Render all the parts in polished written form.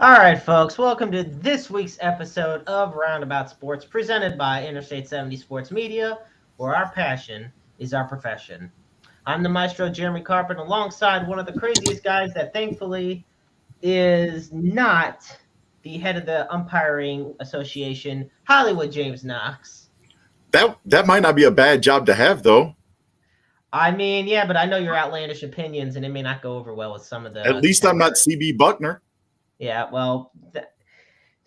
All right, folks, welcome to this week's episode of Roundabout Sports, presented by Interstate 70 Sports Media, where our passion is our profession. I'm the maestro, Jeremy Carpenter, alongside one of the craziest guys that thankfully is not the head of the umpiring association, Hollywood James Knox. That might not be a bad job to have, though. I mean, yeah, but I know your outlandish opinions, and it may not go over well with some of At the least I'm not CB Buckner. Yeah, well,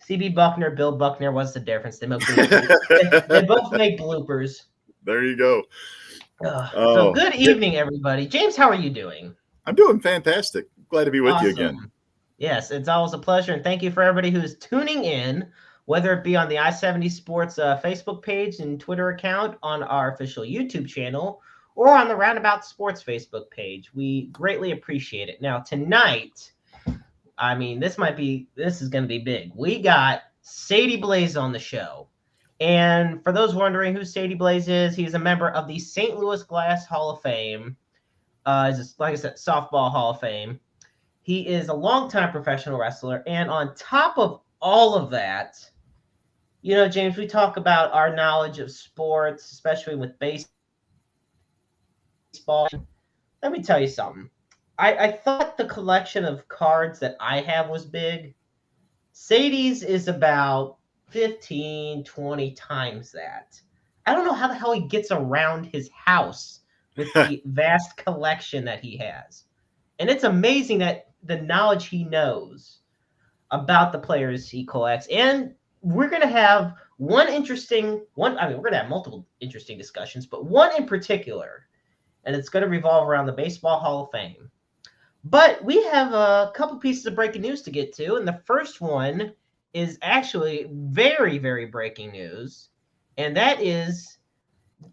CB Buckner, Bill Buckner, what's the difference? They both make bloopers. There you go. So good evening, everybody. James, how are you doing? I'm doing fantastic. Glad to be with you again. Yes, it's always a pleasure, and thank you for everybody who's tuning in, whether it be on the I-70 Sports Facebook page and Twitter account, on our official YouTube channel, or on the Roundabout Sports Facebook page. We greatly appreciate it. Now, tonight, I mean, this is going to be big. We got Sadie Blaze on the show. And for those wondering who Sadie Blaze is, he's a member of the St. Louis Glass Hall of Fame. Like I said, softball Hall of Fame. He is a longtime professional wrestler. And on top of all of that, James, we talk about our knowledge of sports, especially with baseball. Let me tell you something. I thought the collection of cards that I have was big. Sadie's is about 15, 20 times that. I don't know how the hell he gets around his house with the vast collection that he has. And it's amazing that the knowledge he knows about the players he collects. And we're going to have we're going to have multiple interesting discussions, but one in particular, and it's going to revolve around the Baseball Hall of Fame. But we have a couple pieces of breaking news to get to, and the first one is actually very, very breaking news, and that is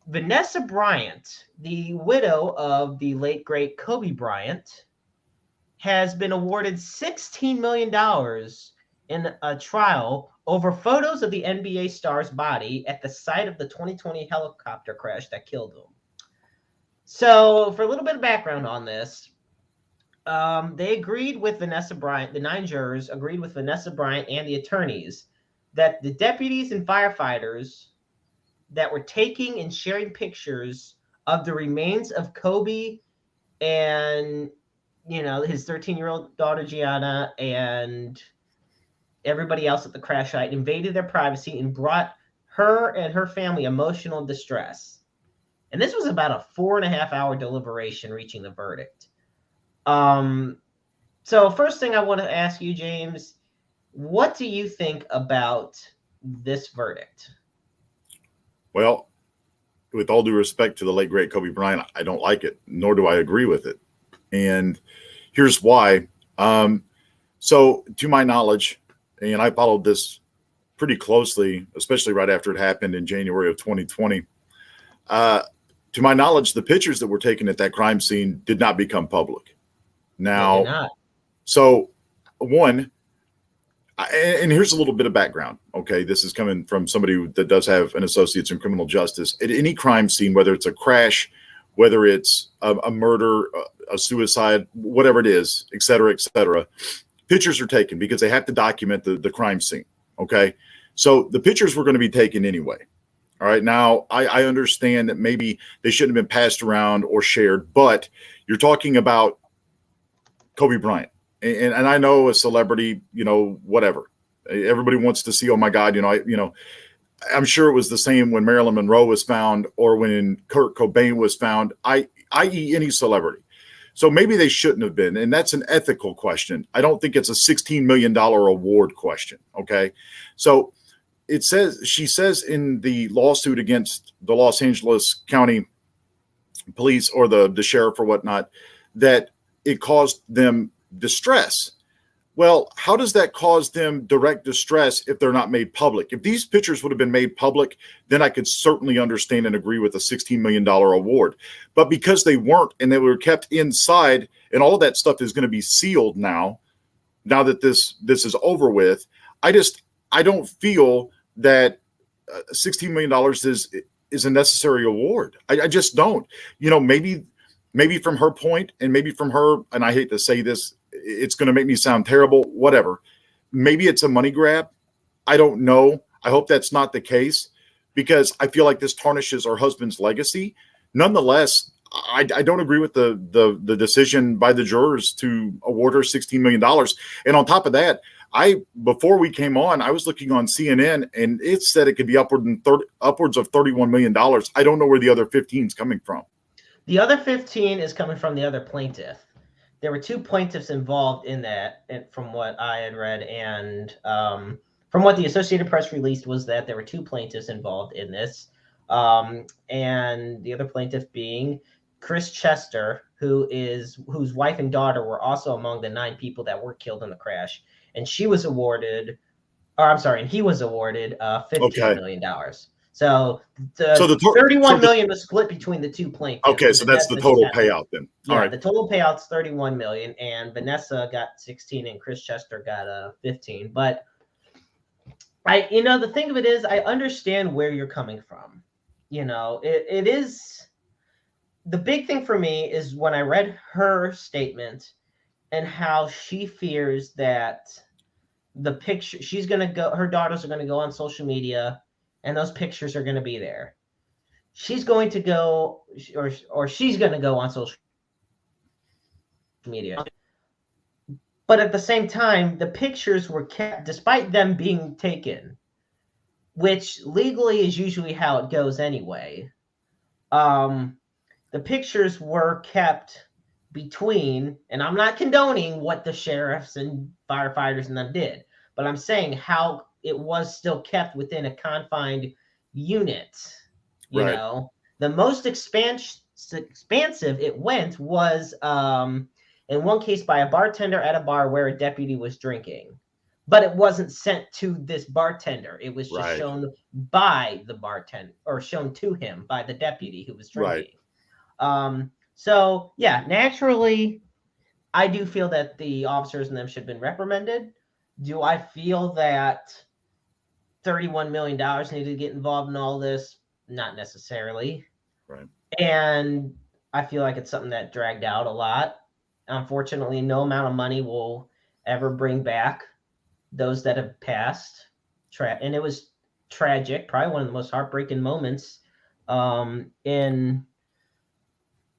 Vanessa Bryant, the widow of the late, great Kobe Bryant, has been awarded $16 million in a trial over photos of the NBA star's body at the site of the 2020 helicopter crash that killed him. So, for a little bit of background on this, they agreed with Vanessa Bryant, the 9 jurors agreed with Vanessa Bryant and the attorneys that the deputies and firefighters that were taking and sharing pictures of the remains of Kobe and, his 13-year-old daughter, Gianna, and everybody else at the crash site invaded their privacy and brought her and her family emotional distress. And this was about a 4.5-hour deliberation reaching the verdict. So first thing I want to ask you, James, what do you think about this verdict? Well, with all due respect to the late, great Kobe Bryant, I don't like it, nor do I agree with it. And here's why. So to my knowledge, and I followed this pretty closely, especially right after it happened in January of 2020, to my knowledge, the pictures that were taken at that crime scene did not become public. Now, so one, and here's a little bit of background. Okay, this is coming from somebody that does have an associate's in criminal justice. At any crime scene, whether it's a crash, whether it's a murder, a suicide, whatever it is, et cetera, pictures are taken because they have to document the crime scene. Okay, so the pictures were going to be taken anyway. All right. Now, I understand that maybe they shouldn't have been passed around or shared, but you're talking about Kobe Bryant. And I know a celebrity, whatever. Everybody wants to see, oh, my God, I'm sure it was the same when Marilyn Monroe was found or when Kurt Cobain was found, i.e. any celebrity. So maybe they shouldn't have been. And that's an ethical question. I don't think it's a $16 million award question. Okay. So she says in the lawsuit against the Los Angeles County Police or the sheriff or whatnot, that it caused them distress. Well, how does that cause them direct distress if they're not made public? If these pictures would have been made public, then I could certainly understand and agree with a $16 million award. But because they weren't and they were kept inside and all of that stuff is going to be sealed now that this is over with, I don't feel that $16 million is a necessary award. I just don't. Maybe from her point and maybe from her, and I hate to say this, it's going to make me sound terrible, whatever. maybe it's a money grab. I don't know. I hope that's not the case because I feel like this tarnishes her husband's legacy. Nonetheless, I don't agree with the decision by the jurors to award her $16 million. And on top of that, before we came on, I was looking on CNN and it said it could be upwards of $31 million. I don't know where the other 15 is coming from. The other 15 is coming from the other plaintiff. There were two plaintiffs involved in that, from what I had read, and from what the Associated Press released was that there were two plaintiffs involved in this, and the other plaintiff being Chris Chester, whose wife and daughter were also among the 9 people that were killed in the crash, and he was awarded $15 million. So the $31 million was split between the two plaintiffs. Okay, so that's the total payout then. Yeah, all right. The total payout's $31 million, and Vanessa got 16, and Chris Chester got 15. But the thing of it is, I understand where you're coming from. It is the big thing for me is when I read her statement and how she fears that the picture her daughters are going to go on social media. And those pictures are going to be there. She's going to go, or she's going to go on social media. But at the same time, the pictures were kept, despite them being taken, which legally is usually how it goes anyway. The pictures were kept between, and I'm not condoning what the sheriffs and firefighters and them did, but I'm saying how it was still kept within a confined unit. The most expansive it went was in one case by a bartender at a bar where a deputy was drinking, but it wasn't sent to this bartender. It was just shown by the bartender, or shown to him by the deputy who was drinking. So yeah, naturally, I do feel that the officers and them should have been reprimanded. Do I feel that $31 million needed to get involved in all this? Not necessarily. Right. And I feel like it's something that dragged out a lot. Unfortunately, no amount of money will ever bring back those that have passed. And it was tragic, probably one of the most heartbreaking moments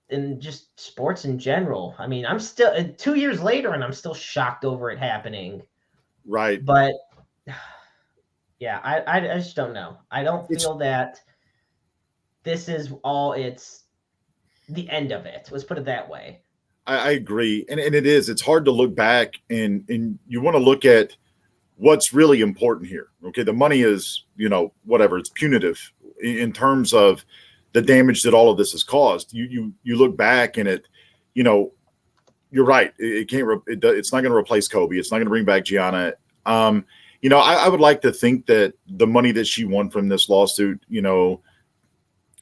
in just sports in general. I mean, I'm still 2 years later and I'm still shocked over it happening. Right. But yeah, I just don't know. I don't feel that this is it's the end of it. Let's put it that way. I agree. And it is. It's hard to look back and you want to look at what's really important here. Okay. The money is, whatever. It's punitive in terms of the damage that all of this has caused. You look back and you're right. It's not going to replace Kobe. It's not going to bring back Gianna. I would like to think that the money that she won from this lawsuit,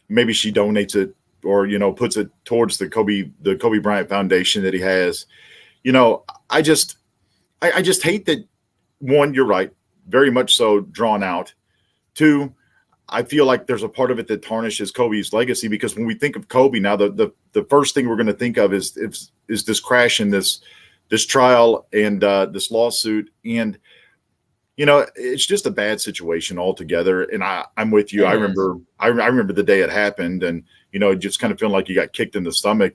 maybe she donates it or, puts it towards the Kobe Bryant Foundation that he has. I just hate that. One, you're right. Very much so drawn out. Two, I feel like there's a part of it that tarnishes Kobe's legacy because when we think of Kobe now, the first thing we're going to think of is this crash and this trial and this lawsuit. And, it's just a bad situation altogether. And I'm with you. I remember the day it happened and, just kind of feeling like you got kicked in the stomach,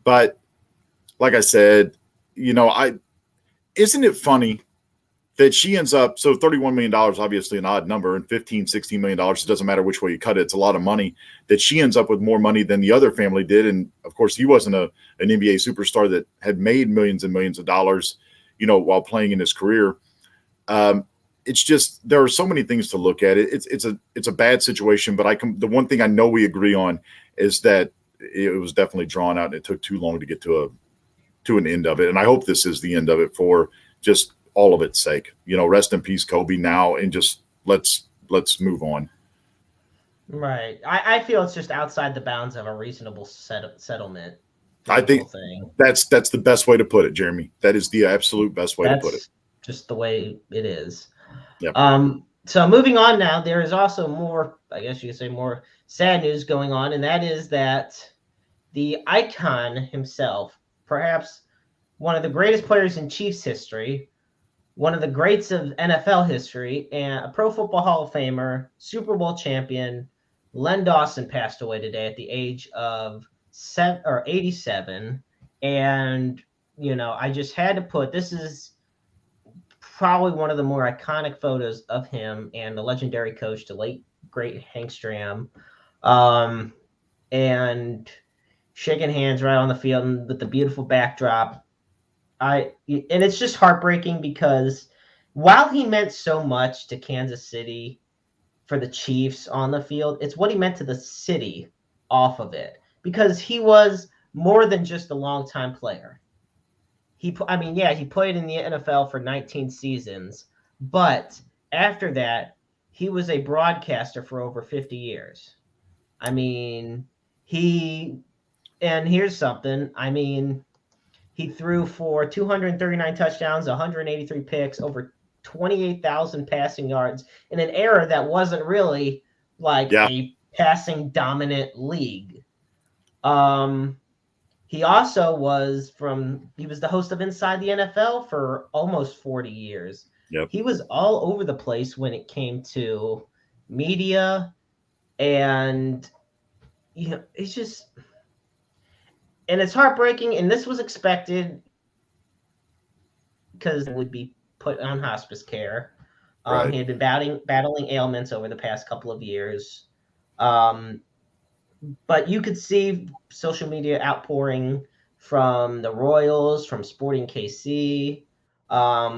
but like I said, isn't it funny that she ends up, so $31 million, obviously an odd number, and $16 million, it doesn't matter which way you cut it. It's a lot of money that she ends up with more money than the other family did. And of course, he wasn't an NBA superstar that had made millions and millions of dollars, while playing in his career. It's just, there are so many things to look at. It's a bad situation, but the one thing I know we agree on is that it was definitely drawn out and it took too long to get to an end of it. And I hope this is the end of it for just all of its sake. Rest in peace, Kobe, now, and just let's move on. Right. I feel it's just outside the bounds of a reasonable settlement. I think that's the best way to put it, Jeremy. That is the absolute best way to put it. Just the way it is. Yep. So moving on now, there is also more, I guess you could say, more sad news going on, and that is that the icon himself, perhaps one of the greatest players in Chiefs history, one of the greats of NFL history and a Pro Football Hall of Famer, Super Bowl champion, Len Dawson passed away today at the age of 87. And, I just had to put, this is probably one of the more iconic photos of him and the legendary coach, the late, great Hank Stram. And shaking hands right on the field with the beautiful backdrop. And it's just heartbreaking because while he meant so much to Kansas City for the Chiefs on the field, it's what he meant to the city off of it, because he was more than just a longtime player. He played in the NFL for 19 seasons, but after that, he was a broadcaster for over 50 years. And here's something. He threw for 239 touchdowns, 183 picks, over 28,000 passing yards in an era that wasn't really a passing dominant league. He also was the host of Inside the NFL for almost 40 years. Yep. He was all over the place when it came to media, and it's just, and it's heartbreaking, and this was expected because it would be put on hospice care. Right. He had been battling ailments over the past couple of years. But you could see social media outpouring from the Royals, from Sporting KC,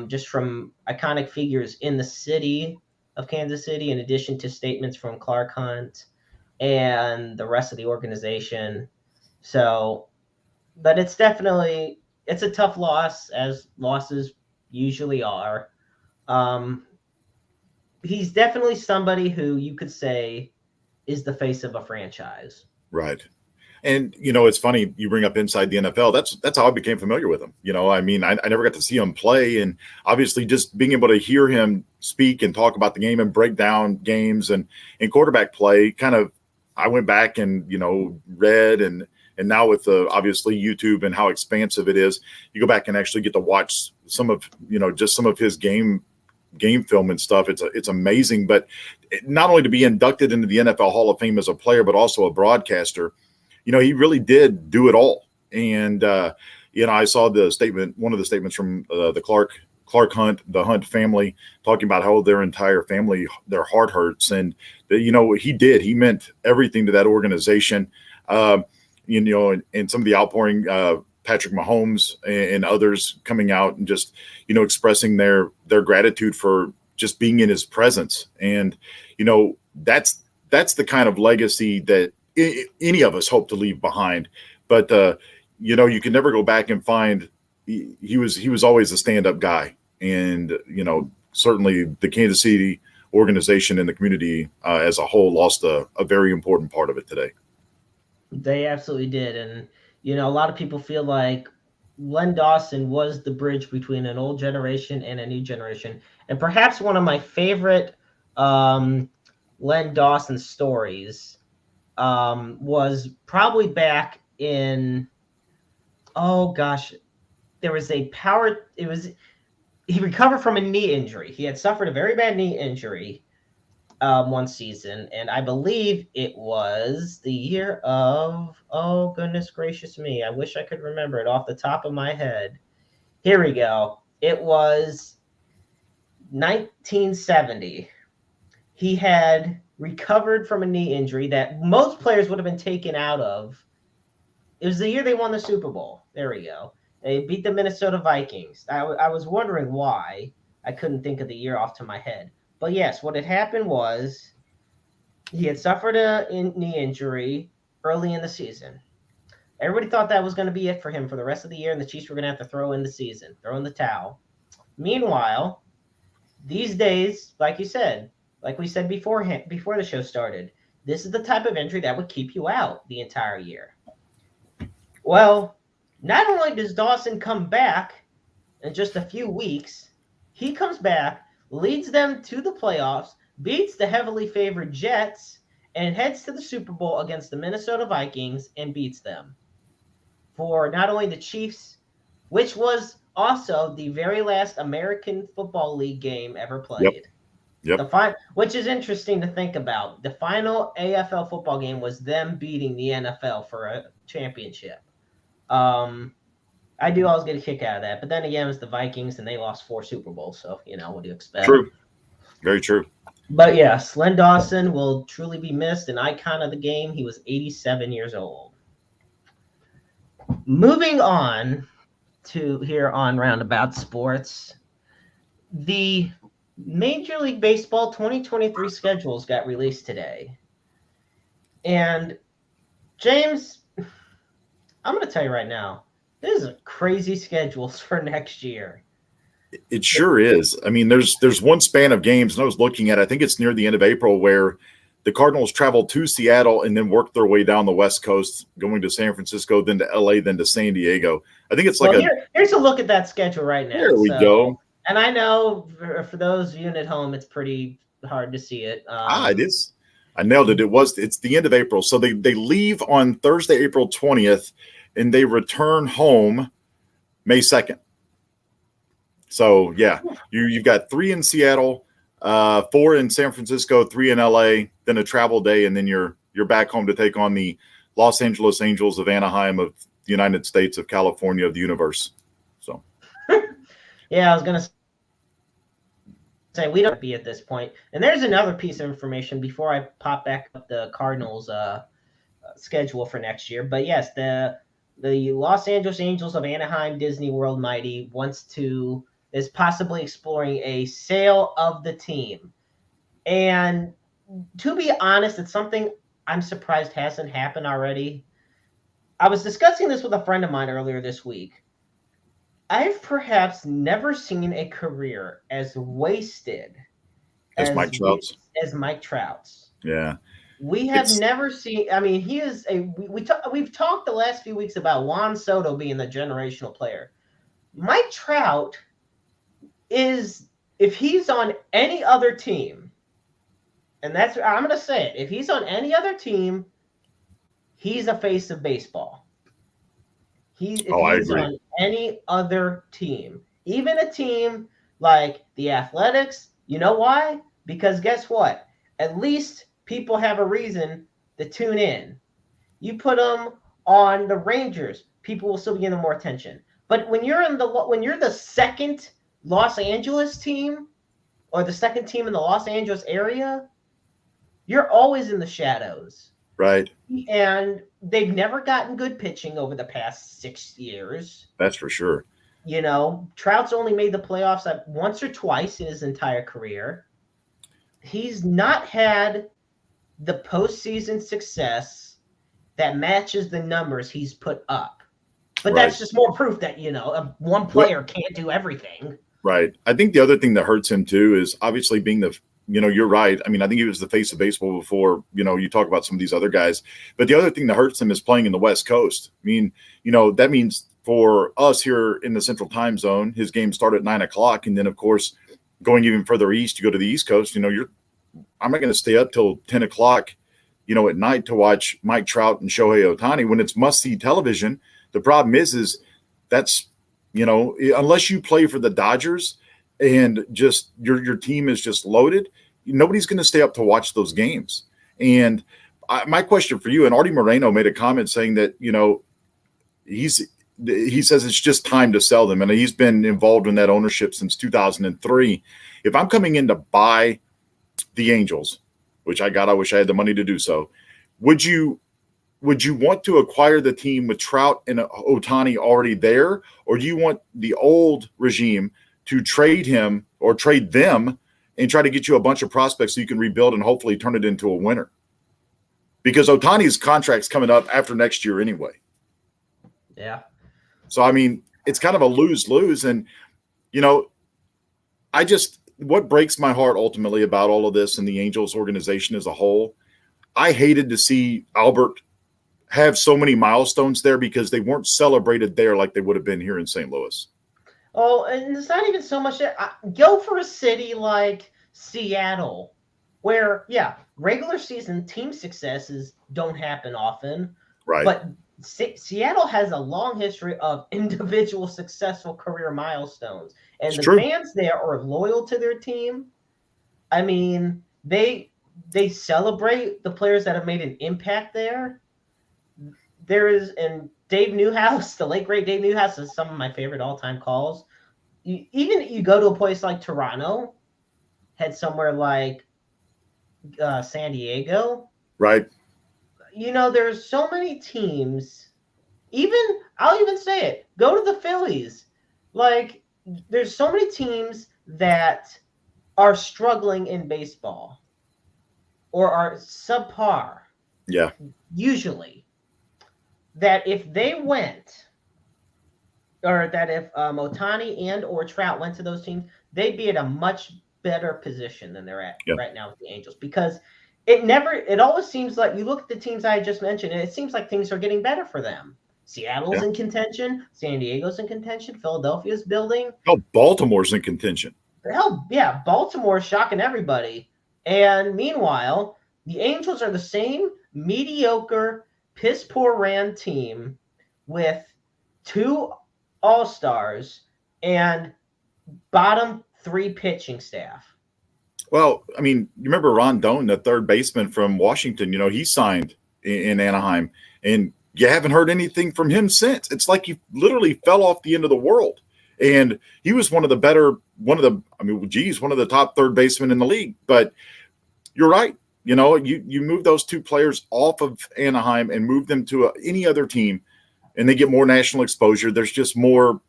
just from iconic figures in the city of Kansas City, in addition to statements from Clark Hunt and the rest of the organization. So, but it's a tough loss, as losses usually are. He's definitely somebody who you could say is the face of a franchise. Right. And, it's funny you bring up Inside the NFL. That's how I became familiar with him. I never got to see him play. And obviously just being able to hear him speak and talk about the game and break down games and quarterback play, I went back and, read and now with obviously YouTube and how expansive it is, you go back and actually get to watch some of, just some of his game film and stuff. It's amazing. But not only to be inducted into the NFL Hall of Fame as a player, but also a broadcaster, he really did do it all. And, I saw one of the statements from the Clark Hunt, the Hunt family, talking about how their entire family, their heart hurts. And, he meant everything to that organization. And some of the outpouring, Patrick Mahomes and others coming out and just, expressing their gratitude for just being in his presence. And, that's the kind of legacy that any of us hope to leave behind. But, you can never go back and find he was always a stand-up guy. And, certainly the Kansas City organization and the community as a whole lost a very important part of it today. They absolutely did. And, a lot of people feel like Len Dawson was the bridge between an old generation and a new generation. And perhaps one of my favorite Len Dawson stories was probably back in, there was he recovered from a knee injury. He had suffered a very bad knee injury one season, and I believe it was the year of, oh goodness gracious me, I wish I could remember it off the top of my head. Here we go. It was 1970. He had recovered from a knee injury that most players would have been taken out of. It was the year they won the Super Bowl. There we go. They beat the Minnesota Vikings. I was wondering why I couldn't think of the year off to my head. But yes, what had happened was he had suffered a knee injury early in the season. Everybody thought that was going to be it for him for the rest of the year, and the Chiefs were going to have to throw in the towel. Meanwhile, these days, like we said before the show started, this is the type of injury that would keep you out the entire year. Well, not only does Dawson come back in just a few weeks, he comes back, leads them to the playoffs, beats the heavily favored Jets, and heads to the Super Bowl against the Minnesota Vikings and beats them. For not only the Chiefs which was also the very last American Football League game ever played. Yep. Which is interesting to think about. The final AFL football game was them beating the NFL for a championship. I do always get a kick out of that. But then again, it was the Vikings, and they lost 4 Super Bowls. So, what do you expect? True. Very true. But yes, Len Dawson will truly be missed, an icon of the game. He was 87 years old. Moving on to here on Roundabout Sports, the Major League Baseball 2023 schedules got released today. And James, I'm going to tell you right now, this is a crazy schedules for next year. It sure is. I mean, there's one span of games, and I was looking at, I think it's near the end of April, where the Cardinals travel to Seattle and then work their way down the West Coast, going to San Francisco, then to LA, then to San Diego. I think it's like here's a look at that schedule right now. There we go. And I know for those viewing at home, it's pretty hard to see it. It is. I nailed it. It's the end of April. So they leave on Thursday, April 20th, and they return home May 2nd. So, yeah, you've got 3 in Seattle, 4 in San Francisco, 3 in LA, then a travel day, and then you're back home to take on the Los Angeles Angels of Anaheim of the United States of California of the universe. So, yeah, I was going to say we don't be at this point. And there's another piece of information before I pop back up the Cardinals schedule for next year. But yes, the Los Angeles Angels of Anaheim Disney World Mighty is possibly exploring a sale of the team. And to be honest, it's something I'm surprised hasn't happened already. I was discussing this with a friend of mine earlier this week. I've perhaps never seen a career as wasted as Mike Trout's. Yeah. We have never seen. I mean, he is we've talked the last few weeks about Juan Soto being the generational player. Mike Trout is, if he's on any other team, and I'm going to say it, if he's on any other team, he's a face of baseball. He's on any other team, even a team like the Athletics. You know why? Because guess what? At least people have a reason to tune in. You put them on the Rangers, people will still be giving them more attention. But when you're the second Los Angeles team or the second team in the Los Angeles area, you're always in the shadows. Right. And they've never gotten good pitching over the past 6 years. That's for sure. Trout's only made the playoffs once or twice in his entire career. He's not had the postseason success that matches the numbers he's put up. But that's just more proof that, one player can't do everything. Right. I think the other thing that hurts him too is obviously being you're right. I mean, I think he was the face of baseball before, you talk about some of these other guys. But the other thing that hurts him is playing in the West Coast. I mean, that means for us here in the Central Time Zone, his games start at 9:00. And then, of course, going even further east, you go to the East Coast, I'm not going to stay up till 10:00, at night to watch Mike Trout and Shohei Ohtani when it's must-see television. The problem is that's, unless you play for the Dodgers and just your team is just loaded, nobody's going to stay up to watch those games. And my question for you, and Artie Moreno made a comment saying that, he says it's just time to sell them. And he's been involved in that ownership since 2003. If I'm coming in to buy the Angels, which I wish I had the money to do so, would you want to acquire the team with Trout and Ohtani already there? Or do you want the old regime to trade him or trade them and try to get you a bunch of prospects so you can rebuild and hopefully turn it into a winner? Because Ohtani's contract's coming up after next year anyway. Yeah. So, I mean, it's kind of a lose-lose. And, what breaks my heart ultimately about all of this and the Angels organization as a whole, I hated to see Albert have so many milestones there because they weren't celebrated there like they would have been here in St. Louis. Oh, and it's not even so much go for a city like Seattle, where, regular season team successes don't happen often. Right. But Seattle has a long history of individual successful career milestones, and It's the true. fans there are loyal to their team. I mean, they celebrate the players that have made an impact there. There is, and Dave Newhouse, the late great Dave Newhouse, is some of my favorite all time calls. Even you go to a place like Toronto, head somewhere like San Diego. Right. There's so many teams. Even I'll even say it. Go to the Phillies. Like, there's so many teams that are struggling in baseball or are subpar Yeah. usually, that if they went, or that if Otani and or Trout went to those teams, they'd be in a much better position than they're at Yeah. right now with the Angels, because it always seems like you look at the teams I just mentioned and it seems like things are getting better for them. Seattle's Yeah. in contention, San Diego's in contention, Philadelphia's building. Oh, Baltimore's in contention. Hell, yeah, Baltimore's shocking everybody. And meanwhile, the Angels are the same mediocre, piss poor ran team with two all-stars and bottom three pitching staff. Well, I mean, you remember Ron Doan, the third baseman from Washington, he signed in Anaheim, and you haven't heard anything from him since. It's like he literally fell off the end of the world. And he was one of the top third basemen in the league. But you're right. You move those two players off of Anaheim and move them to any other team, and they get more national exposure. There's just more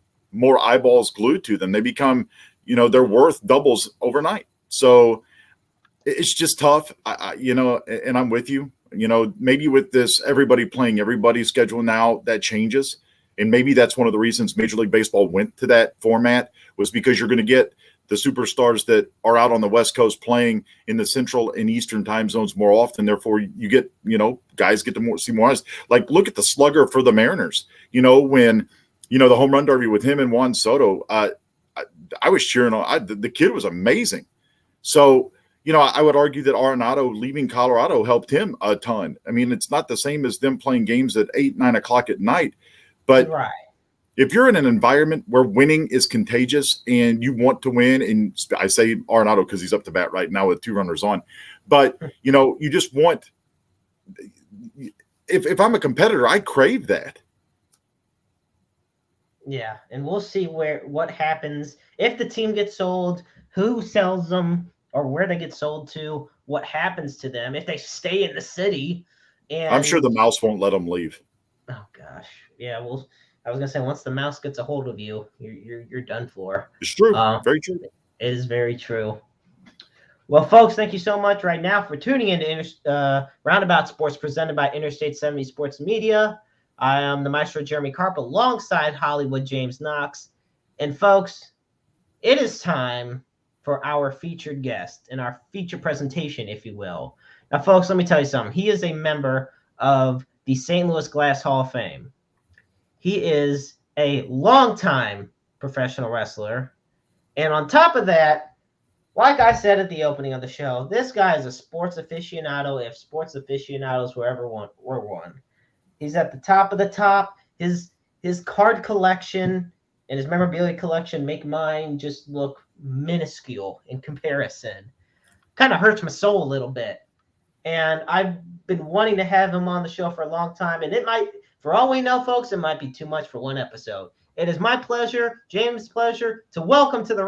eyeballs glued to them. They become, their worth doubles overnight. So it's just tough, and I'm with you. Maybe with this everybody playing everybody's schedule now, that changes. And maybe that's one of the reasons Major League Baseball went to that format, was because you're going to get the superstars that are out on the West Coast playing in the Central and Eastern time zones more often. Therefore, you get, guys get to see more eyes. Like, look at the slugger for the Mariners. When, the home run derby with him and Juan Soto, I was cheering on. The kid was amazing. So, I would argue that Arenado leaving Colorado helped him a ton. I mean, it's not the same as them playing games at 8, 9 o'clock at night. But right. If you're in an environment where winning is contagious and you want to win, and I say Arenado because he's up to bat right now with 2 runners on, but, you just want – if I'm a competitor, I crave that. Yeah, and we'll see what happens if the team gets sold, who sells them, or where they get sold to, what happens to them if they stay in the city. And I'm sure the mouse won't let them leave. Oh gosh, yeah. Well, I was gonna say, once the mouse gets a hold of you, you're done for. It's true. Very true. It is very true. Well, folks, thank you so much right now for tuning in to Roundabout Sports, presented by Interstate 70 Sports Media. I am the maestro Jeremy Carp, alongside Hollywood James Knox. And folks, it is time for our featured guest and our feature presentation, if you will. Now, folks, let me tell you something. He is a member of the St. Louis Glass Hall of Fame. He is a longtime professional wrestler. And on top of that, like I said at the opening of the show, this guy is a sports aficionado, if sports aficionados were one. He's at the top of the top. His card collection and his memorabilia collection make mine just look minuscule in comparison. Kind of hurts my soul a little bit. And I've been wanting to have him on the show for a long time. And it might, for all we know, folks, it might be too much for one episode. It is my pleasure, James' pleasure, to welcome to the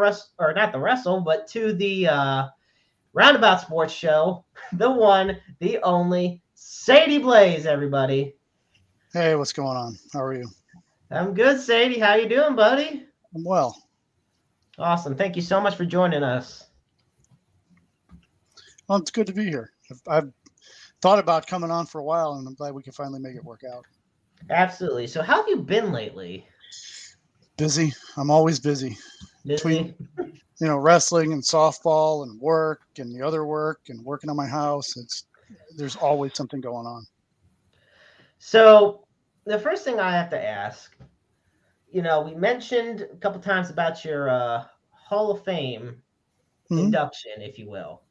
Roundabout Sports Show, the one, the only, Sadie Blaze, everybody. Hey, what's going on? How are you? I'm good, Sadie. How you doing, buddy? I'm well. Awesome. Thank you so much for joining us. Well, it's good to be here. I've thought about coming on for a while, and I'm glad we can finally make it work out. Absolutely. So how have you been lately? Busy. I'm always busy. Busy? Between, wrestling and softball and work and the other work and working on my house, there's always something going on. So the first thing I have to ask, we mentioned a couple times about your Hall of Fame induction, if you will.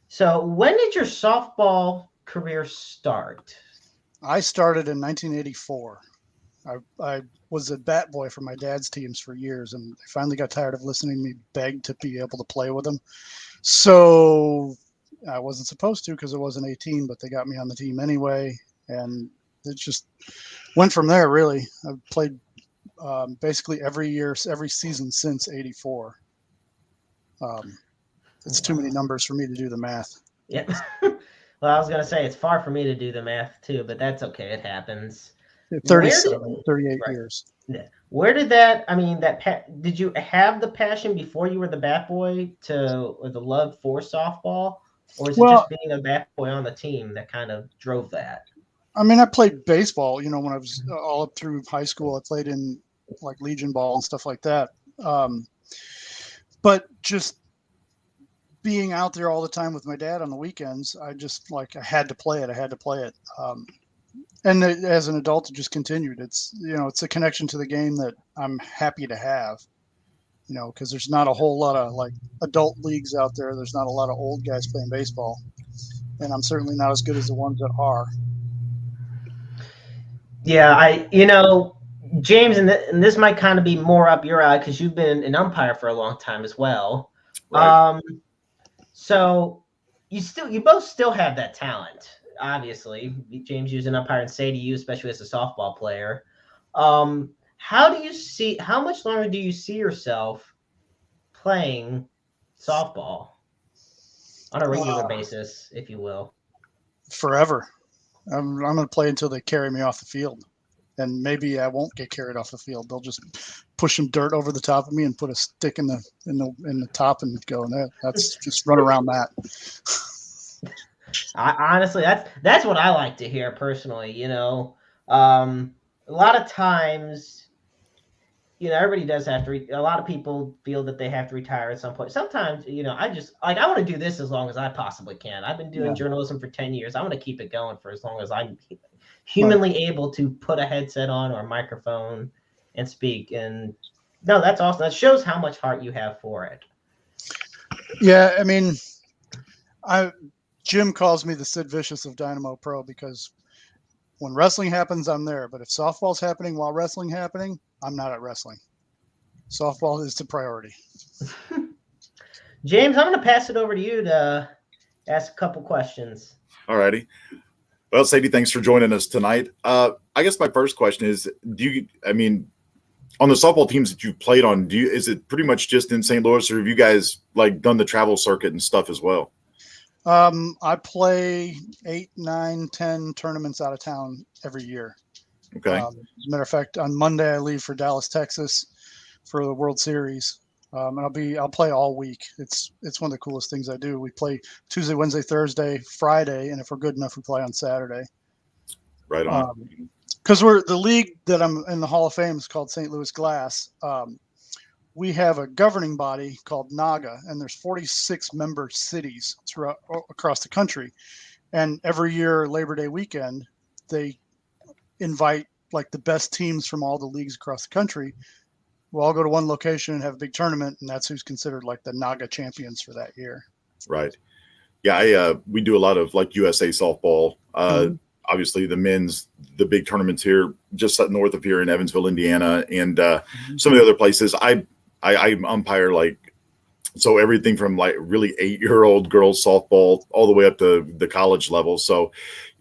So when did your softball career start? I started in 1984. I was a bat boy for my dad's teams for years, and they finally got tired of listening to me beg to be able to play with them. So I wasn't supposed to because I wasn't 18, but they got me on the team anyway, and it just went from there. Really, I've played basically every year, every season since '84. It's too many numbers for me to do the math. Yep. Well, I was gonna say it's far for me to do the math too, but that's okay. It happens. Where did 38 right. years. Yeah. Where did that? I mean, did you have the passion before you were the bat boy or the love for softball, or is it just being a bat boy on the team that kind of drove that? I mean, I played baseball. When I was all up through high school, I played in like Legion ball and stuff like that. But just being out there all the time with my dad on the weekends, I had to play it. And as an adult, it just continued. It's a connection to the game that I'm happy to have. Because there's not a whole lot of like adult leagues out there. There's not a lot of old guys playing baseball, and I'm certainly not as good as the ones that are. Yeah, James, and this might kind of be more up your alley because you've been an umpire for a long time as well. Right. So you both still have that talent. Obviously, James, you're an umpire, and Sadie, you especially as a softball player. How much longer do you see yourself playing softball on a regular basis, if you will? Forever. I'm going to play until they carry me off the field, and maybe I won't get carried off the field. They'll just push some dirt over the top of me and put a stick in the top and go. And that's just run around that. Honestly, that's what I like to hear personally. A lot of times, everybody does have to. A lot of people feel that they have to retire at some point. Sometimes, I just I want to do this as long as I possibly can. I've been doing journalism for 10 years. I want to keep it going for as long as I'm humanly able to put a headset on or a microphone and speak. And no, that's awesome. That shows how much heart you have for it. Yeah, I mean, Jim calls me the Sid Vicious of Dynamo Pro because when wrestling happens, I'm there. But if softball's happening while wrestling happening, I'm not at wrestling. Softball is the priority. James, I'm going to pass it over to you to ask a couple questions. All righty. Well, Sadie, thanks for joining us tonight. I guess my first question is, on the softball teams that you've played on, is it pretty much just in St. Louis, or have you guys done the travel circuit and stuff as well? I play 8, 9, 10 tournaments out of town every year. Okay. As a matter of fact, on Monday I leave for Dallas, Texas, for the World Series, and I'll play all week. It's one of the coolest things I do. We play Tuesday, Wednesday, Thursday, Friday, and if we're good enough, we play on Saturday. Right on. Because the league that I'm in the Hall of Fame is called St. Louis Glass. We have a governing body called NAGA, and there's 46 member cities across the country. And every year, Labor Day weekend, they invite the best teams from all the leagues across the country. We'll all go to one location and have a big tournament, and that's who's considered the NAGA champions for that year. Right. Yeah, we do a lot of USA softball. Obviously, the men's, the big tournaments here, just north of here in Evansville, Indiana, and some of the other places. I umpire so everything from really 8-year-old girls softball all the way up to the college level. So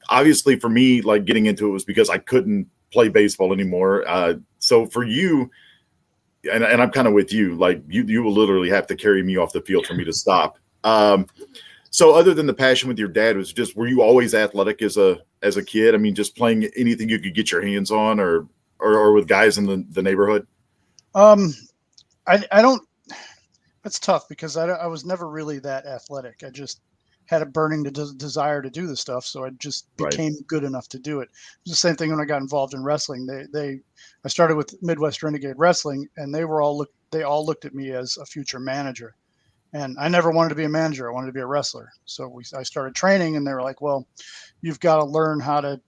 obviously for me, getting into it was because I couldn't play baseball anymore. So for you, and I'm kind of with you, you will literally have to carry me off the field for me to stop. So other than the passion with your dad, were you always athletic as a kid? I mean, just playing anything you could get your hands on, or with guys in the neighborhood? I don't. That's tough because I was never really that athletic. I just had a burning desire to do the stuff, so I just became good enough to do it. It was the same thing when I got involved in wrestling. I started with Midwest Renegade Wrestling, and they all looked at me as a future manager. And I never wanted to be a manager. I wanted to be a wrestler. So I started training, and they were like, well, you've got to learn how to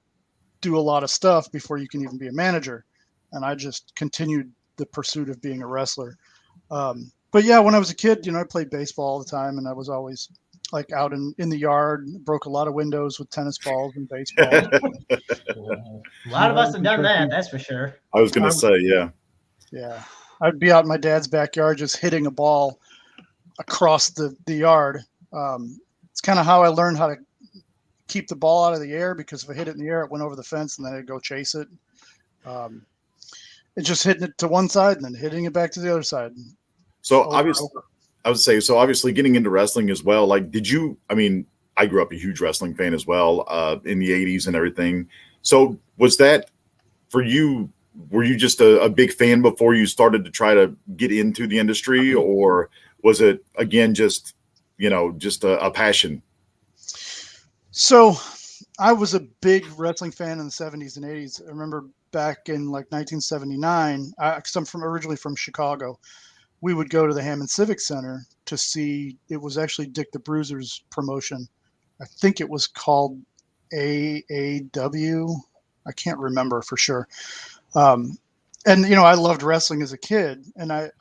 do a lot of stuff before you can even be a manager. And I just continued the pursuit of being a wrestler. But yeah, when I was a kid, I played baseball all the time, and I was always like out in the yard, broke a lot of windows with tennis balls and baseballs. A lot of us have done that, that's for sure. I was going to say, yeah. Yeah. I'd be out in my dad's backyard just hitting a ball across the yard. It's kind of how I learned how to keep the ball out of the air, because if I hit it in the air, it went over the fence and then I'd go chase it. It's just hitting it to one side and then hitting it back to the other side. So obviously, I would say, so obviously getting into wrestling as well, like, I grew up a huge wrestling fan as well, in the 80s and everything. So was that for you? Were you just a big fan before you started to try to get into the industry, or was it, again, just a passion? So I was a big wrestling fan in the 70s and 80s. I remember back in like 1979, because I'm originally from Chicago, we would go to the Hammond Civic Center to see, it was actually Dick the Bruiser's promotion. I think it was called AAW. I can't remember for sure. And, I loved wrestling as a kid, and I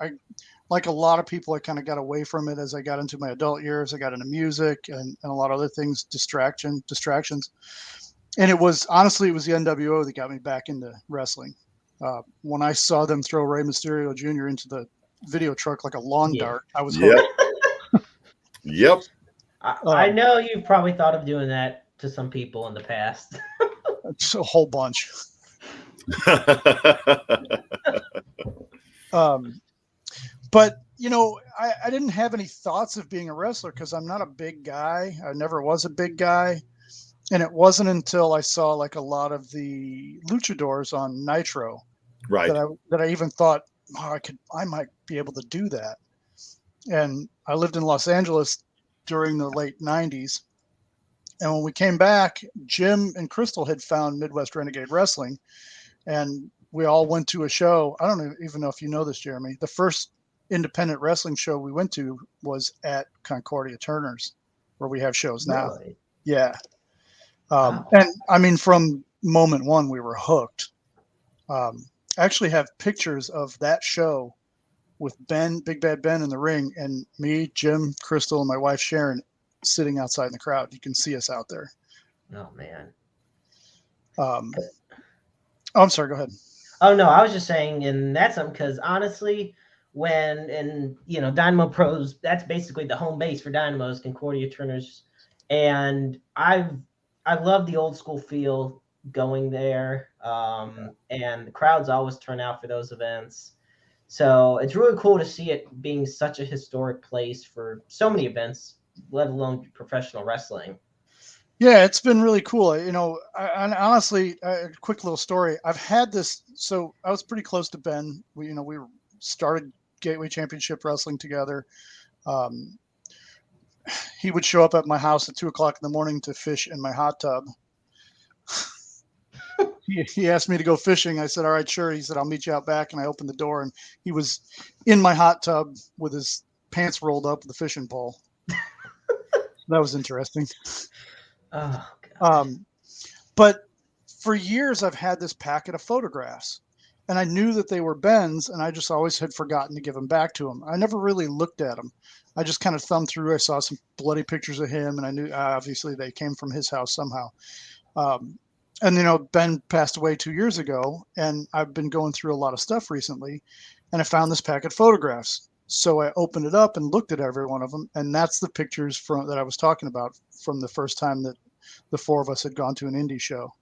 like a lot of people, I kind of got away from it as I got into my adult years. I got into music and a lot of other things, distractions. And it was the NWO that got me back into wrestling. When I saw them throw Rey Mysterio Jr. into the video truck like a lawn dart, I was hooked. Yep. I know you've probably thought of doing that to some people in the past. It's a whole bunch. But, I didn't have any thoughts of being a wrestler because I'm not a big guy. I never was a big guy. And it wasn't until I saw like a lot of the luchadors on Nitro, right, that I even thought, I might be able to do that. And I lived in Los Angeles during the late 90s. And when we came back, Jim and Crystal had found Midwest Renegade Wrestling, and we all went to a show. I don't even know if you know this, Jeremy. The first independent wrestling show we went to was at Concordia Turner's, where we have shows now. Really? Yeah. Wow. And from moment one, we were hooked. I actually have pictures of that show with Big Bad Ben in the ring, and me, Jim, Crystal, and my wife Sharon sitting outside in the crowd. You can see us out there. Oh man. I'm sorry. Go ahead. Oh no, I was just saying, and that's something, because honestly, Dynamo Pros, that's basically the home base for Dynamos, Concordia Turners, and I love the old school feel going there, and the crowds always turn out for those events. So it's really cool to see it being such a historic place for so many events, let alone professional wrestling. Yeah, it's been really cool. And honestly, a quick little story. I've had this. So I was pretty close to Ben. We started Gateway Championship Wrestling together. He would show up at my house at 2:00 in the morning to fish in my hot tub. He asked me to go fishing. I said, all right, sure. He said, I'll meet you out back. And I opened the door, and he was in my hot tub with his pants rolled up with a fishing pole. That was interesting. Oh, God. But for years, I've had this packet of photographs, and I knew that they were Ben's, and I just always had forgotten to give them back to him. I never really looked at them. I just kind of thumbed through. I saw some bloody pictures of him, and I knew obviously they came from his house somehow. And Ben passed away 2 years ago, and I've been going through a lot of stuff recently, and I found this packet of photographs. So I opened it up and looked at every one of them, and that's the pictures that I was talking about from the first time that the four of us had gone to an indie show.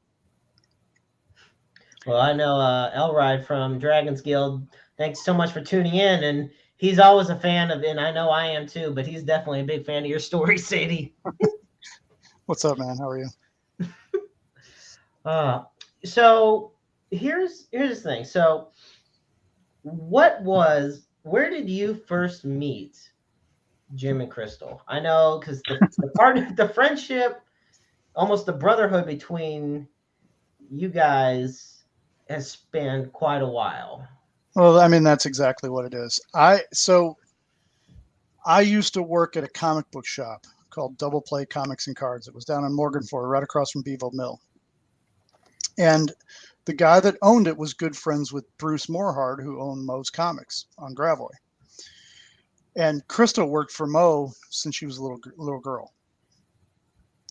Well, I know Elride from Dragon's Guild. Thanks so much for tuning in, and he's always a fan of, and I know I am too, but he's definitely a big fan of your story, Sadie. What's up, man? How are you? So here's the thing. So where did you first meet Jim and Crystal? I know, because the friendship, almost the brotherhood between you guys has spanned quite a while. Well, that's exactly what it is. I used to work at a comic book shop called Double Play Comics and Cards. It was down in Morgan Ford, right across from Beeville Mill. And the guy that owned it was good friends with Bruce Morehard, who owned Moe's Comics on Gravois. And Crystal worked for Moe since she was a little girl.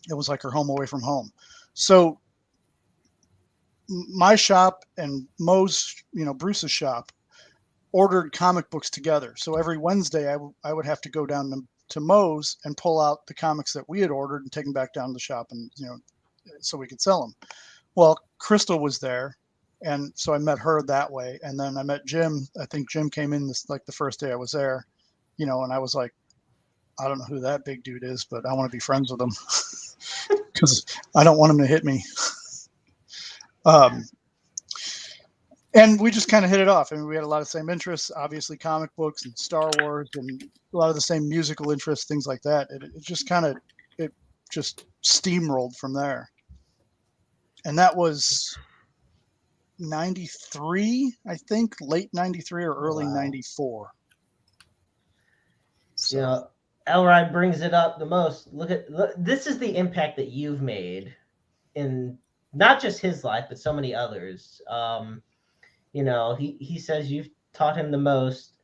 It was like her home away from home. So my shop and Mo's, Bruce's shop, ordered comic books together. So every Wednesday I would have to go down to Mo's and pull out the comics that we had ordered and take them back down to the shop, and so we could sell them. Well, Crystal was there, and so I met her that way. And then I met Jim. I think Jim came in the first day I was there, and I was like, I don't know who that big dude is, but I want to be friends with him because I don't want him to hit me. And we just kind of hit it off. I mean, we had a lot of same interests, obviously comic books and Star Wars, and a lot of the same musical interests, things like that. It just steamrolled from there. And that was 93, I think, late 93 or early 94. So. Elrod brings it up the most. Look, this is the impact that you've made in not just his life, but so many others. He says you've taught him the most.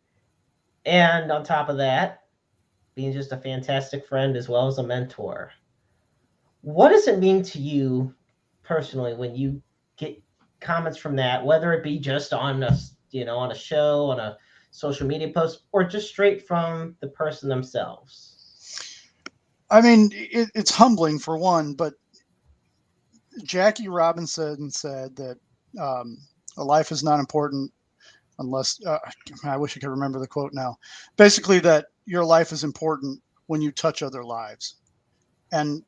And on top of that, being just a fantastic friend as well as a mentor. What does it mean to you personally when you get comments from that, whether it be just on a show, on a social media post, or just straight from the person themselves? I mean, it's humbling for one, but Jackie Robinson said that a life is not important unless I wish I could remember the quote now. Basically, that your life is important when you touch other lives. And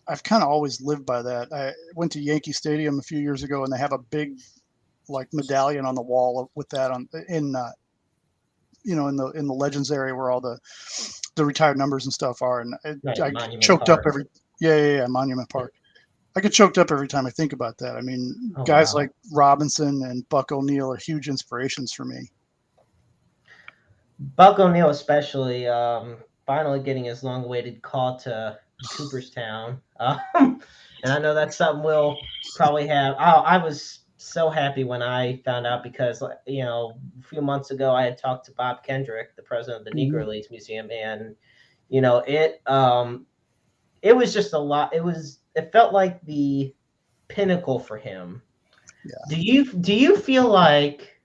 I've kind of always lived by that. I went to Yankee Stadium a few years ago, and they have a big medallion on the wall with that in the Legends area where all the retired numbers and stuff are. And I choked up every Monument Park. I get choked up every time I think about that. I mean, guys like Robinson and Buck O'Neil are huge inspirations for me. Buck O'Neil especially, finally getting his long-awaited call to Cooperstown. And I know that's something we'll probably have. I was so happy when I found out because, a few months ago I had talked to Bob Kendrick, the president of the Negro Leagues Museum, and, it was just a lot. It felt like the pinnacle for him. Yeah. Do you feel like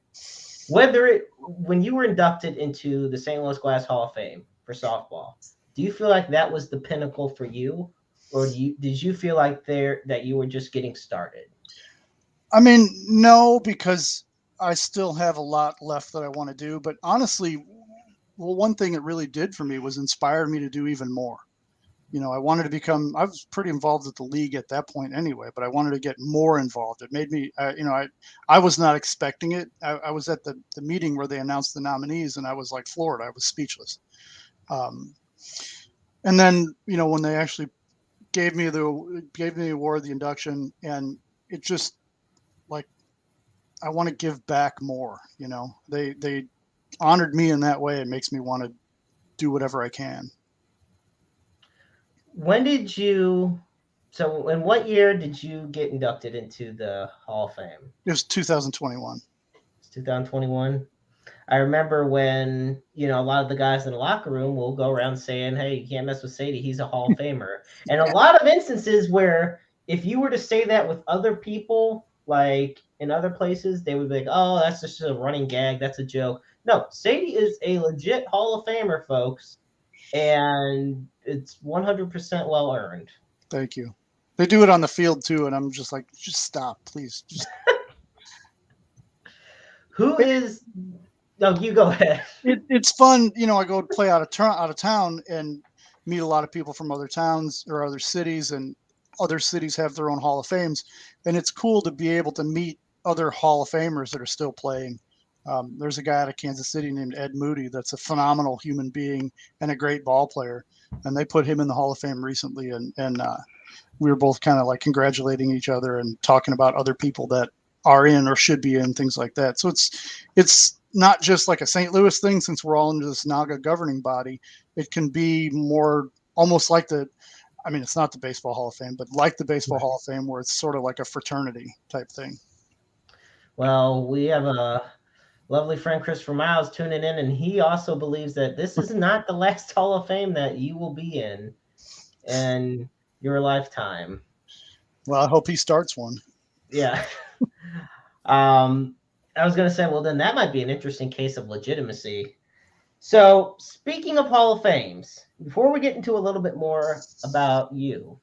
when you were inducted into the St. Louis Glass Hall of Fame for softball, do you feel like that was the pinnacle for you, or did you feel like that you were just getting started? I mean, no, because I still have a lot left that I want to do. But honestly, one thing it really did for me was inspire me to do even more. I wanted to I was pretty involved with the league at that point anyway, but I wanted to get more involved. It made me, I was not expecting it. I was at the meeting where they announced the nominees, and I was like floored. I was speechless. And then, when they actually gave me the award, the induction, and it just I want to give back more. They honored me in that way. It makes me want to do whatever I can. So in what year did you get inducted into the Hall of Fame? It was 2021. It's 2021. I remember when, a lot of the guys in the locker room will go around saying, hey, you can't mess with Sadie. He's a Hall of Famer. And a lot of instances where if you were to say that with other people, like in other places, they would be like, oh, that's just a running gag. That's a joke. No, Sadie is a legit Hall of Famer, folks. And it's 100% well earned. Thank you. They do it on the field too, and I'm just like, just stop, please. Just... Who is? No, you go ahead. It's fun, I go play out of town and meet a lot of people from other towns or other cities, and other cities have their own Hall of Fames, and it's cool to be able to meet other Hall of Famers that are still playing. There's a guy out of Kansas City named Ed Moody that's a phenomenal human being and a great ball player, and they put him in the Hall of Fame recently, and we were both kind of like congratulating each other and talking about other people that are in or should be in, things like that. So it's not just like a St. Louis thing, since we're all into this NAGA governing body. It can be more almost like it's not the Baseball Hall of Fame, but like the Baseball Hall of Fame, where it's sort of like a fraternity type thing. Well, we have a lovely friend, Christopher Miles, tuning in, and he also believes that this is not the last Hall of Fame that you will be in. And, your lifetime. Well, I hope he starts one. Yeah. I was going to say, well, then that might be an interesting case of legitimacy. So, speaking of Hall of Fames, before we get into a little bit more about you,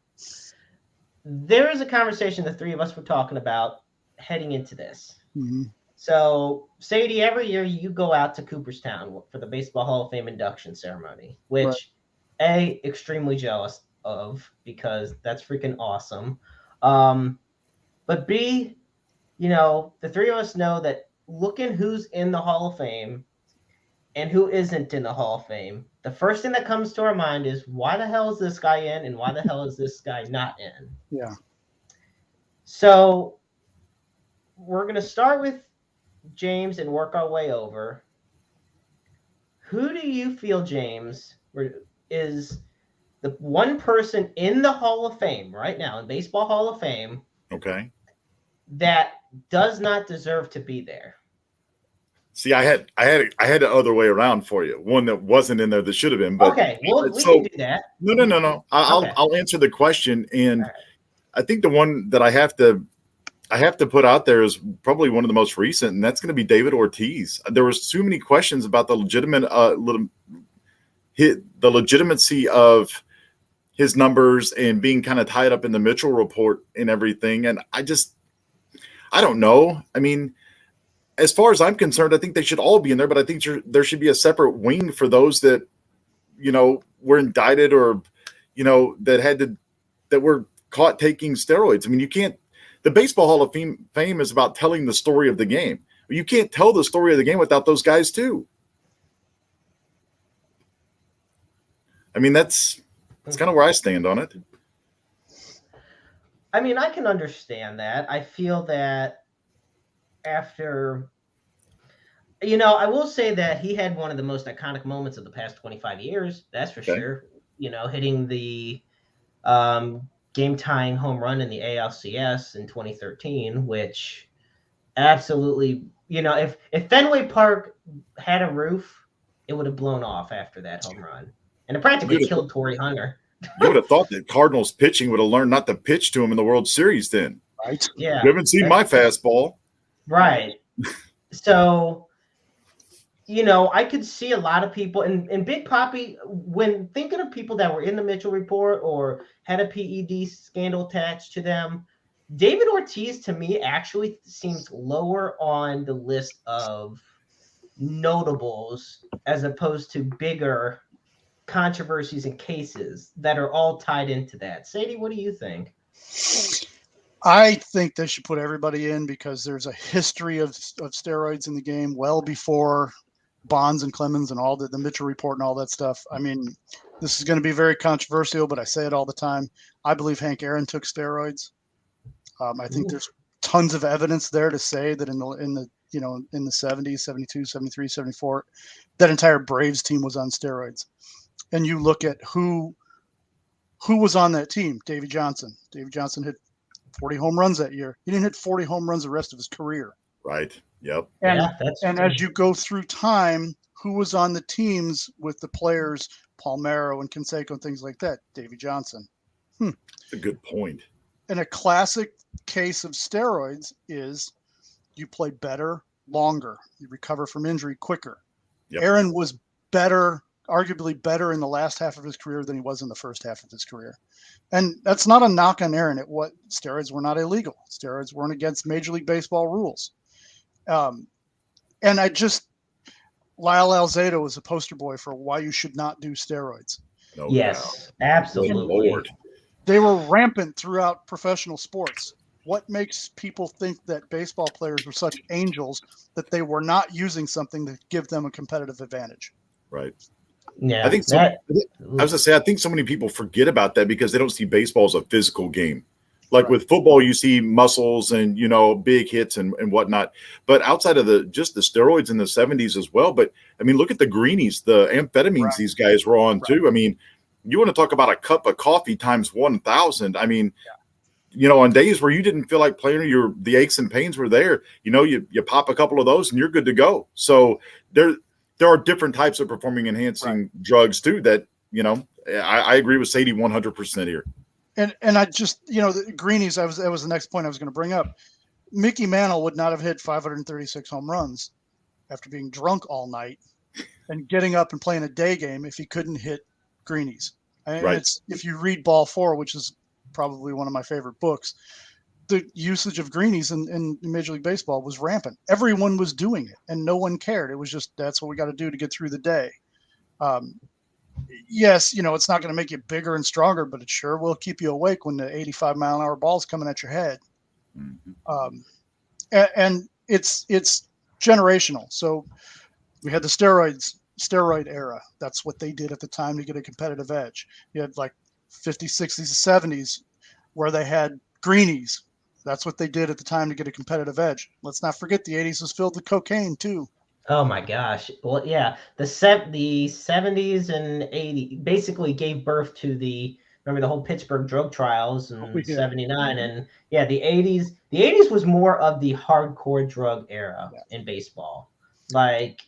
there is a conversation the three of us were talking about heading into this. Mm-hmm. So, Sadie, every year you go out to Cooperstown for the Baseball Hall of Fame induction ceremony, which A, extremely jealous of because that's freaking awesome. But B, the three of us know that looking who's in the Hall of Fame and who isn't in the Hall of Fame, the first thing that comes to our mind is why the hell is this guy in and why the hell is this guy not in? Yeah. So we're going to start with James and work our way over. Who do you feel, James, is the one person in the Hall of Fame right now, in Baseball Hall of Fame, Okay, that does not deserve to be there? see, I had the other way around for you. One that wasn't in there that should have been. But okay, well, we can do that. No. I'll answer the question, and right. I think the one that I have to put out there is probably one of the most recent, and that's going to be David Ortiz. There was too many questions about the legitimacy of his numbers and being kind of tied up in the Mitchell report and everything, and I don't know. I mean, as far as I'm concerned, I think they should all be in there, but I think there should be a separate wing for those that, were indicted or, that were caught taking steroids. I mean, you can't. The Baseball Hall of Fame is about telling the story of the game. You can't tell the story of the game without those guys too. I mean, that's kind of where I stand on it. I mean, I can understand that. I feel that after, I will say that he had one of the most iconic moments of the past 25 years. That's for sure. Hitting the game-tying home run in the ALCS in 2013, which absolutely, if Fenway Park had a roof, it would have blown off after that home run. And it practically killed Torrey Hunter. You would have thought that Cardinals pitching would have learned not to pitch to him in the World Series then. Right. Yeah. You haven't seen my fastball. Right. So, I could see a lot of people, and Big Papi, when thinking of people that were in the Mitchell report or had a PED scandal attached to them, David Ortiz, to me, actually seems lower on the list of notables as opposed to bigger controversies and cases that are all tied into that. Sadie, what do you think? I think they should put everybody in because there's a history of steroids in the game well before Bonds and Clemens and all the Mitchell report and all that stuff. I mean, this is going to be very controversial, but I say it all the time. I believe Hank Aaron took steroids. I think there's tons of evidence there to say that in the 70s, 72, 73, 74, that entire Braves team was on steroids. And you look at who was on that team. Davey Johnson. Davey Johnson hit 40 home runs that year. He didn't hit 40 home runs the rest of his career. Right. Yep. And as you go through time, who was on the teams with the players, Palmeiro and Canseco and things like that? Davey Johnson. That's a good point. And a classic case of steroids is you play better, longer. You recover from injury quicker. Yep. Aaron was arguably better in the last half of his career than he was in the first half of his career. And that's not a knock on Aaron. Steroids were not illegal. Steroids weren't against Major League Baseball rules. And Lyle Alzado was a poster boy for why you should not do steroids. No yes, doubt. Absolutely. Lord. They were rampant throughout professional sports. What makes people think that baseball players were such angels that they were not using something to give them a competitive advantage? Right. Yeah. I think I was going to say, I think so many people forget about that because they don't see baseball as a physical game. Like with football, you see muscles and, big hits and whatnot. But outside of just the steroids in the 70s as well. But, I mean, look at the greenies, the amphetamines these guys were on too. I mean, you want to talk about a cup of coffee times 1,000. I mean, on days where you didn't feel like playing, the aches and pains were there. You pop a couple of those and you're good to go. So there are different types of performing enhancing drugs too that, I agree with Sadie 100% here. And I just, the greenies, that was the next point I was going to bring up. Mickey Mantle would not have hit 536 home runs after being drunk all night and getting up and playing a day game if he couldn't hit greenies. And Right. it's, if you read Ball 4, which is probably one of my favorite books, the usage of greenies in Major League Baseball was rampant. Everyone was doing it and no one cared. It was just, that's what we got to do to get through the day. Yes, it's not going to make you bigger and stronger, but it sure will keep you awake when the 85-mile-an-hour ball's coming at your head. Mm-hmm. And it's generational. So we had the steroid era. That's what they did at the time to get a competitive edge. You had like 50s, 60s, 70s where they had greenies. That's what they did at the time to get a competitive edge. Let's not forget the 80s was filled with cocaine too. Oh my gosh. Well, yeah, the 70s and 80s basically gave birth to remember the whole Pittsburgh drug trials in 79. And yeah, the 80s was more of the hardcore drug era in baseball. Like,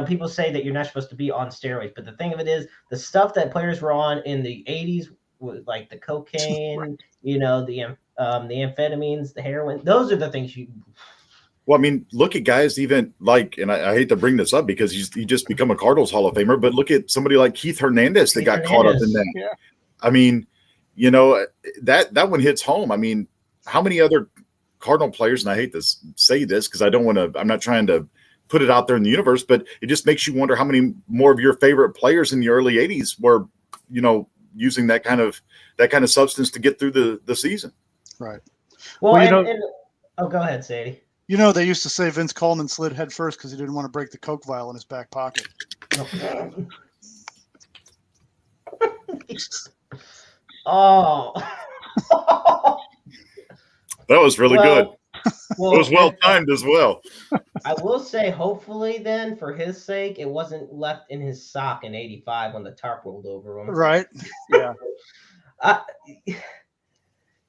people say that you're not supposed to be on steroids, but the thing of it is the stuff that players were on in the 80s was like the cocaine, the amphetamines, the heroin. Those are the things Well, I mean, look at guys even like, and I hate to bring this up because he just become a Cardinals Hall of Famer, but look at somebody like Keith Hernandez that got caught up in that. Yeah. I mean, that one hits home. I mean, how many other Cardinal players, and I hate to say this because I'm not trying to put it out there in the universe, but it just makes you wonder how many more of your favorite players in the early 80s were, using that kind of substance to get through the season. Right. Well, go ahead, Sadie. They used to say Vince Coleman slid head first because he didn't want to break the Coke vial in his back pocket. Oh. That was really good. Well, it was well timed as well. I will say, hopefully, then, for his sake, it wasn't left in his sock in '85 when the tarp rolled over him. Right. Yeah.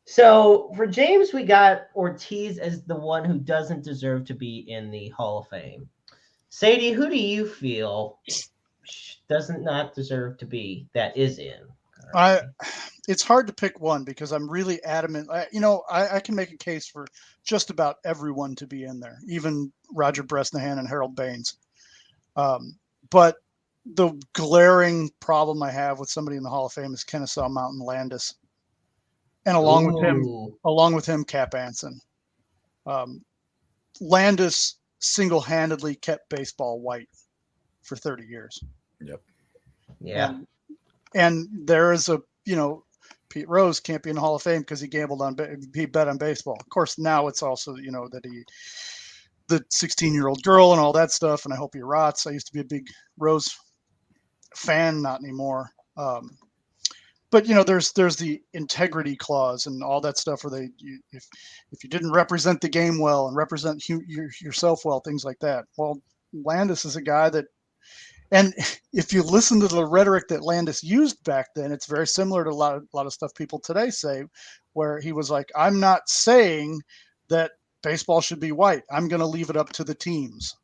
So for James, we got Ortiz as the one who doesn't deserve to be in the Hall of Fame. Sadie, who do you feel doesn't not deserve to be that is in? It's hard to pick one because I'm really adamant. I can make a case for just about everyone to be in there, even Roger Bresnahan and Harold Baines. But the glaring problem I have with somebody in the Hall of Fame is Kennesaw Mountain Landis. And along with him, Cap Anson. Landis single-handedly kept baseball white for 30 years. Yep. Yeah. And there is Pete Rose can't be in the Hall of Fame because he bet on baseball. Of course, now it's also, that the 16-year-old girl and all that stuff. And I hope he rots. I used to be a big Rose fan, not anymore. But there's the integrity clause and all that stuff where if you didn't represent the game well and represent yourself well, things like that. Well, Landis is a guy that, and if you listen to the rhetoric that Landis used back then, it's very similar to a lot of stuff people today say, where he was like, "I'm not saying that baseball should be white. I'm going to leave it up to the teams."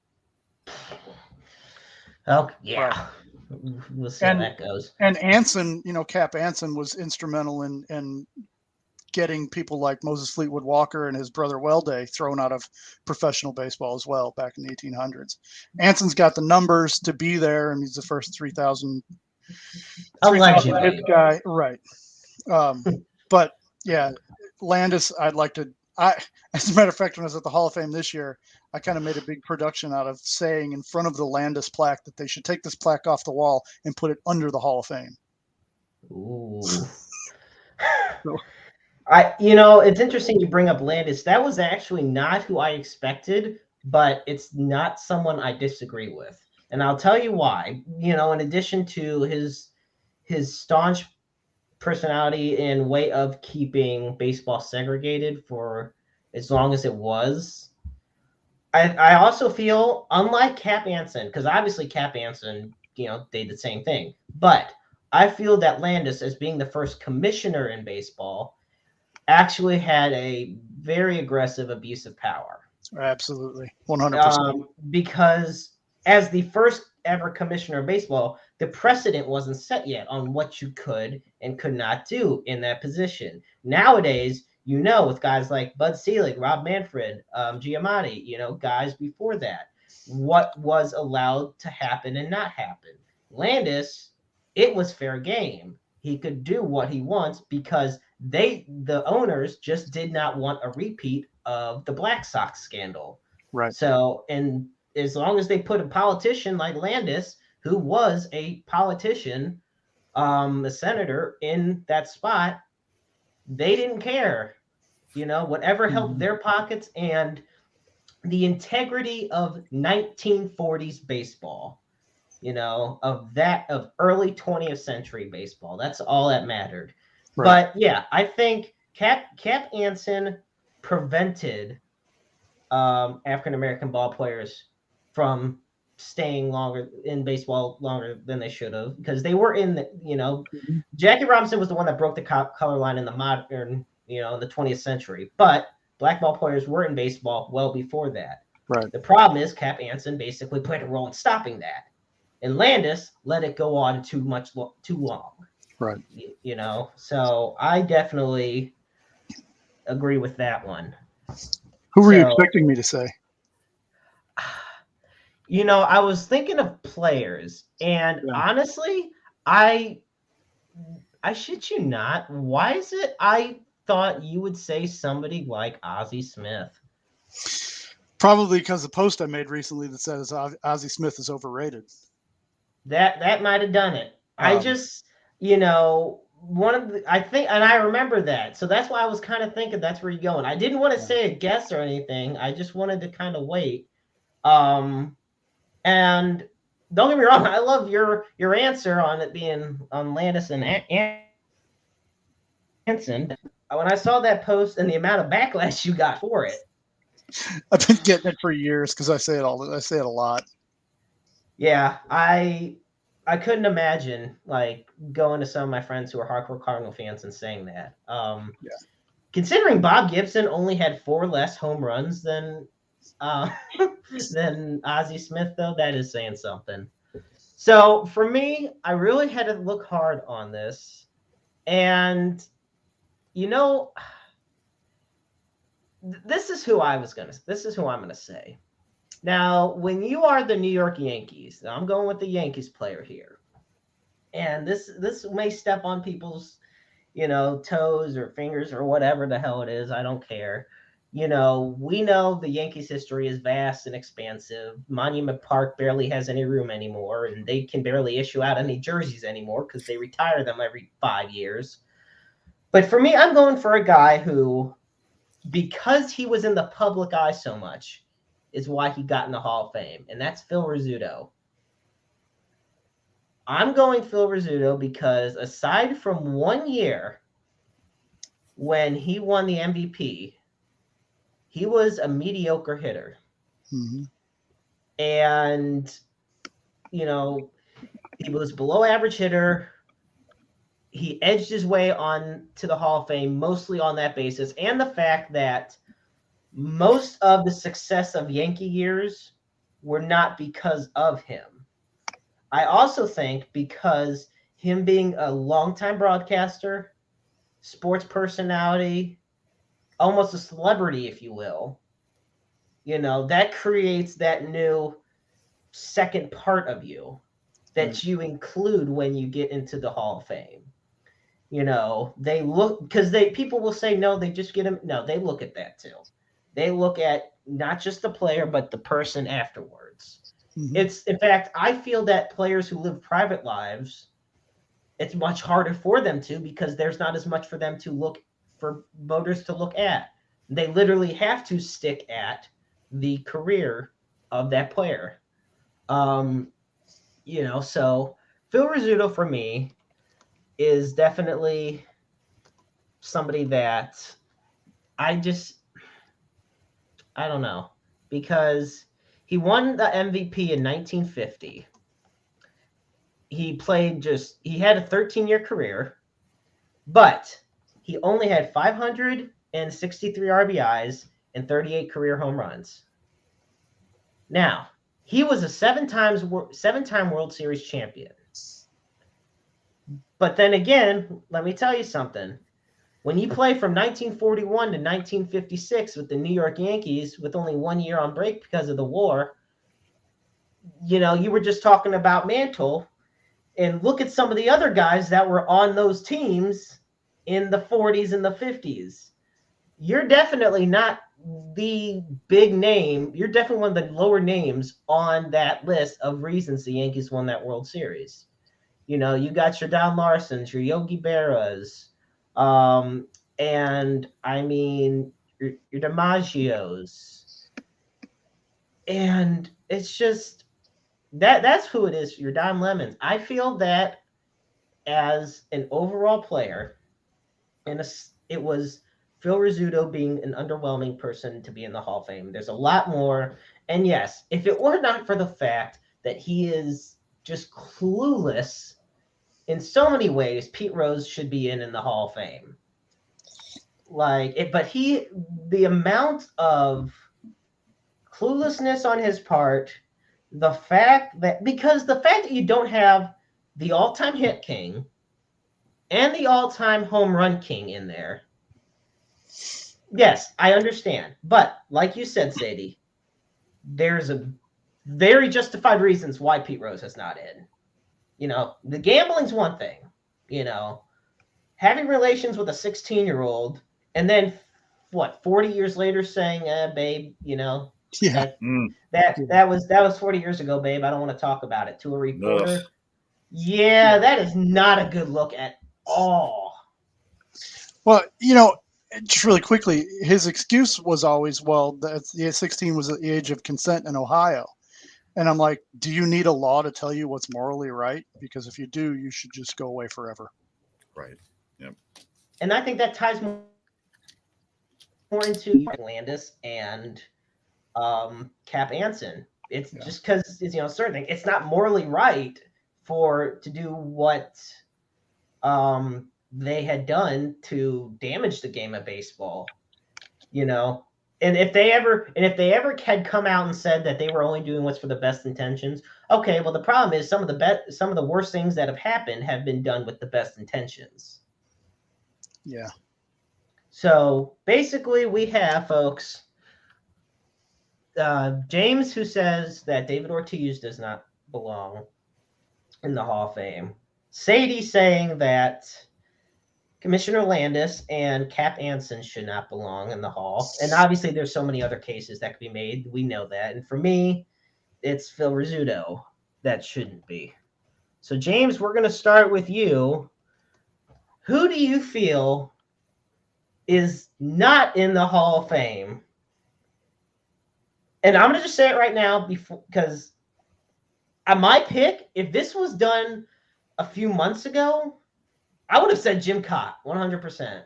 Oh yeah. We'll see how that goes. And Anson, Cap Anson was instrumental in getting people like Moses Fleetwood Walker and his brother Welday thrown out of professional baseball as well back in the 1800s. Anson's got the numbers to be there, and he's the first 3,000 guy, right? But yeah, Landis, I'd like to. As a matter of fact, when I was at the Hall of Fame this year, I kind of made a big production out of saying in front of the Landis plaque that they should take this plaque off the wall and put it under the Hall of Fame. Ooh. It's interesting you bring up Landis. That was actually not who I expected, but it's not someone I disagree with. And I'll tell you why. In addition to his staunch personality and way of keeping baseball segregated for as long as it was, I also feel, unlike Cap Anson, because obviously Cap Anson, did the same thing, but I feel that Landis, as being the first commissioner in baseball, actually had a very aggressive abuse of power. Absolutely. 100%. Because as ever commissioner of baseball, the precedent wasn't set yet on what you could and could not do in that position. Nowadays, with guys like Bud Selig, Rob Manfred, Giamatti, guys before that, what was allowed to happen and not happen. Landis, it was fair game. He could do what he wants because the owners just did not want a repeat of the Black Sox scandal. Right. So, and as long as they put a politician like Landis, who was a politician, a senator in that spot, they didn't care. Whatever helped their pockets and the integrity of 1940s baseball, of early 20th century baseball. That's all that mattered. Right. But yeah, I think Cap Anson prevented African American ball players from staying longer in baseball longer than they should have, because they were in the, Jackie Robinson was the one that broke the color line in the modern, in the 20th century, but black ball players were in baseball well before that. Right. The problem is Cap Anson basically played a role in stopping that, and Landis let it go on too long. Right. So I definitely agree with that one. Who were you expecting me to say? I was thinking of players, and honestly, I shit you not. Why is it I thought you would say somebody like Ozzie Smith? Probably because the post I made recently that says Ozzie Smith is overrated. That might have done it. I just, I think, and I remember that. So that's why I was kind of thinking that's where you're going. I didn't want to say a guess or anything. I just wanted to kind of wait. And don't get me wrong, I love your answer on it being on Landis and Anson. When I saw that post and the amount of backlash you got for it, I've been getting it for years because I say it a lot. Yeah, I couldn't imagine going to some of my friends who are hardcore Cardinal fans and saying that. Considering Bob Gibson only had 4 less home runs than Ozzie Smith, though, that is saying something. So for me, I really had to look hard on this, and this is who I'm gonna say. Now, when you are the New York Yankees, I'm going with the Yankees player here, and this may step on people's, toes or fingers or whatever the hell it is. I don't care. We know the Yankees' history is vast and expansive. Monument Park barely has any room anymore, and they can barely issue out any jerseys anymore because they retire them every 5 years. But for me, I'm going for a guy who, because he was in the public eye so much, is why he got in the Hall of Fame, and that's Phil Rizzuto. I'm going Phil Rizzuto because aside from 1 year when he won the MVP, he was a mediocre hitter. Mm-hmm. And, he was below average hitter. He edged his way on to the Hall of Fame mostly on that basis, and the fact that most of the success of Yankee years were not because of him. I also think because him being a longtime broadcaster, sports personality, almost a celebrity, if you will, that creates that new second part of you that you include when you get into the Hall of Fame. They look, because people will say, no, they just get him. No, they look at that too. They look at not just the player, but the person afterwards. Mm-hmm. It's, in fact, I feel that players who live private lives, it's much harder for them to, because there's not as much for them to look for voters to look at. They literally have to stick at the career of that player. So Phil Rizzuto for me is definitely somebody that I don't know, because he won the MVP in 1950. He had a 13-year career, but he only had 563 RBIs and 38 career home runs. Now, he was a seven-time World Series champion. But then again, let me tell you something. When you play from 1941 to 1956 with the New York Yankees with only 1 year on break because of the war, you were just talking about Mantle, and look at some of the other guys that were on those teams in the 40s and the 50s. You're definitely not the big name. You're definitely one of the lower names on that list of reasons the Yankees won that World Series. You got your Don Larsons, your Yogi Berras, and I mean your DiMaggios, and it's just that's who it is. Your Don Lemons. I feel that as an overall player, it was Phil Rizzuto being an underwhelming person to be in the Hall of Fame. There's a lot more, and yes, if it were not for the fact that he is just clueless in so many ways, Pete Rose should be in the Hall of Fame. But the amount of cluelessness on his part, the fact that you don't have the all-time hit king and the all-time home run king in there. Yes, I understand. But like you said, Sadie, there's a very justified reasons why Pete Rose is not in. The gambling's one thing, having relations with a 16-year-old and then 40 years later saying, babe, Yeah. that was 40 years ago, babe. I don't want to talk about it to a reporter. Ugh. Yeah, that is not a good look at all. Well, just really quickly, his excuse was always, the 16 was at the age of consent in Ohio. And I'm like, do you need a law to tell you what's morally right? Because if you do, you should just go away forever. Right. Yep. And I think that ties more into Landis and Cap Anson. It's just because certain thing. It's not morally right to do what they had done to damage the game of baseball. And if they ever had come out and said that they were only doing what's for the best intentions, okay. Well, the problem is some of the worst things that have happened have been done with the best intentions. Yeah. So basically, we have folks. James, who says that David Ortiz does not belong in the Hall of Fame. Sadie saying that Commissioner Landis and Cap Anson should not belong in the Hall. And obviously there's so many other cases that could be made. We know that. And for me, it's Phil Rizzuto that shouldn't be. So, James, we're going to start with you. Who do you feel is not in the Hall of Fame? And I'm going to just say it right now because my pick, if this was done a few months ago, I would have said Jim Cott, 100%.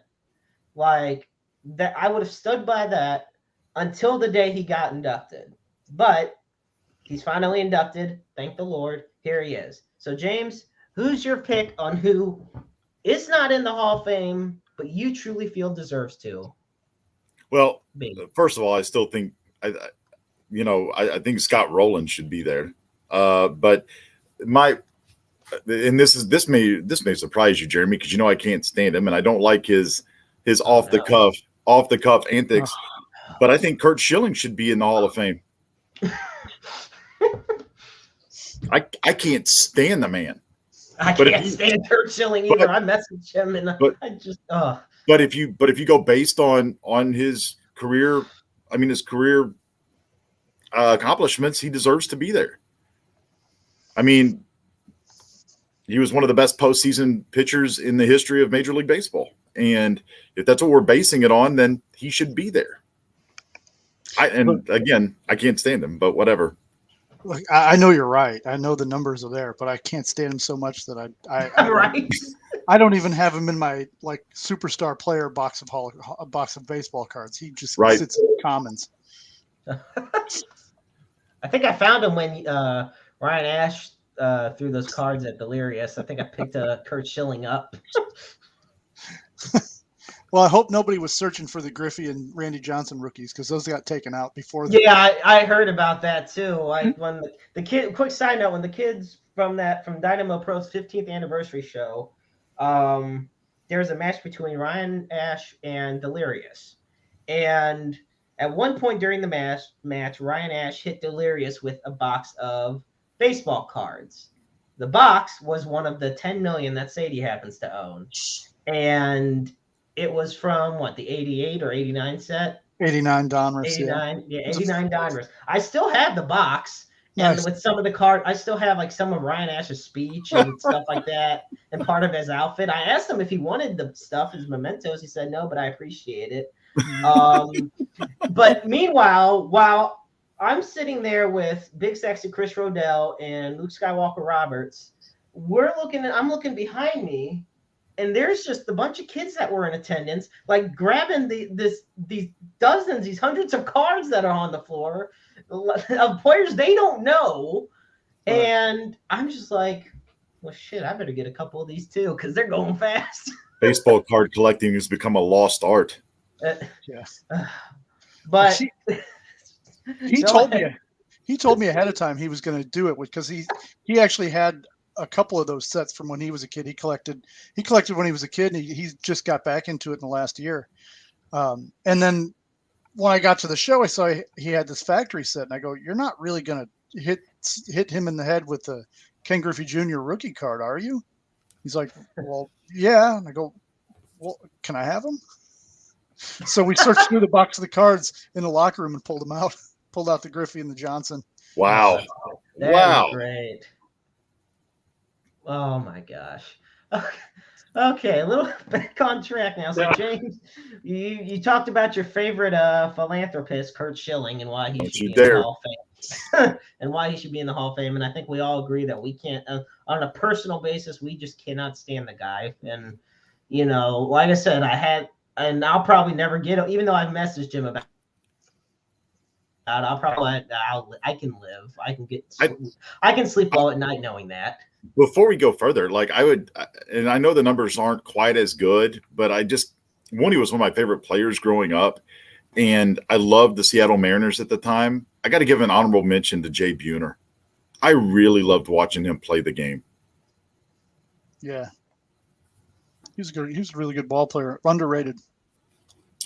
That, I would have stood by that until the day he got inducted. But he's finally inducted. Thank the Lord. Here he is. So, James, who's your pick on who is not in the Hall of Fame, but you truly feel deserves to? Well, first of all, I still think I think Scott Rowland should be there. But this may surprise you, Jeremy, because I can't stand him and I don't like his off the cuff antics. But I think Curt Schilling should be in the Hall of Fame. I can't stand the man. I can't stand Curt Schilling either. I messaged him and I just But if you go based on his career, accomplishments, he deserves to be there. I mean, he was one of the best postseason pitchers in the history of Major League Baseball. And if that's what we're basing it on, then he should be there. Again, I can't stand him, but whatever. Look, I know you're right. I know the numbers are there, but I can't stand him so much that I right. I don't even have him in my superstar player box of baseball cards. He just sits in the commons. I think I found him when Ryan Ash threw those cards at Delirious. I think I picked Curt Schilling up. Well, I hope nobody was searching for the Griffey and Randy Johnson rookies because those got taken out before. Yeah, I heard about that too. Like when the kid. Quick side note: when the kids from Dynamo Pro's 15th anniversary show, there was a match between Ryan Ash and Delirious, and at one point during the match, Ryan Ash hit Delirious with a box of baseball cards. The box was one of the 10 million that Sadie happens to own, and it was from the 88 or 89 set. 89 Donruss, 89, yeah, 89 Donruss. I still have the box, and Nice. with some of the cards, I still have like some of Ryan Ash's speech and stuff like that, and part of his outfit. I asked him if he wanted the stuff, his mementos. He said no, but I appreciate it. But meanwhile, while I'm sitting there with Big Sexy Chris Rodell and Luke Skywalker Roberts, I'm looking behind me, and there's just a bunch of kids that were in attendance, like grabbing these hundreds of cards that are on the floor of players they don't know. Right. And I'm just like, well, shit, I better get a couple of these too because they're going fast. Baseball card collecting has become a lost art. Yes. But he told me ahead of time he was going to do it because he actually had a couple of those sets from when he was a kid. He collected when he was a kid, and he just got back into it in the last year. And then when I got to the show, I saw he had this factory set, and I go, "You're not really going to hit him in the head with the Ken Griffey Jr. rookie card, are you?" He's like, "Well, yeah." And I go, "Well, can I have them?" So we searched through the box of the cards in the locker room and pulled out the Griffey and the Johnson. Wow. That's great. Oh my gosh. Okay, a little back on track now. So James, you talked about your favorite philanthropist, Kurt Schilling, and why he should be in the Hall of Fame. And why he should be in the Hall of Fame. And I think we all agree that we can't, on a personal basis, we just cannot stand the guy. And, like I said, and I'll probably never get it, even though I've messaged him about I can live. I can sleep well at night knowing that. Before we go further, and I know the numbers aren't quite as good, but he was one of my favorite players growing up, and I loved the Seattle Mariners at the time. I got to give an honorable mention to Jay Buhner. I really loved watching him play the game. Yeah. He was a really good ball player, underrated.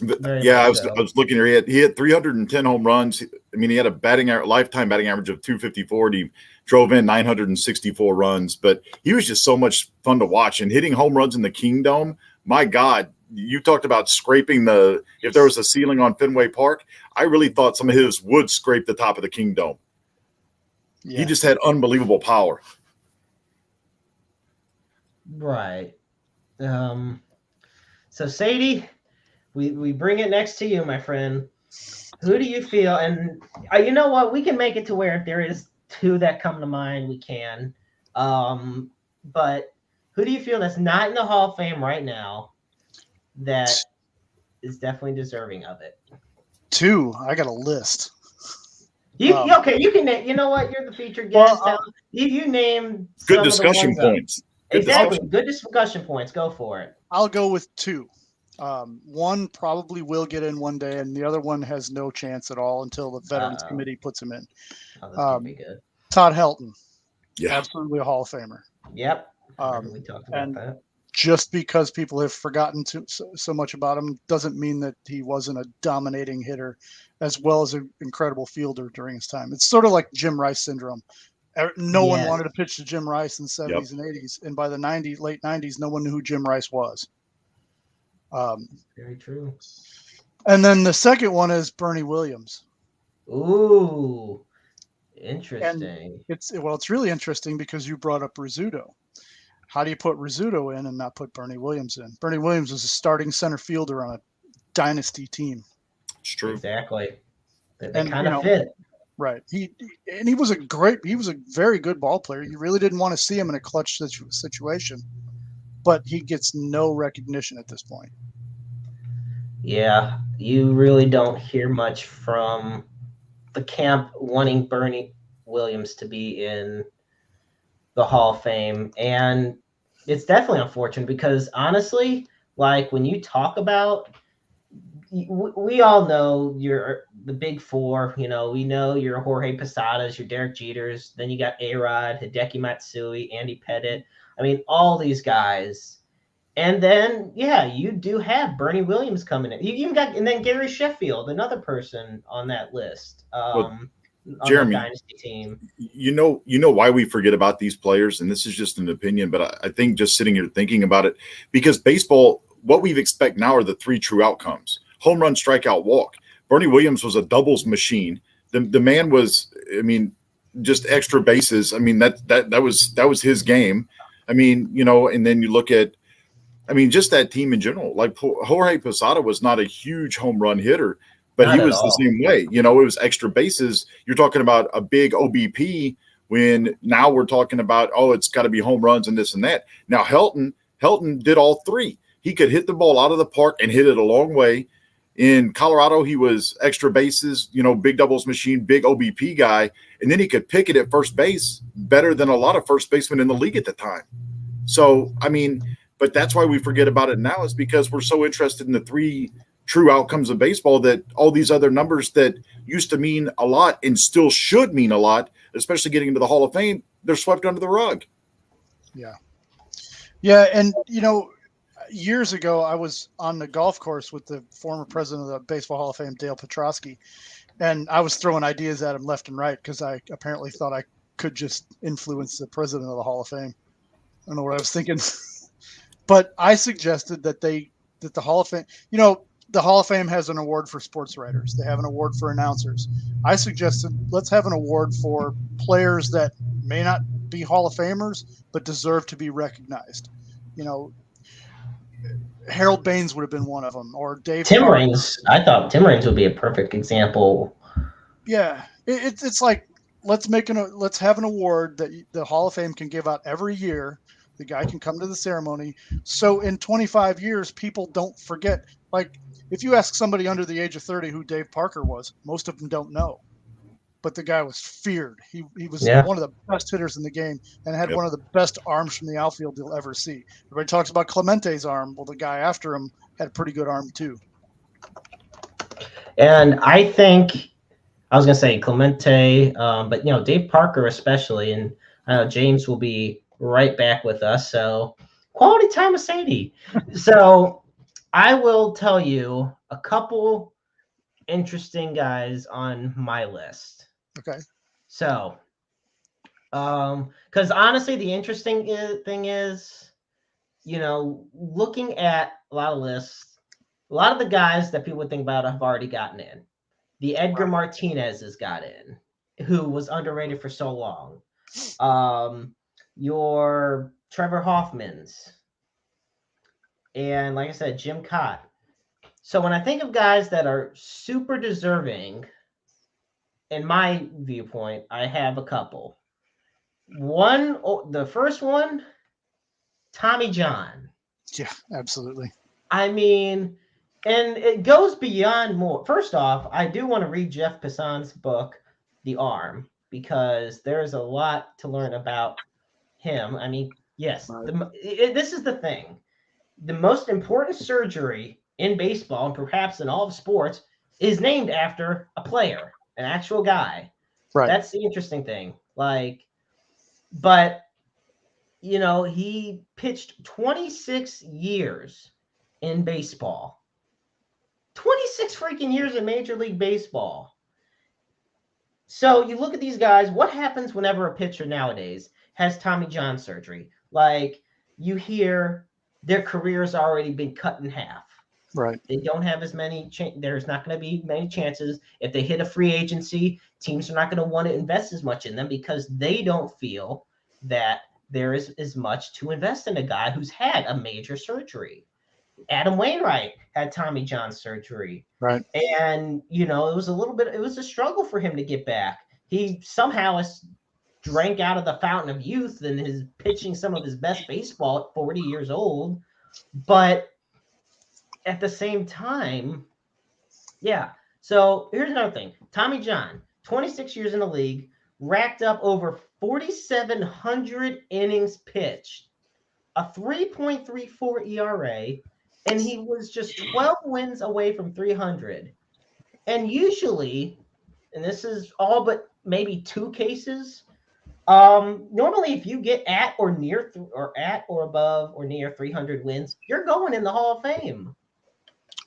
Yeah, I was looking here. He had 310 home runs. I mean, he had a lifetime batting average of 254. He drove in 964 runs, but he was just so much fun to watch. And hitting home runs in the Kingdome, my God, you talked about scraping if there was a ceiling on Fenway Park, I really thought some of his would scrape the top of the Kingdome. Yeah. He just had unbelievable power. Right. So Sadie, we bring it next to you, my friend. Who do you feel? And you know what? We can make it to where if there is two that come to mind, we can. But who do you feel that's not in the Hall of Fame right now that is definitely deserving of it? Two. I got a list. Okay, you can name. You know what? You're the featured guest. You name good discussion points. Exactly. Good discussion points. Go for it. I'll go with two. One probably will get in one day, and the other one has no chance at all until the Veterans Committee puts him in. Oh, this could be good. Todd Helton. Yeah. Absolutely a Hall of Famer. Yep. We talked about that. Just because people have forgotten so much about him doesn't mean that he wasn't a dominating hitter as well as an incredible fielder during his time. It's sort of like Jim Rice syndrome. No one wanted to pitch to Jim Rice in the 70s and 80s. And by the late 90s, no one knew who Jim Rice was. Very true. And then the second one is Bernie Williams. Ooh, interesting. And it's really interesting because you brought up Rizzuto. How do you put Rizzuto in and not put Bernie Williams in? Bernie Williams was a starting center fielder on a dynasty team. It's true. Exactly. They kind of fit. Right. He was a very good ball player. You really didn't want to see him in a clutch situation, but he gets no recognition at this point. Yeah, you really don't hear much from the camp wanting Bernie Williams to be in the Hall of Fame. And it's definitely unfortunate because honestly, Like when you talk about, we all know you're the big four. You know, we know your Jorge Posadas, your Derek Jeters. Then you got A-Rod, Hideki Matsui, Andy Pettit. I mean, all these guys. And then, yeah, you do have Bernie Williams coming in. You even got, and then Gary Sheffield, another person on that list, Well, on the Jeremy, dynasty team. you know why we forget about these players, and this is just an opinion, but I think just sitting here thinking about it, because baseball, what we expect now are the three true outcomes: home run, strikeout, walk. Bernie Williams was a doubles machine. The man was, I mean, just extra bases. I mean, that was his game. I mean, and then you look at, I mean, just that team in general. Like Jorge Posada was not a huge home run hitter, but Not he at was the all. same way. It was extra bases. You're talking about a big OBP when now we're talking about, oh, it's got to be home runs and this and that. Now Helton did all three. He could hit the ball out of the park and hit it a long way. In Colorado, he was extra bases, big doubles machine, big OBP guy, and then he could pick it at first base better than a lot of first basemen in the league at the time. So, I mean, but that's why we forget about it now, is because we're so interested in the three true outcomes of baseball that all these other numbers that used to mean a lot and still should mean a lot, especially getting into the Hall of Fame, they're swept under the rug. Yeah. Yeah. And, years ago, I was on the golf course with the former president of the Baseball Hall of Fame, Dale Petrosky, and I was throwing ideas at him left and right because I apparently thought I could just influence the president of the Hall of Fame. I don't know what I was thinking. But I suggested that the Hall of Fame, the Hall of Fame has an award for sports writers. They have an award for announcers. I suggested let's have an award for players that may not be Hall of Famers, but deserve to be recognized. Harold Baines would have been one of them, or Dave Tim Parker. Raines, I thought Tim Raines would be a perfect example. Yeah, it's like let's have an award that the Hall of Fame can give out every year. The guy can come to the ceremony. So in 25 years, people don't forget. Like if you ask somebody under the age of 30 who Dave Parker was, most of them don't know. But the guy was feared. He was Yeah. one of the best hitters in the game and had Yep. one of the best arms from the outfield you'll ever see. Everybody talks about Clemente's arm. Well, the guy after him had a pretty good arm too. And I think I was going to say Clemente, but, Dave Parker especially, and James will be right back with us. So quality time with Sadie. So I will tell you a couple interesting guys on my list. Okay. So, because honestly, the interesting thing is, looking at a lot of lists, a lot of the guys that people would think about have already gotten in. The Edgar Martinez has got in, who was underrated for so long. Your Trevor Hoffmans, and like I said, Jim Cott. So when I think of guys that are super deserving, in my viewpoint, I have a couple. The first one, Tommy John. Yeah, absolutely. I mean, and it goes beyond more. First off, I do want to read Jeff Passan's book, The Arm, because there's a lot to learn about him. I mean, yes, this is the thing. The most important surgery in baseball, and perhaps in all of sports, is named after a player, an actual guy. Right. That's the interesting thing. But he pitched 26 years in baseball. 26 freaking years in Major League Baseball. So you look at these guys, what happens whenever a pitcher nowadays has Tommy John surgery? Like, you hear their career's already been cut in half. Right. They don't have as many there's not going to be many chances. If they hit a free agency, teams are not going to want to invest as much in them because they don't feel that there is as much to invest in a guy who's had a major surgery. Adam Wainwright had Tommy John surgery. Right. And, it was a struggle for him to get back. He somehow drank out of the fountain of youth and is pitching some of his best baseball at 40 years old. But at the same time, yeah. So here's another thing. Tommy John, 26 years in the league, racked up over 4,700 innings pitched, a 3.34 ERA, and he was just 12 wins away from 300. And usually, and this is all but maybe 2 cases, normally if you get at or near or at or above or near 300 wins, you're going in the Hall of Fame.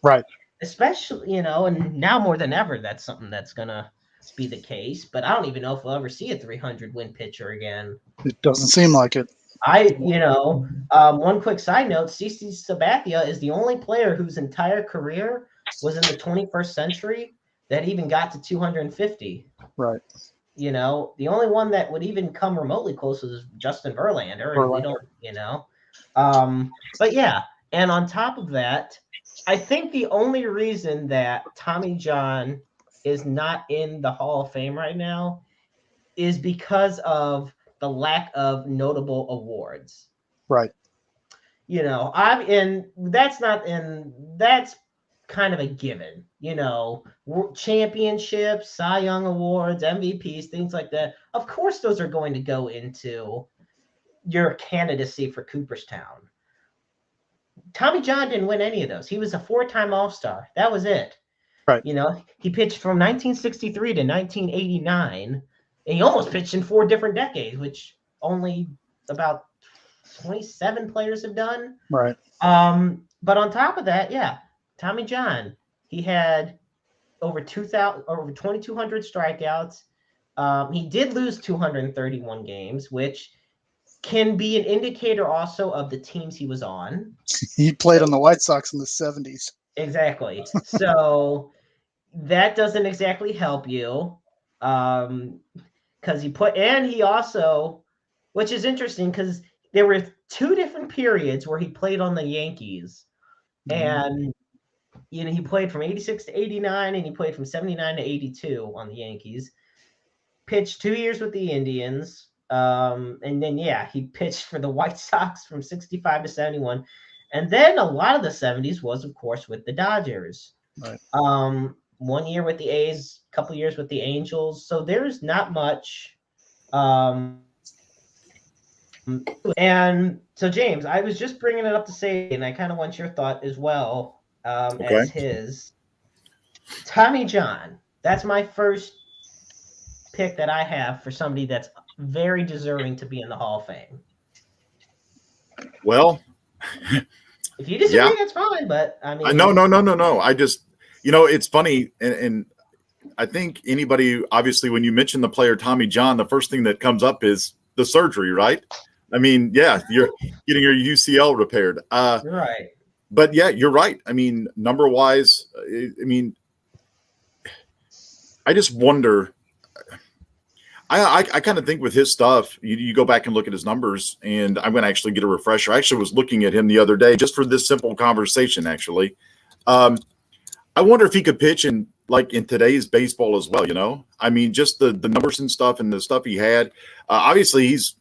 Right. Especially, and now more than ever, that's something that's gonna be the case. But I don't even know if we'll ever see a 300 win pitcher again. It doesn't seem like it. One quick side note: CC Sabathia is the only player whose entire career was in the 21st century that even got to 250. Right. The only one that would even come remotely close was Justin Verlander. And we don't, but yeah. And on top of that, I think the only reason that Tommy John is not in the Hall of Fame right now is because of the lack of notable awards. Right. That's kind of a given, championships, Cy Young awards, MVPs, things like that. Of course, those are going to go into your candidacy for Cooperstown. Tommy John didn't win any of those. He was a 4-time All-Star. That was it. Right. He pitched from 1963 to 1989, and he almost pitched in 4 different decades, which only about 27 players have done. Right. But on top of that, yeah, Tommy John, he had over 2,200 strikeouts. He did lose 231 games, which can be an indicator also of the teams he was on. He played on the White Sox in the 70s. Exactly. So that doesn't exactly help you. Because he also, which is interesting because there were 2 different periods where he played on the Yankees. And, he played from 86 to 89, and he played from 79 to 82 on the Yankees. Pitched 2 years with the Indians. And then, he pitched for the White Sox from 65 to 71. And then a lot of the 70s was, of course, with the Dodgers. Right. 1 year with the A's, a couple years with the Angels. So there's not much. And so, James, I was just bringing it up to say, and I kind of want your thought as well as his. Tommy John, that's my first pick that I have for somebody that's very deserving to be in the Hall of Fame. Well, if you disagree, that's fine. But I mean, no. I just, it's funny, and I think anybody, obviously, when you mention the player Tommy John, the first thing that comes up is the surgery, right? I mean, yeah, you're getting your UCL repaired. Right. But yeah, you're right. I mean, number wise, I just wonder. I kind of think with his stuff, you go back and look at his numbers, and I'm going to actually get a refresher. I actually was looking at him the other day just for this simple conversation, actually. I wonder if he could pitch in today's baseball as well, I mean, just the numbers and stuff and the stuff he had. Obviously, he's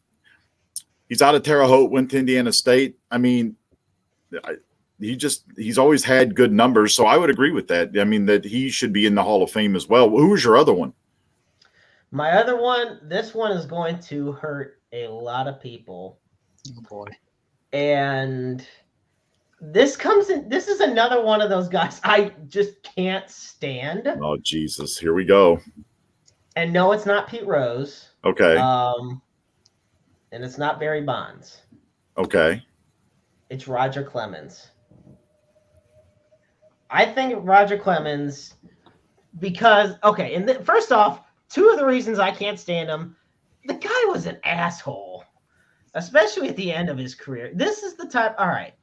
out of Terre Haute, went to Indiana State. I mean, he's always had good numbers, so I would agree with that. I mean, that he should be in the Hall of Fame as well. Who was your other one? My other one, this one is going to hurt a lot of people. Oh, boy. And this is another one of those guys I just can't stand. Oh, Jesus. Here we go. And no, it's not Pete Rose. Okay. And it's not Barry Bonds. Okay. It's Roger Clemens. I think Roger Clemens because, first off, 2 of the reasons I can't stand him, the guy was an asshole, especially at the end of his career. This is the type, all right,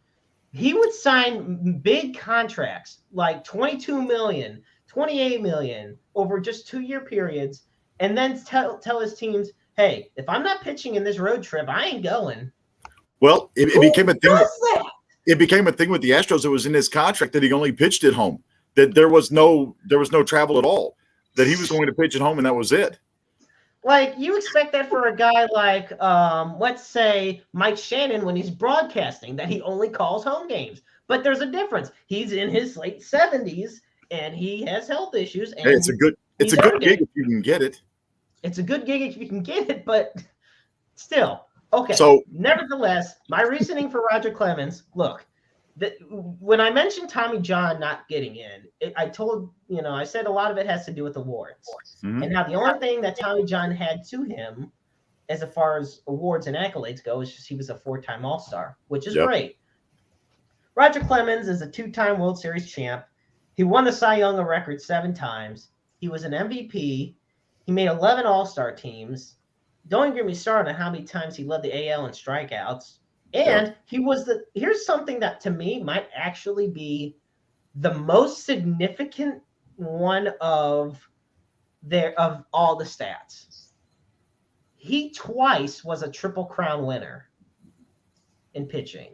he would sign big contracts like $22 million, $28 million over just 2-year periods, and then tell his teams, hey, if I'm not pitching in this road trip, I ain't going. Well, it became a thing. It became a thing with the Astros. It was in his contract that he only pitched at home, that there was no travel at all, that he was going to pitch at home, and that was it. Like, you expect that for a guy like, let's say, Mike Shannon when he's broadcasting, that he only calls home games. But there's a difference. He's in his late 70s, and he has health issues. And hey, it's a good gig if you can get it. It's a good gig if you can get it, but still. Okay. So, nevertheless, my reasoning for Roger Clemens, look, when I mentioned Tommy John not getting in, I said a lot of it has to do with awards. Mhm. And now the only thing that Tommy John had to him, as far as awards and accolades go, is just he was a 4-time All-Star, which is great. Roger Clemens is a 2-time World Series champ. He won the Cy Young a record 7 times. He was an MVP. He made 11 All-Star teams. Don't get me started on how many times he led the AL in strikeouts. And he was here's something that to me might actually be the most significant one of all the stats. He twice was a Triple Crown winner in pitching.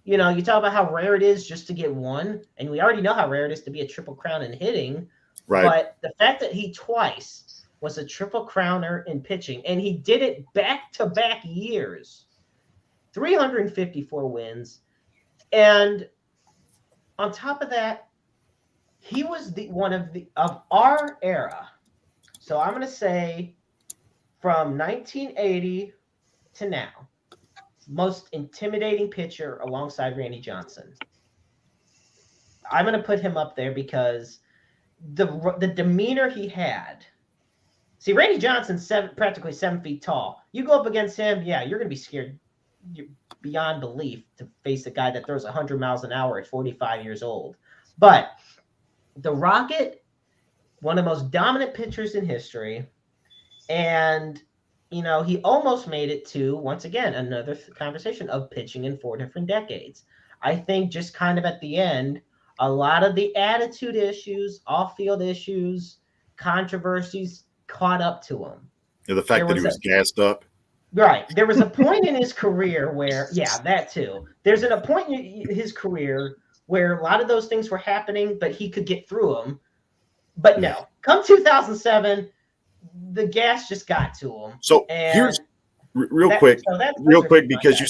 You talk about how rare it is just to get one, and we already know how rare it is to be a Triple Crown in hitting. Right. But the fact that he twice was a Triple Crowner in pitching, and he did it back-to-back years, 354 wins, and on top of that, he was one of our era. So I'm going to say from 1980 to now, most intimidating pitcher alongside Randy Johnson. I'm going to put him up there because the demeanor he had. See, Randy Johnson's practically 7 feet tall. You go up against him, you're going to be scared beyond belief to face a guy that throws 100 miles an hour at 45 years old. But the Rocket, one of the most dominant pitchers in history, and he almost made it to, once again, another conversation of pitching in 4 different decades. I think just kind of at the end, a lot of the attitude issues, off-field issues, controversies caught up to him. The fact that he was gassed up. Right. There was a point in his career where, that too. There's a point in his career where a lot of those things were happening, but he could get through them. But no, come 2007, the gas just got to him. So here's real quick, because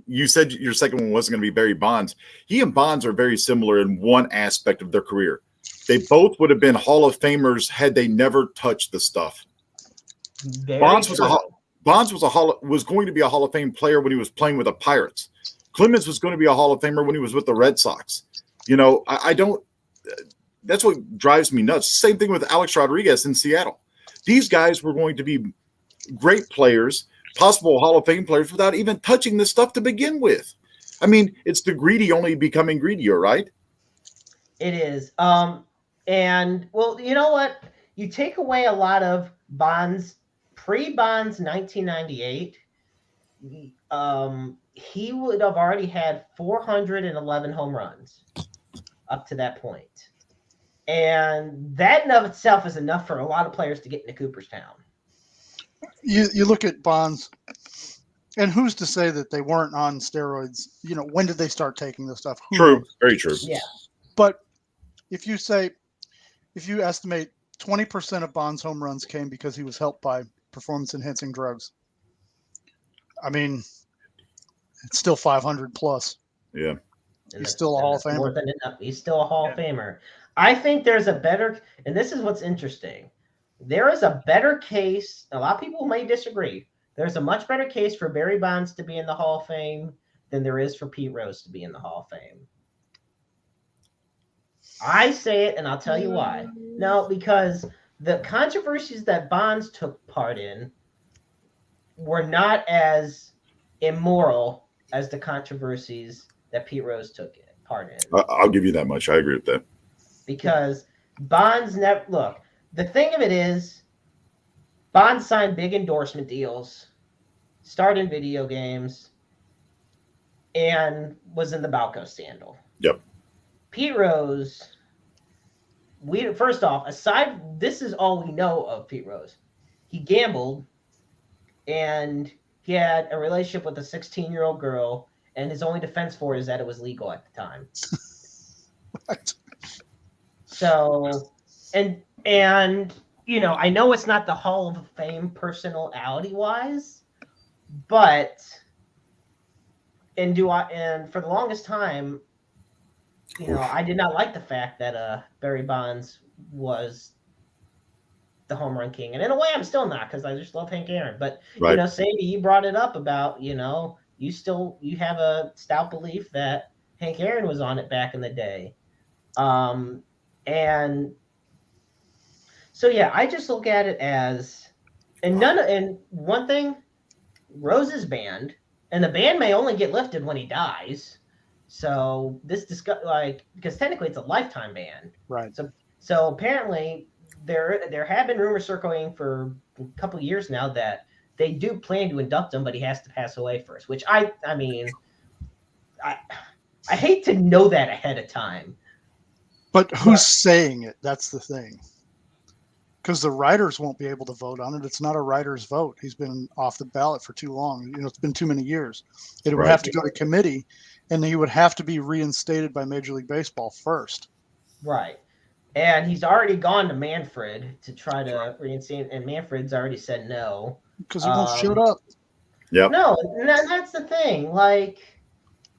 you said your second one wasn't going to be Barry Bonds. He and Bonds are very similar in one aspect of their career. They both would have been Hall of Famers had they never touched the stuff. Bonds was going to be a Hall of Fame player when he was playing with the Pirates. Clemens was going to be a Hall of Famer when he was with the Red Sox. I don't. That's what drives me nuts. Same thing with Alex Rodriguez in Seattle. These guys were going to be great players, possible Hall of Fame players, without even touching this stuff to begin with. I mean, it's the greedy only becoming greedier, right? It is. And, well, you know what? You take away a lot of Bonds, pre-Bonds 1998, he would have already had 411 home runs up to that point. And that in of itself is enough for a lot of players to get into Cooperstown. You look at Bonds, and who's to say that they weren't on steroids? When did they start taking this stuff? True. Very true. Yeah. But if you estimate 20% of Bonds' home runs came because he was helped by performance-enhancing drugs, I mean, it's still 500 plus. Yeah. He's still a Hall of Famer. More than enough. He's still a Hall of Famer. I think there's a better, and this is what's interesting. There is a better case. A lot of people may disagree. There's a much better case for Barry Bonds to be in the Hall of Fame than there is for Pete Rose to be in the Hall of Fame. I say it, and I'll tell you why. No, because the controversies that Bonds took part in were not as immoral as the controversies that Pete Rose took part in. I'll give you that much. I agree with that. Because Bonds never look. The thing of it is, Bonds signed big endorsement deals, starred in video games, and was in the Balco scandal. Yep. Pete Rose, first off, this is all we know of Pete Rose. He gambled, and he had a relationship with a 16-year-old girl, and his only defense for it is that it was legal at the time. Right. So, and I know it's not the Hall of Fame personality-wise, but and for the longest time, I did not like the fact that Barry Bonds was the home run king. And in a way, I'm still not, because I just love Hank Aaron. But, Sadie, you brought it up about, you have a stout belief that Hank Aaron was on it back in the day. And so yeah, I just look at it as, and one thing, Rose is banned, and the ban may only get lifted when he dies. So this because technically it's a lifetime ban. Right. So apparently there have been rumors circling for a couple of years now that they do plan to induct him, but he has to pass away first. Which I hate to know that ahead of time. But who's saying it? That's the thing. Because the writers won't be able to vote on it. It's not a writer's vote. He's been off the ballot for too long. It's been too many years. It would have to go to committee, and he would have to be reinstated by Major League Baseball first. Right. And he's already gone to Manfred to try to reinstate, and Manfred's already said no. Because he won't shut up. Yeah. No, that's the thing. Like,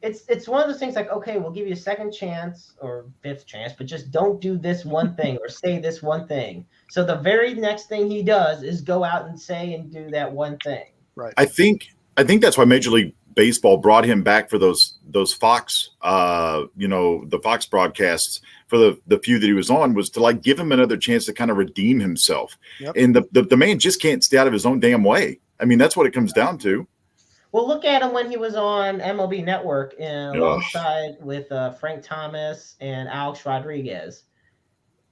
it's one of those things like, okay, we'll give you a second chance or fifth chance, but just don't do this one thing or say this one thing. So the very next thing he does is go out and say and do that one thing. Right. I think that's why Major League Baseball brought him back for those Fox, the Fox broadcasts for the few that he was on, was to like give him another chance to kind of redeem himself. Yep. And the man just can't stay out of his own damn way. I mean, that's what it comes down to. Well, look at him when he was on MLB Network alongside with Frank Thomas and Alex Rodriguez.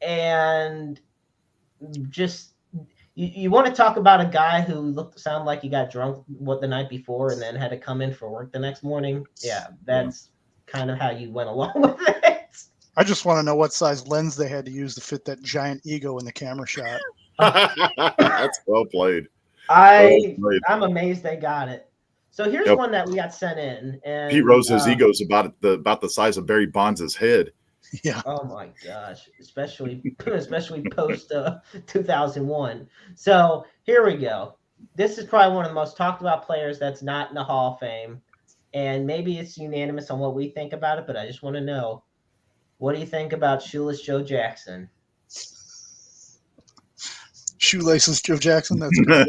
And just you want to talk about a guy who sounded like he got drunk the night before and then had to come in for work the next morning. Yeah, that's kind of how you went along with it. I just want to know what size lens they had to use to fit that giant ego in the camera shot. That's well played. I'm amazed they got it. So here's one that we got sent in. And Pete Rose's ego's about the size of Barry Bonds' head. Yeah. Oh my gosh, especially post 2001. So here we go. This is probably one of the most talked about players that's not in the Hall of Fame, and maybe it's unanimous on what we think about it. But I just want to know, what do you think about Shoeless Joe Jackson? Shoelaces Joe Jackson. That's great.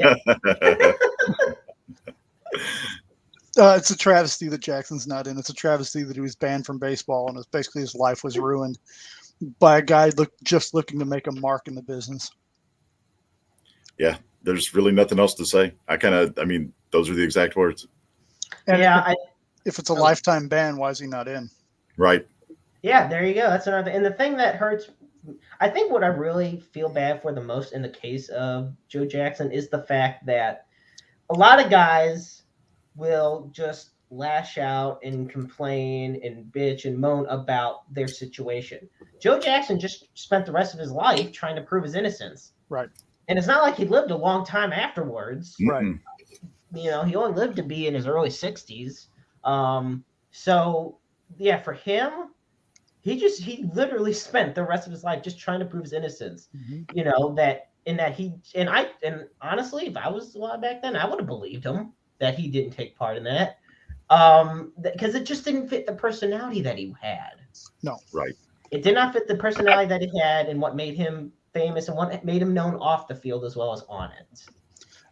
It's a travesty that Jackson's not in. It's a travesty that he was banned from baseball, and it's basically his life was ruined by a guy just looking to make a mark in the business. Yeah, there's really nothing else to say. Those are the exact words. And if it's a lifetime ban, why is he not in? Right. Yeah, there you go. That's another thing. And the thing that hurts, I think what I really feel bad for the most in the case of Joe Jackson is the fact that a lot of guys will just lash out and complain and bitch and moan about their situation. Joe Jackson just spent the rest of his life trying to prove his innocence. Right. And it's not like he lived a long time afterwards. Right. He only lived to be in his early 60s. So yeah, for him, he literally spent the rest of his life just trying to prove his innocence. Mm-hmm. And honestly, if I was alive back then, I would have believed him that he didn't take part in that. Because it just didn't fit the personality that he had. No. Right. It did not fit the personality that he had and what made him famous and what made him known off the field as well as on it.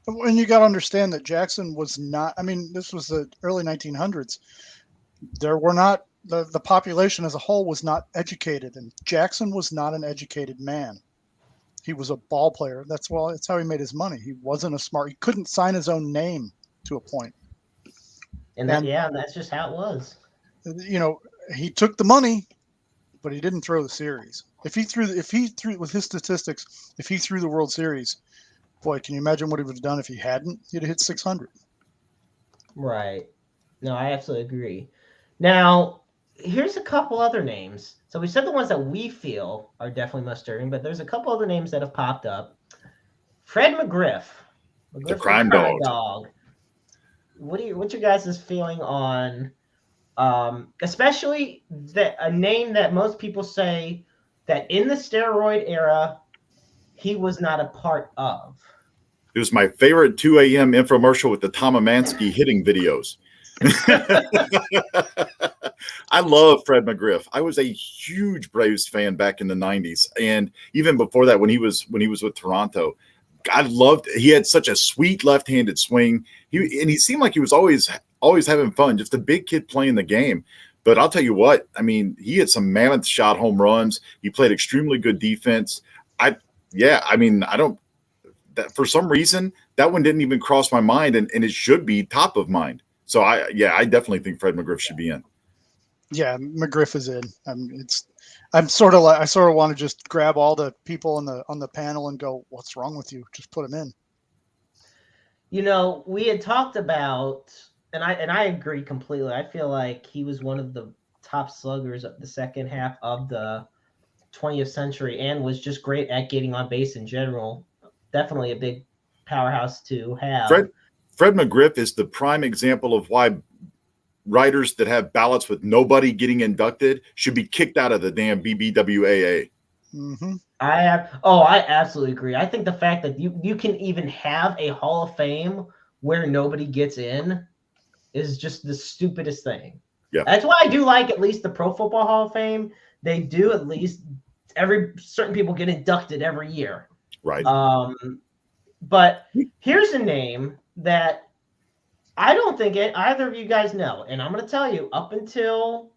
And you got to understand that Jackson was not, this was the early 1900s. There were not, the population as a whole was not educated, and Jackson was not an educated man. He was a ball player. That's how he made his money. He wasn't he couldn't sign his own name to a point. And that's just how it was. He took the money, but he didn't throw the series. If he threw with his statistics, if he threw the World Series, boy, can you imagine what he would have done if he hadn't? He'd have hit 600. Right. No, I absolutely agree. Now, here's a couple other names. So we said the ones that we feel are definitely most stirring, but there's a couple other names that have popped up. Fred McGriff. The crime dog. What's your guys' feeling on, especially a name that most people say that in the steroid era, he was not a part of? It was my favorite 2 a.m. infomercial with the Tom Amansky hitting videos. I love Fred McGriff. I was a huge Braves fan back in the 90s. And even before that, when he was with Toronto, he had such a sweet left-handed swing. He seemed like he was always having fun, just a big kid playing the game. But I'll tell you what, I mean, he had some mammoth shot home runs. He played extremely good defense. I don't, that for some reason, that one didn't even cross my mind, and it should be top of mind. So I definitely think Fred McGriff should be in. Yeah, McGriff is in. I sort of want to just grab all the people on the panel and go, "What's wrong with you? Just put him in." You know, we had talked about, and I agree completely. I feel like he was one of the top sluggers of the second half of the 20th century and was just great at getting on base in general. Definitely a big powerhouse to have. Fred McGriff is the prime example of why writers that have ballots with nobody getting inducted should be kicked out of the damn BBWAA. Mm-hmm. I absolutely agree. I think the fact that you can even have a Hall of Fame where nobody gets in is just the stupidest thing. Yeah. That's why I do like at least the Pro Football Hall of Fame. They do at least certain people get inducted every year. Right. But here's a name that I don't think either of you guys know. And I'm going to tell you, up until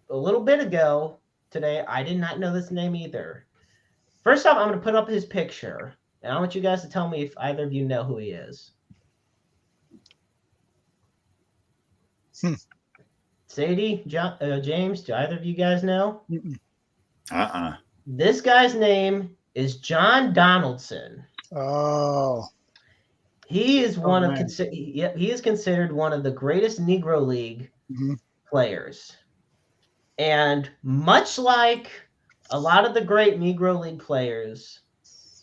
a little bit ago today, I did not know this name either. First off, I'm going to put up his picture. And I want you guys to tell me if either of you know who he is. Sadie, James, do either of you guys know? This guy's name is John Donaldson. Oh. He is he is considered one of the greatest Negro League players. And much like a lot of the great Negro League players,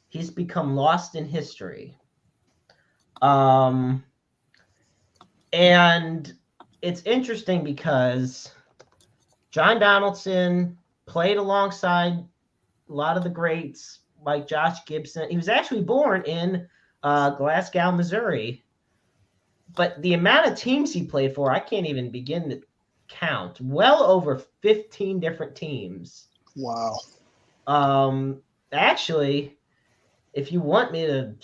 he's become lost in history. And it's interesting because John Donaldson played alongside a lot of the greats like Josh Gibson. He was actually born in Glasgow, Missouri. But the amount of teams he played for, I can't even begin to count. Well over 15 different teams. Wow. Actually, if you want me to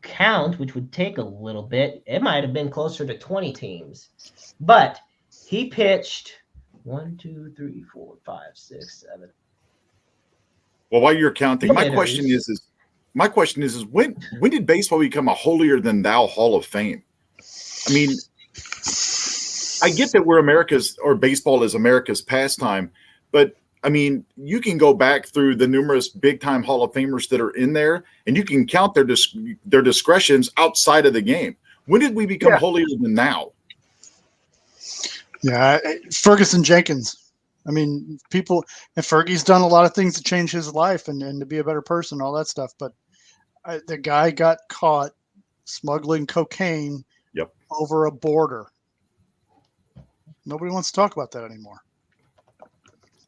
count, which would take a little bit, it might have been closer to 20 teams. But he pitched 1, 2, 3, 4, 5, 6, 7. Well, while you're counting, my question is when did baseball become a holier than thou Hall of Fame? I mean, I get that baseball is America's pastime, but I mean, you can go back through the numerous big time Hall of Famers that are in there, and you can count their discretions outside of the game. When did we become holier than thou? Yeah, Ferguson Jenkins. I mean, and Fergie's done a lot of things to change his life and to be a better person, all that stuff. But the guy got caught smuggling cocaine over a border. Nobody wants to talk about that anymore.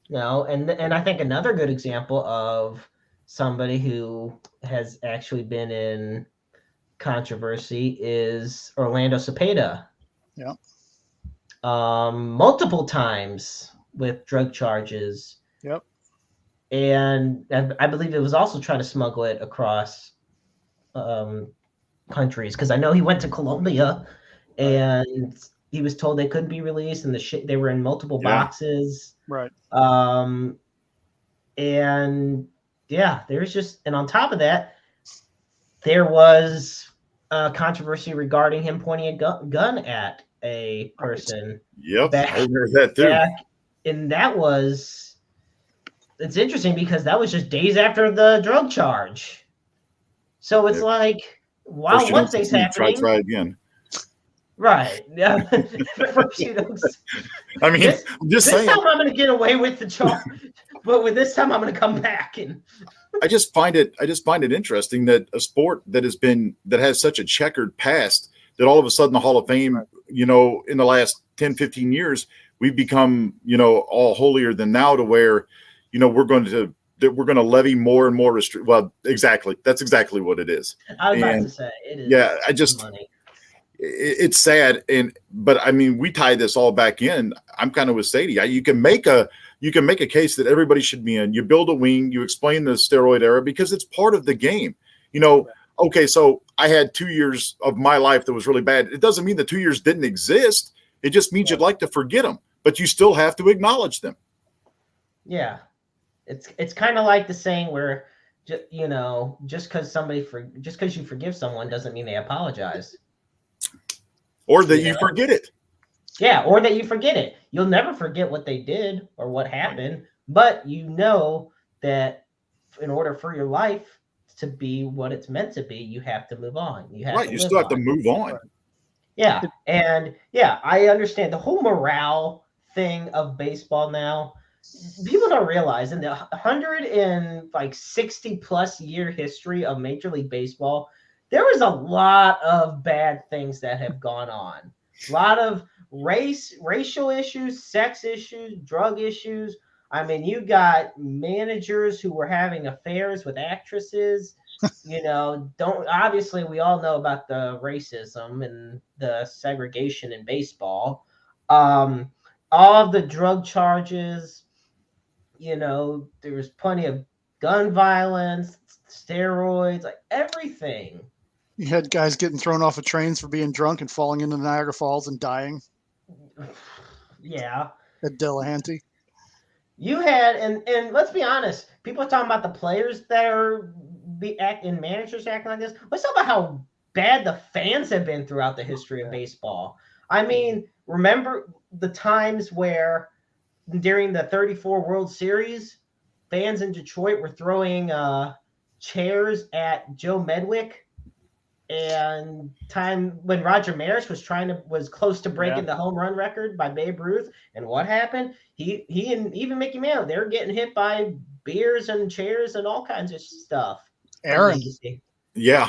No, and I think another good example of somebody who has actually been in controversy is Orlando Cepeda. Yeah. Multiple times with drug charges. Yep. And I believe it was also trying to smuggle it across countries, because I know he went to Colombia and he was told they couldn't be released, and they were in multiple boxes. Right. And there's just, and on top of that, there was a controversy regarding him pointing a gun at a person. Yep. I heard that too. And it's interesting because that was just days after the drug charge. So it's like, while one thing's happening, try again. Right. Yeah. First, I mean, I'm just saying. This time I'm going to get away with the charge, but with this time I'm going to come back. And I just find it interesting that a sport that has such a checkered past, that all of a sudden the Hall of Fame, in the last 10, 15 years, we've become, all holier than thou, to where, we're going to levy more and more well, exactly. That's exactly what it is. I was about to say it is. Yeah, money. It's sad, but I mean, we tie this all back in. I'm kind of with Sadie. You can make a case that everybody should be in. You build a wing. You explain the steroid era because it's part of the game. Okay, so I had 2 years of my life that was really bad. It doesn't mean the 2 years didn't exist. It just means you'd like to forget them. but you still have to acknowledge them. Yeah. It's kind of like the saying where, just because you forgive someone doesn't mean they apologize. Or that you forget it. Yeah, or that you forget it. You'll never forget what they did or what happened, but you know that in order for your life to be what it's meant to be, you have to move on. You have to You live still have on. to move on. Right. Yeah, and yeah, I understand the whole morale thing of baseball now. People don't realize in the 160 plus year history of Major League Baseball, there was a lot of bad things that have gone on. A lot of racial issues, sex issues, drug issues. I mean, you got managers who were having affairs with actresses. Obviously we all know about the racism and the segregation in baseball. All of the drug charges, there was plenty of gun violence, steroids, like everything. You had guys getting thrown off of trains for being drunk and falling into Niagara Falls and dying. Yeah. At Delahanty. You had, and let's be honest, people are talking about the players that are and managers acting like this. Let's talk about how bad the fans have been throughout the history of baseball. I mean, remember the times where during the 34 World Series, fans in Detroit were throwing chairs at Joe Medwick, and time when Roger Maris was close to breaking the home run record by Babe Ruth. And what happened? He and even Mickey Mantle, they were getting hit by beers and chairs and all kinds of stuff. Aaron. Yeah.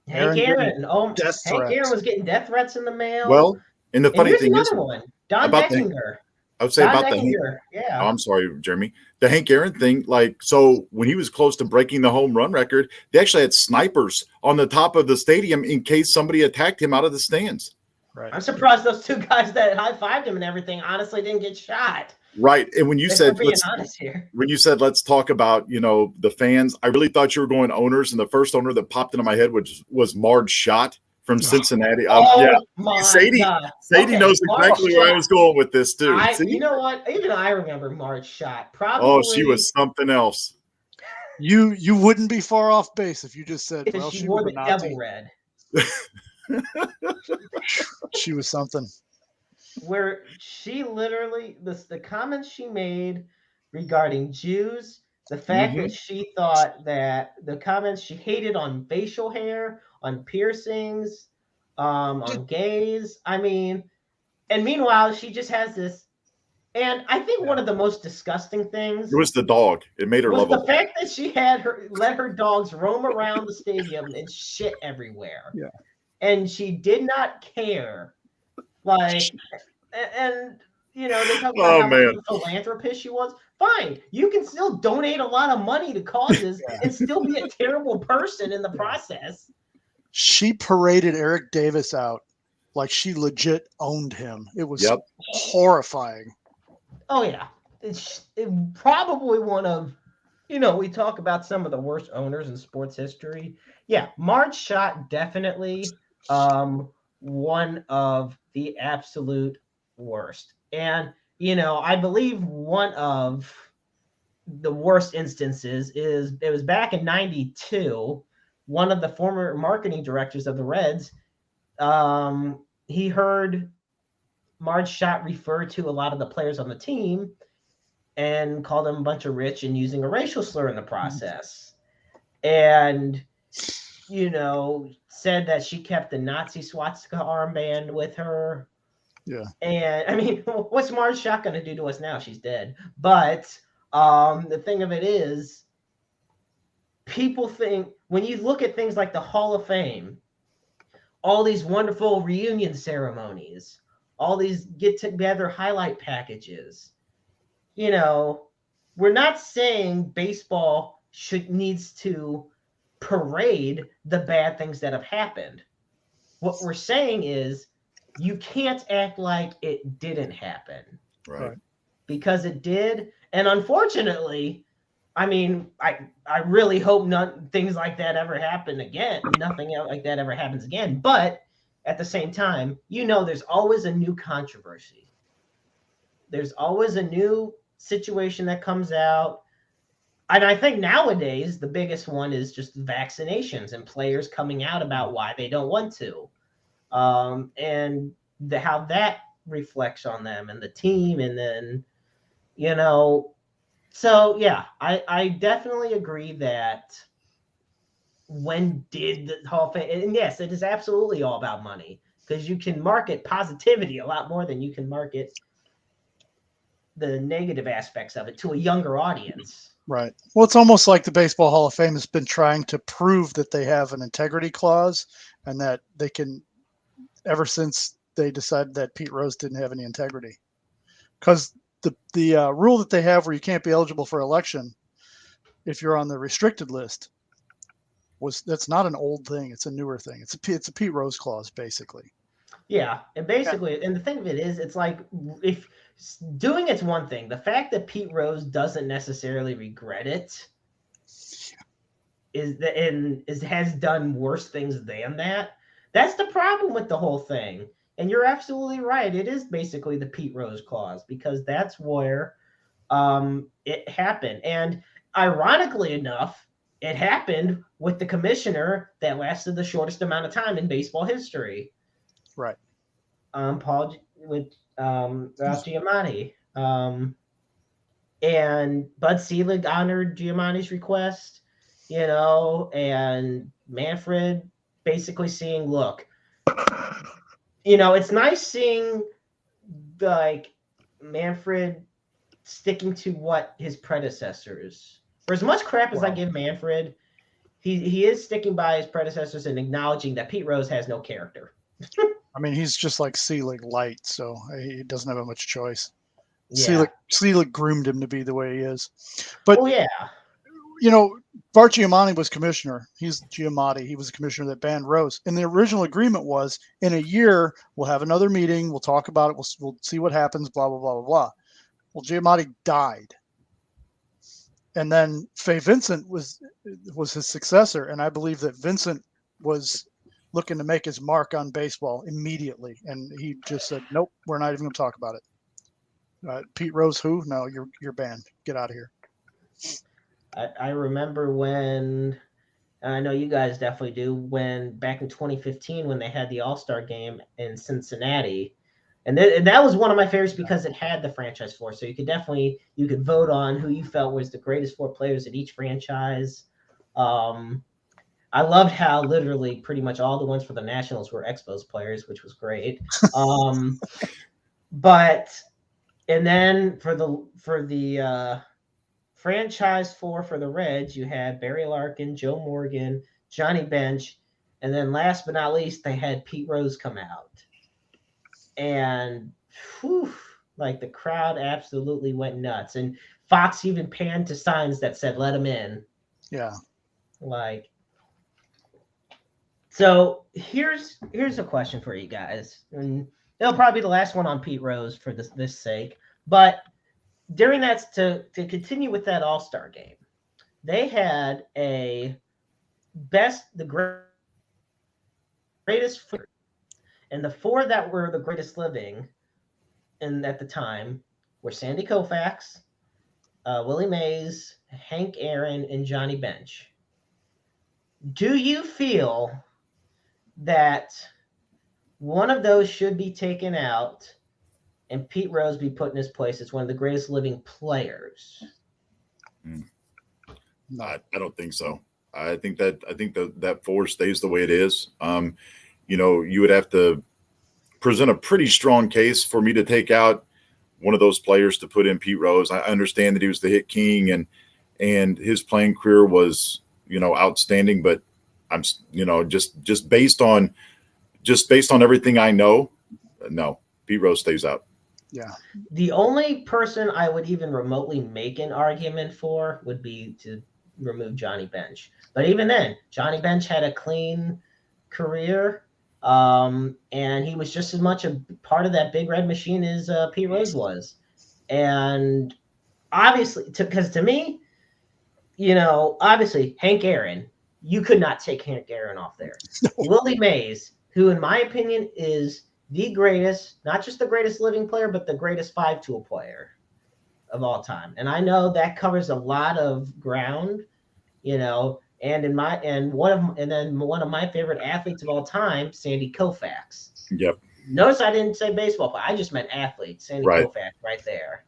Hank Aaron. Hank Aaron was getting death threats in the mail. Well, and the funny thing is, one. Don Beckinger. I would say Don about Beckinger. Yeah. Oh, I'm sorry, Jeremy. The Hank Aaron thing, so when he was close to breaking the home run record, they actually had snipers on the top of the stadium in case somebody attacked him out of the stands. Right. I'm surprised those two guys that high-fived him and everything honestly didn't get shot. Right. And when you said when you said let's talk about, the fans, I really thought you were going owners, and the first owner that popped into my head was Marge Schott from Cincinnati. Sadie knows exactly where I was going with this too. You know what? Even I remember Marge Schott. Probably. Oh, she was something else. You wouldn't be far off base if you just said, well, she wore the devil red. She was something. Where she literally, the comments she made regarding Jews, the fact that she thought that the comments she hated on facial hair, on piercings, on gays. I mean, and meanwhile, she just has this. And I think one of the most disgusting things it was the dog. It made her love the fact that she let her dogs roam around the stadium and shit everywhere. Yeah. And she did not care. And they talk about how much of a philanthropist she was. Fine, you can still donate a lot of money to causes and still be a terrible person in the process. She paraded Eric Davis out like she legit owned him. It was horrifying. Oh yeah, it's probably one of, we talk about some of the worst owners in sports history. Yeah, Marge Schott definitely one of the absolute worst. And, I believe one of the worst instances it was back in 92, one of the former marketing directors of the Reds, he heard Marge Schott refer to a lot of the players on the team and called them a bunch of rich and using a racial slur in the process. And, said that she kept the Nazi swastika armband with her. Yeah. And I mean, what's Marge Schott going to do to us now? She's dead. But the thing of it is, people think when you look at things like the Hall of Fame, all these wonderful reunion ceremonies, all these get together highlight packages, we're not saying baseball needs to parade the bad things that have happened. What we're saying is you can't act like it didn't happen. Right. Because it did. And unfortunately, I mean, I really hope things like that ever happen again. Nothing like that ever happens again. But at the same time, there's always a new controversy. There's always a new situation that comes out. And I think nowadays the biggest one is just vaccinations and players coming out about why they don't want to, and how that reflects on them and the team. And then, so yeah, I definitely agree that when did the Hall of Fame, and yes, it is absolutely all about money, because you can market positivity a lot more than you can market the negative aspects of it to a younger audience. Right. Well, it's almost like the Baseball Hall of Fame has been trying to prove that they have an integrity clause and that they can, ever since they decided that Pete Rose didn't have any integrity. Because the rule that they have where you can't be eligible for election if you're on the restricted list that's not an old thing. It's a newer thing. It's a Pete Rose clause, basically. Yeah, and basically, and the thing of it is, it's like, if doing it's one thing, the fact that Pete Rose doesn't necessarily regret it has done worse things than that. That's the problem with the whole thing. And you're absolutely right. It is basically the Pete Rose clause, because that's where it happened. And ironically enough, it happened with the commissioner that lasted the shortest amount of time in baseball history. Right. Ralph Giamatti. And Bud Selig honored Giamatti's request, and Manfred basically seeing, look, it's nice seeing like Manfred sticking to what his predecessors, for as much crap as I give Manfred, he is sticking by his predecessors and acknowledging that Pete Rose has no character. I mean, he's just like Selig light, so he doesn't have much choice. Yeah. Selig groomed him to be the way he is. But, yeah. Bart Giamatti was commissioner. He's Giamatti. He was the commissioner that banned Rose. And the original agreement was, in a year, we'll have another meeting. We'll talk about it. We'll see what happens, blah, blah, blah, blah, blah. Well, Giamatti died. And then Fay Vincent was his successor. And I believe that Vincent was looking to make his mark on baseball immediately. And he just said, nope, we're not even going to talk about it. Pete Rose, who? No, you're banned. Get out of here. I remember when, and I know you guys definitely do, when back in 2015, when they had the All-Star game in Cincinnati, and that was one of my favorites because it had the franchise four. So you could vote on who you felt was the greatest four players at each franchise. I loved how literally pretty much all the ones for the Nationals were Expos players, which was great. And then for the franchise four for the Reds, you had Barry Larkin, Joe Morgan, Johnny Bench, and then last but not least, they had Pete Rose come out. And like the crowd absolutely went nuts. And Fox even panned to signs that said, "Let him in." Yeah. Like, so here's a question for you guys. And it'll probably be the last one on Pete Rose for this sake. But during that, to continue with that All-Star game, they had the greatest, and the four that were the greatest living at the time were Sandy Koufax, Willie Mays, Hank Aaron, and Johnny Bench. Do you feel that one of those should be taken out and Pete Rose be put in his place as one of the greatest living players? No, I don't think so. I think that four stays the way it is. You would have to present a pretty strong case for me to take out one of those players to put in Pete Rose. I understand that he was the hit king and his playing career was, outstanding, but I'm, just based on everything I know, no, Pete Rose stays out. Yeah. The only person I would even remotely make an argument for would be to remove Johnny Bench. But even then, Johnny Bench had a clean career, and he was just as much a part of that big red machine as Pete Rose was. And obviously, because to me, obviously, Hank Aaron, you could not take Hank Aaron off there. No. Willie Mays, who in my opinion is the greatest, not just the greatest living player, but the greatest five-tool player of all time. And I know that covers a lot of ground, you know. And one of my favorite athletes of all time, Sandy Koufax. Yep. Notice I didn't say baseball, but I just meant athlete. Sandy Right. Koufax right there.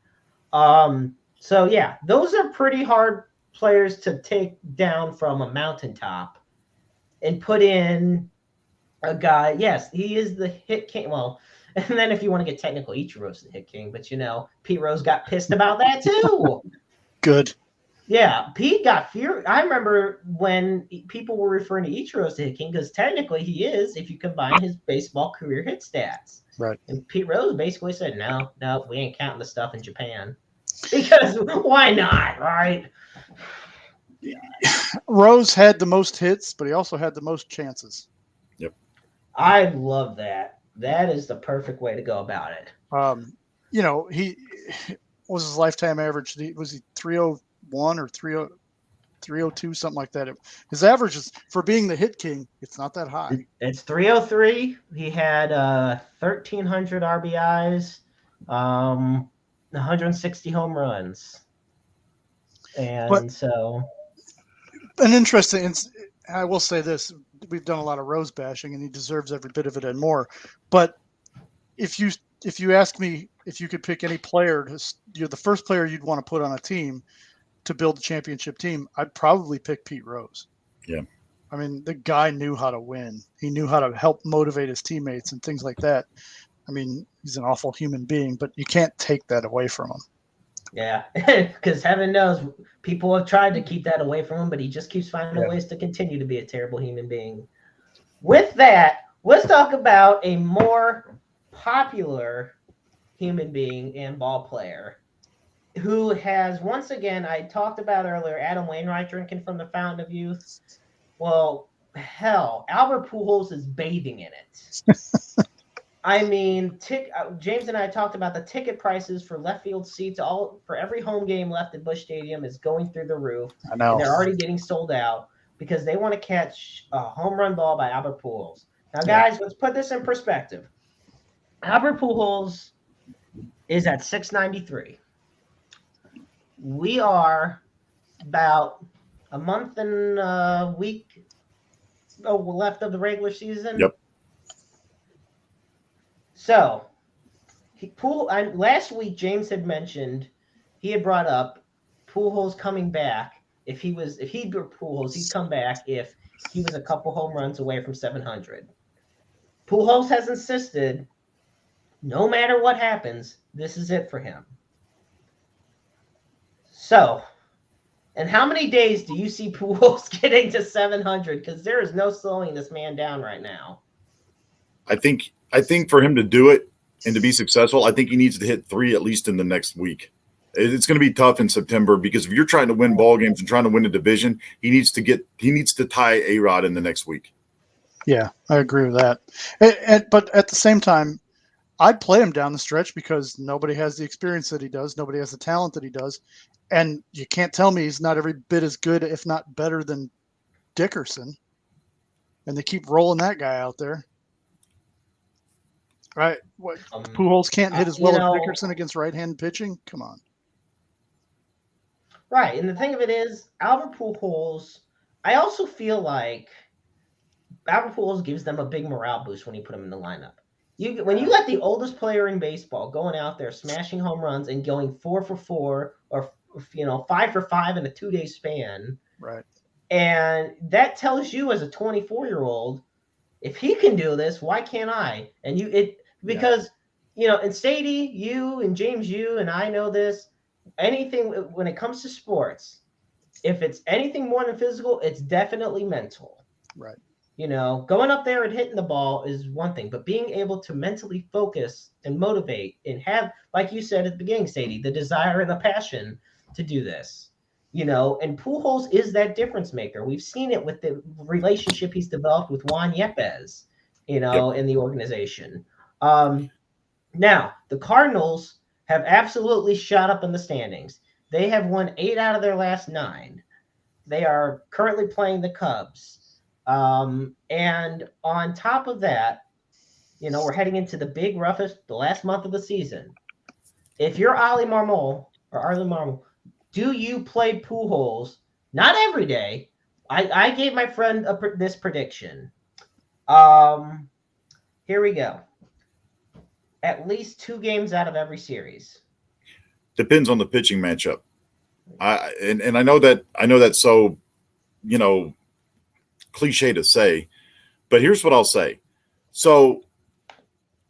So yeah, those are pretty hard players to take down from a mountaintop and put in a guy. Yes, he is the hit king. Well, and then if you want to get technical, Ichiro's the hit king, but Pete Rose got pissed about that too. Good. Yeah, Pete got furious. I remember when people were referring to Ichiro as the hit king because technically he is if you combine his baseball career hit stats. Right. And Pete Rose basically said, no, we ain't counting the stuff in Japan. Because why not, right? Rose had the most hits, but he also had the most chances. Yep. I love that. That is the perfect way to go about it. He was his lifetime average. Was he 301 or 302, something like that? His average is, for being the hit king, it's not that high. It's 303. He had 1,300 RBIs, 160 home runs. And an interesting, I will say this, we've done a lot of Rose bashing and he deserves every bit of it and more. But if you ask me if you could pick any player, you're the first player you'd want to put on a team to build a championship team, I'd probably pick Pete Rose. Yeah. I mean, the guy knew how to win. He knew how to help motivate his teammates and things like that. I mean, he's an awful human being, but you can't take that away from him. Yeah, because heaven knows people have tried to keep that away from him, but he just keeps finding ways to continue to be a terrible human being. With that, let's talk about a more popular human being and ball player who has, once again, I talked about earlier, Adam Wainwright drinking from the fountain of youth. Well, hell, Albert Pujols is bathing in it. I mean, James and I talked about the ticket prices for left field seats for every home game left at Busch Stadium is going through the roof. I know. And they're already getting sold out because they want to catch a home run ball by Albert Pujols. Now, guys, let's put this in perspective. Albert Pujols is at 693. We are about a month and a week left of the regular season. Yep. So, last week James had mentioned he had brought up Pujols coming back. If he'd be Pujols, he'd come back if he was a couple home runs away from 700. Pujols has insisted, no matter what happens, this is it for him. So, and how many days do you see Pujols getting to 700? Because there is no slowing this man down right now. I think for him to do it and to be successful, I think he needs to hit 3 at least in the next week. It's going to be tough in September because if you're trying to win ball games and trying to win a division, he needs to tie A-Rod in the next week. Yeah, I agree with that. But at the same time, I'd play him down the stretch because nobody has the experience that he does. Nobody has the talent that he does. And you can't tell me he's not every bit as good, if not better, than Dickerson. And they keep rolling that guy out there. Right? What? Pujols can't hit as well as Dickerson against right-hand pitching? Come on. Right. And the thing of it is, Albert Pujols, I also feel like Albert Pujols gives them a big morale boost when you put him in the lineup. When you let the oldest player in baseball going out there smashing home runs and going 4 for 4 or 5 for 5 in a 2-day span, right? And that tells you as a 24-year-old, if he can do this, why can't I? And because and Sadie, you and James, you and I know this. Anything when it comes to sports, if it's anything more than physical, it's definitely mental. Right. Going up there and hitting the ball is one thing, but being able to mentally focus and motivate and have, like you said at the beginning, Sadie, the desire and the passion to do this, and Pujols is that difference maker. We've seen it with the relationship he's developed with Juan Yepes, in the organization. Now, the Cardinals have absolutely shot up in the standings. They have won 8 out of their last 9. They are currently playing the Cubs. And on top of that, we're heading into the the last month of the season. If you're Arlie Marmol, do you play Pujols? Not every day. I gave my friend this prediction. Here we go. At least 2 games out of every series. Depends on the pitching matchup. And I know that's so, cliche to say, but here's what I'll say. So,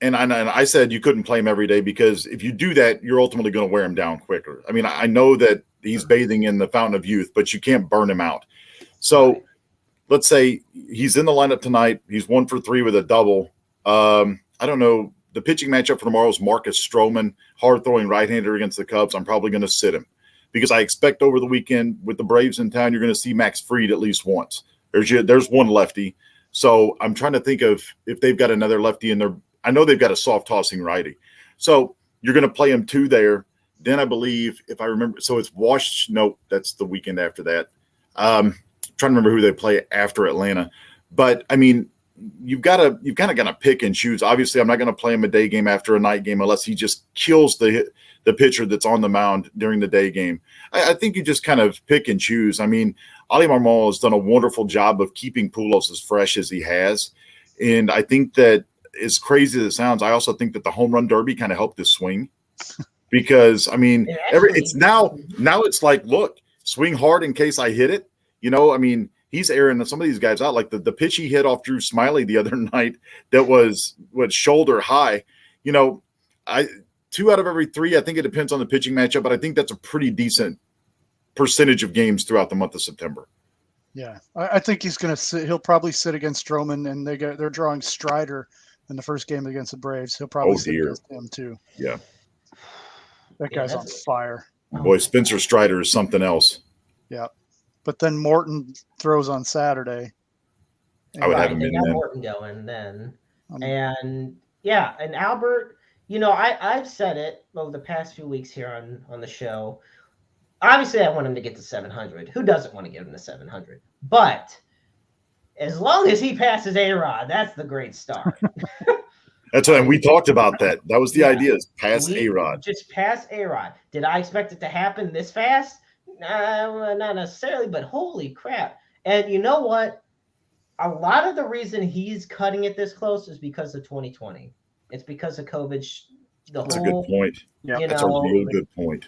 and I said you couldn't play him every day because if you do that, you're ultimately going to wear him down quicker. I mean, I know that he's bathing in the fountain of youth, but you can't burn him out. So let's say he's in the lineup tonight. He's 1 for 3 with a double. I don't know. The pitching matchup for tomorrow is Marcus Stroman, hard-throwing right-hander against the Cubs. I'm probably going to sit him because I expect over the weekend with the Braves in town, you're going to see Max Fried at least once. There's one lefty. So I'm trying to think of if they've got another lefty in there. I know they've got a soft-tossing righty. So you're going to play him 2 there. Then I believe, if I remember, so it's no, that's the weekend after that. Trying to remember who they play after Atlanta. But, I mean, you've kind of got to pick and choose. Obviously, I'm not going to play him a day game after a night game unless he just kills the pitcher that's on the mound during the day game. I think you just kind of pick and choose. I mean, Arlie Marmol has done a wonderful job of keeping Pujols as fresh as he has. And I think that, as crazy as it sounds, I also think that the home run derby kind of helped his swing because, I mean, it's now it's like, look, swing hard in case I hit it. I mean, he's airing some of these guys out. Like the pitch he hit off Drew Smiley the other night that was shoulder high. 2 out of every 3, I think it depends on the pitching matchup, but I think that's a pretty decent percentage of games throughout the month of September. Yeah, I think he's going to sit. He'll probably sit against Stroman, and they're drawing Strider in the first game against the Braves. He'll probably sit against him too. Yeah. That guy's on fire. Boy, Spencer Strider is something else. Yeah. But then Morton throws on Saturday. I would have him in there. Morton going then. And Albert, I've said it over the past few weeks here on the show. Obviously, I want him to get to 700. Who doesn't want to get him to 700? But as long as he passes A-Rod, that's the great start. That's right. We talked about that. That was the idea, is pass A-Rod. Just pass A-Rod. Did I expect it to happen this fast? Not necessarily, but holy crap. And you know what? A lot of the reason he's cutting it this close is because of 2020. It's because of COVID. That's a good point. Yeah, that's a real good point.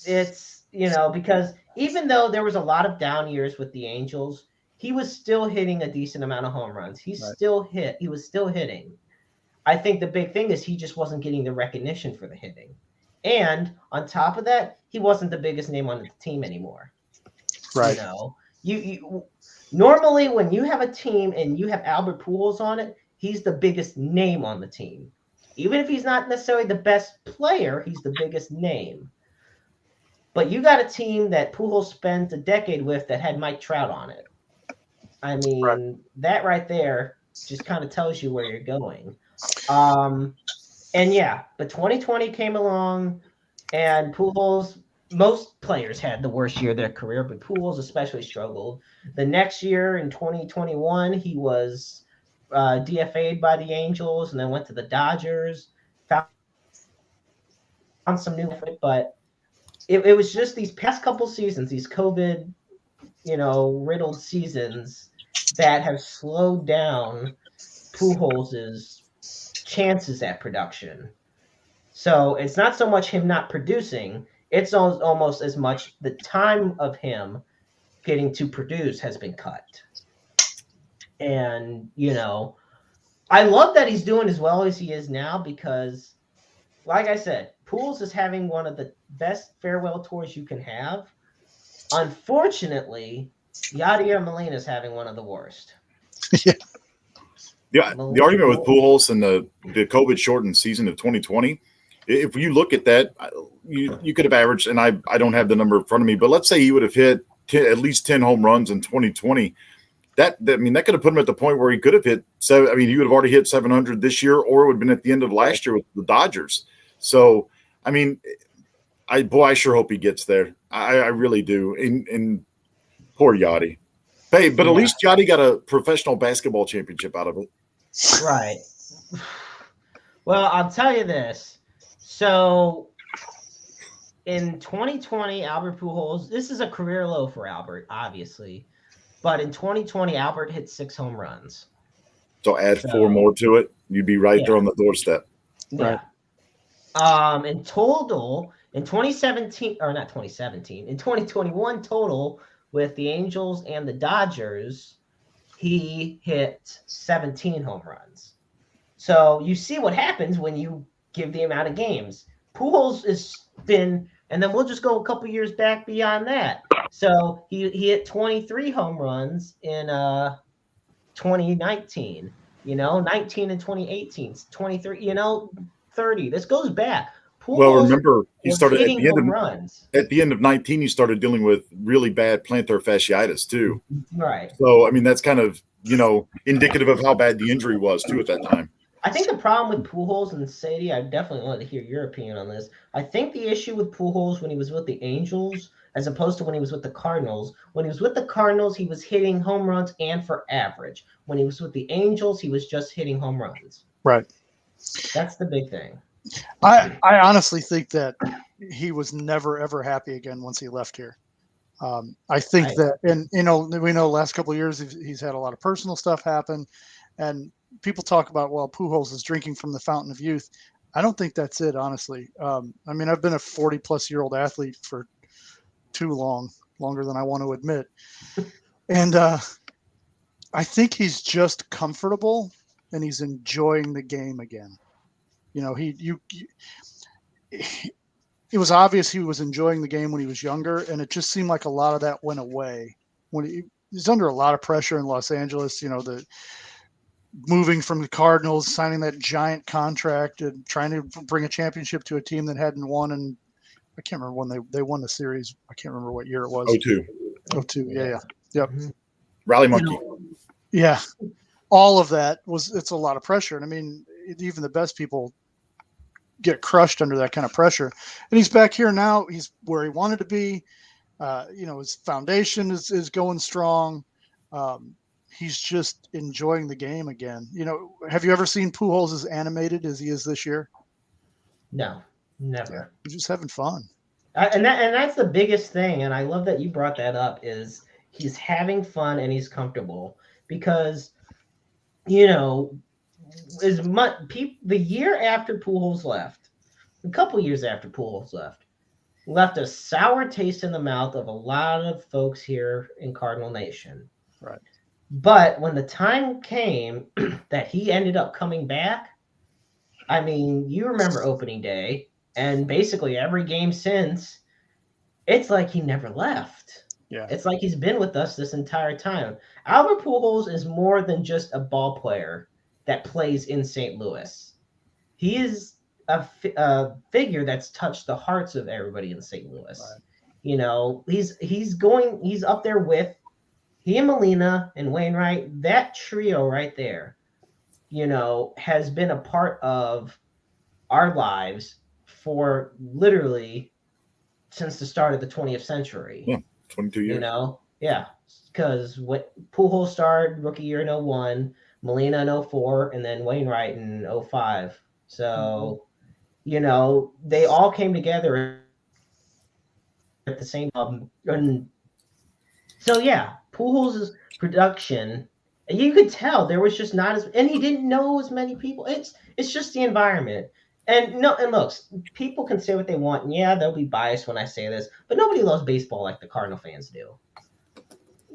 It's, because even though there was a lot of down years with the Angels, he was still hitting a decent amount of home runs. He was still hitting. I think the big thing is he just wasn't getting the recognition for the hitting. And on top of that, he wasn't the biggest name on the team anymore. Right. You normally when you have a team and you have Albert Pujols on it, he's the biggest name on the team. Even if he's not necessarily the best player, he's the biggest name. But you got a team that Pujols spent a decade with that had Mike Trout on it. I mean, that right there just kind of tells you where you're going. But 2020 came along, and Pujols, most players had the worst year of their career, but Pujols especially struggled. The next year in 2021, he was DFA'd by the Angels and then went to the Dodgers, found some new fit, but it was just these past couple seasons, these COVID, riddled seasons that have slowed down Pujols' chances at production. So it's not so much him not producing, it's almost as much the time of him getting to produce has been cut. And, I love that he's doing as well as he is now because, like I said, Pujols is having one of the best farewell tours you can have. Unfortunately, Yadier Molina is having one of the worst. Yeah, the argument with Pujols and the COVID shortened season of 2020, if you look at that, you could have averaged, and I don't have the number in front of me, but let's say he would have hit at least 10 home runs in 2020. That could have put him at the point where he could have hit seven. I mean, he would have already hit 700 this year, or it would have been at the end of last year with the Dodgers. So, I mean, I sure hope he gets there. I really do. And poor Yachty. Hey, but at least Yachty got a professional basketball championship out of it. Right. Well, I'll tell you this. So in 2020, Albert Pujols, this is a career low for Albert, obviously. But in 2020, Albert hit 6 home runs. So add So, 4 more to it, you'd be right there on the doorstep. Yeah. In total, in 2017, or not 2017, in 2021 total with the Angels and the Dodgers, he hit 17 home runs. So you see what happens when you give the amount of games. Pujols has been, and then we'll just go a couple years back beyond that. So he hit 23 home runs in 2019, 19 in 2018, 23, 30. This goes back. Well, remember, he was started hitting home runs. At the end of 19, he started dealing with really bad plantar fasciitis too. Right. So, I mean, that's kind of, indicative of how bad the injury was too at that time. I think the problem with Pujols and Sadie, I definitely wanted to hear your opinion on this. I think the issue with Pujols when he was with the Angels, as opposed to when he was with the Cardinals, when he was with the Cardinals, he was hitting home runs and for average. When he was with the Angels, he was just hitting home runs. Right. That's the big thing. I honestly think that he was never, ever happy again once he left here. I think that, and we know last couple of years he's had a lot of personal stuff happen, and people talk about, well, Pujols is drinking from the fountain of youth. I don't think that's it, honestly. I mean, I've been a 40-plus-year-old athlete for too long, longer than I want to admit, and I think he's just comfortable and he's enjoying the game again. It was obvious he was enjoying the game when he was younger, and it just seemed like a lot of that went away when he's under a lot of pressure in Los Angeles. The moving from the Cardinals, signing that giant contract, and trying to bring a championship to a team that hadn't won. And I can't remember when they won the series. I can't remember what year it was. 02. Yeah. Yep. Rally monkey. Yeah. All of that it's a lot of pressure. And I mean, even the best people get crushed under that kind of pressure. And he's back here now. He's where he wanted to be. His foundation is going strong. He's just enjoying the game again. Have you ever seen Pujols as animated as he is this year? No, never. Yeah, he's just having fun. And that's the biggest thing. And I love that you brought that up, is he's having fun and he's comfortable, because, as much the year after Pujols left, a couple years after Pujols left a sour taste in the mouth of a lot of folks here in Cardinal Nation. Right. But when the time came that he ended up coming back, I mean, you remember opening day, and basically every game since, it's like he never left. Yeah. It's like he's been with us this entire time. Albert Pujols is more than just a ball player that plays in St. Louis. He is a figure that's touched the hearts of everybody in St. Louis. Right. He's up there with he and Molina and Wainwright. That trio right there, has been a part of our lives for literally since the start of the 20th century. Yeah, 22 years. Yeah, because Pujols started rookie year in 01, Molina in 04, and then Wainwright in 05. So, they all came together at the same time. And so, yeah, Pujols' production, you could tell there was just not and he didn't know as many people. It's just the environment. And look, people can say what they want. And yeah, they'll be biased when I say this, but nobody loves baseball like the Cardinal fans do.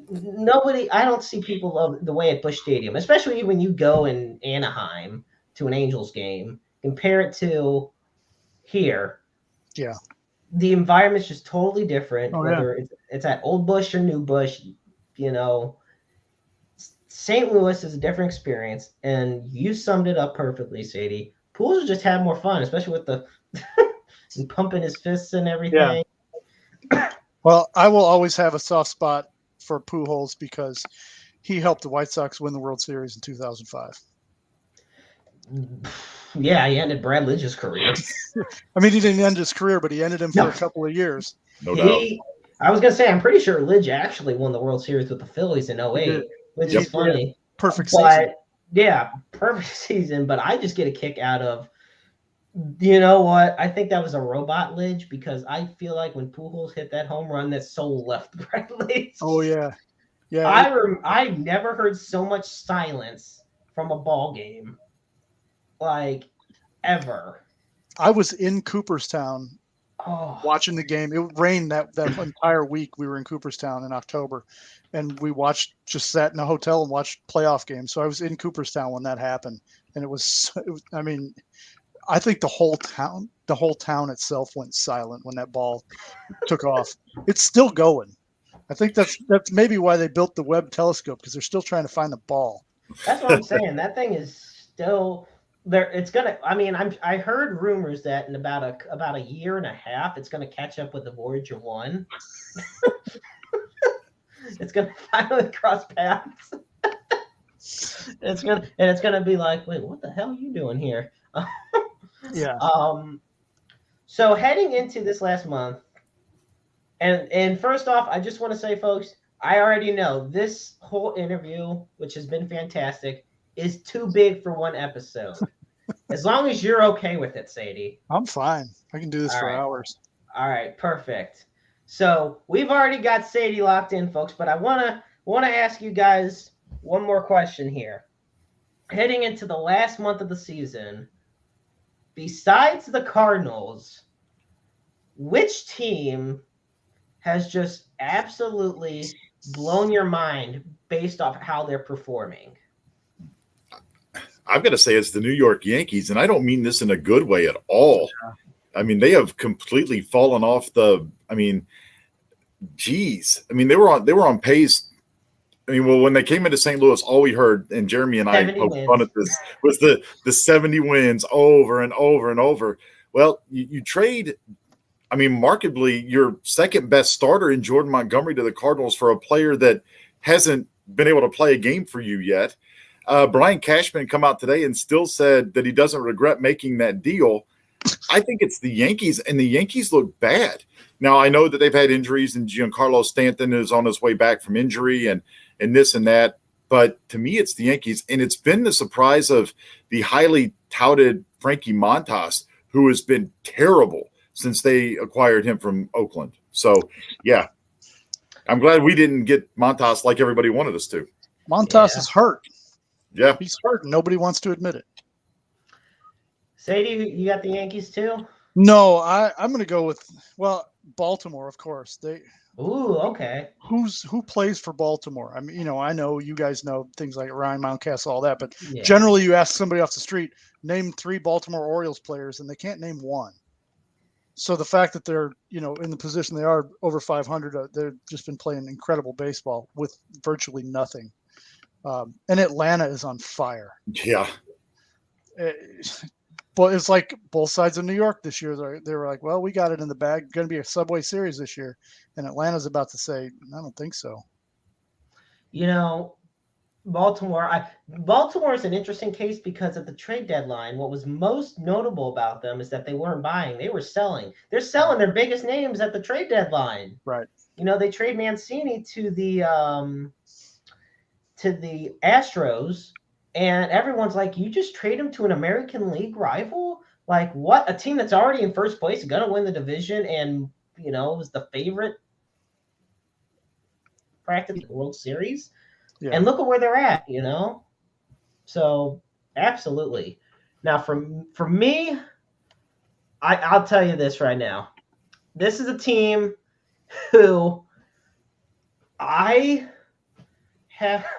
I don't see people love the way at Busch Stadium, especially when you go in Anaheim to an Angels game, compare it to here. Yeah. The environment's just totally different, whether yeah. it's at Old Busch or New Busch, St. Louis is a different experience, and you summed it up perfectly, Sadie. Pujols just had more fun, especially with the and pumping his fists and everything. Yeah. Well, I will always have a soft spot for Pujols because he helped the White Sox win the World Series in 2005. Yeah, he ended Brad Lidge's career. I mean, he didn't end his career, but he ended him for a couple of years. No doubt. I was going to say, I'm pretty sure Lidge actually won the World Series with the Phillies in 08, which is funny. Perfect season. Yeah, perfect season. But I just get a kick out of You know what? I think that was a robot lidge because I feel like when Pujols hit that home run, that soul left Brett Lidge. Oh yeah, yeah. I never heard so much silence from a ball game, like ever. I was in Cooperstown Oh, watching the game. It rained that entire week. We were in Cooperstown in October, and we just sat in a hotel and watched playoff games. So I was in Cooperstown when that happened, and I mean, I think the whole town itself went silent when that ball took off. It's still going. I think that's maybe why they built the Webb telescope, because they're still trying to find the ball. that's what I'm saying. That thing is still there. It's gonna. I mean, I heard rumors that in about a year and a half, it's gonna catch up with the Voyager 1. It's gonna finally cross paths. It's gonna be like, wait, what the hell are you doing here? Yeah. So heading into this last month, and first off, I just want to say, folks, I already know this whole interview, which has been fantastic, is too big for one episode. As long as you're okay with it, Sadie. I'm fine. I can do this for hours. All right, perfect. So we've already got Sadie locked in, folks, but I wanna ask you guys one more question here. Heading into the last month of the season, besides the Cardinals, which team has just absolutely blown your mind based off how they're performing? I've got to say it's the New York Yankees, and I don't mean this in a good way at all. I mean, they have completely fallen off geez. I mean, they were on pace. I mean, well, when they came into St. Louis, all we heard, and Jeremy and I poked fun at this, was the 70 wins over and over and over. Well, you trade, I mean, markedly your second best starter in Jordan Montgomery to the Cardinals for a player that hasn't been able to play a game for you yet. Brian Cashman come out today and still said that he doesn't regret making that deal. I think it's the Yankees, and the Yankees look bad. Now, I know that they've had injuries, and Giancarlo Stanton is on his way back from injury and this and that. But to me, it's the Yankees, and it's been the surprise of the highly touted Frankie Montas, who has been terrible since they acquired him from Oakland. So, yeah, I'm glad we didn't get Montas like everybody wanted us to. Montas is hurt. Yeah. He's hurt. Nobody wants to admit it. Sadie, you got the Yankees too? No, I'm going to go with, Baltimore, of course. Ooh, okay. Who plays for Baltimore? I mean, I know you guys know things like Ryan Mountcastle, all that, but generally you ask somebody off the street, name 3 Baltimore Orioles players, and they can't name one. So the fact that they're, in the position they are, over 500, they've just been playing incredible baseball with virtually nothing. And Atlanta is on fire. Yeah. But it's like both sides of New York this year. They were like, well, we got it in the bag. Going to be a Subway Series this year. And Atlanta's about to say, I don't think so. Baltimore is an interesting case because at the trade deadline, what was most notable about them is that they weren't buying. They were selling. They're selling their biggest names at the trade deadline. Right. They trade Mancini to the Astros. And everyone's like, you just trade him to an American League rival? Like, what? A team that's already in first place, going to win the division, and, was the favorite practice the World Series? Yeah. And look at where they're at, So, absolutely. Now, for me, I'll tell you this right now. This is a team who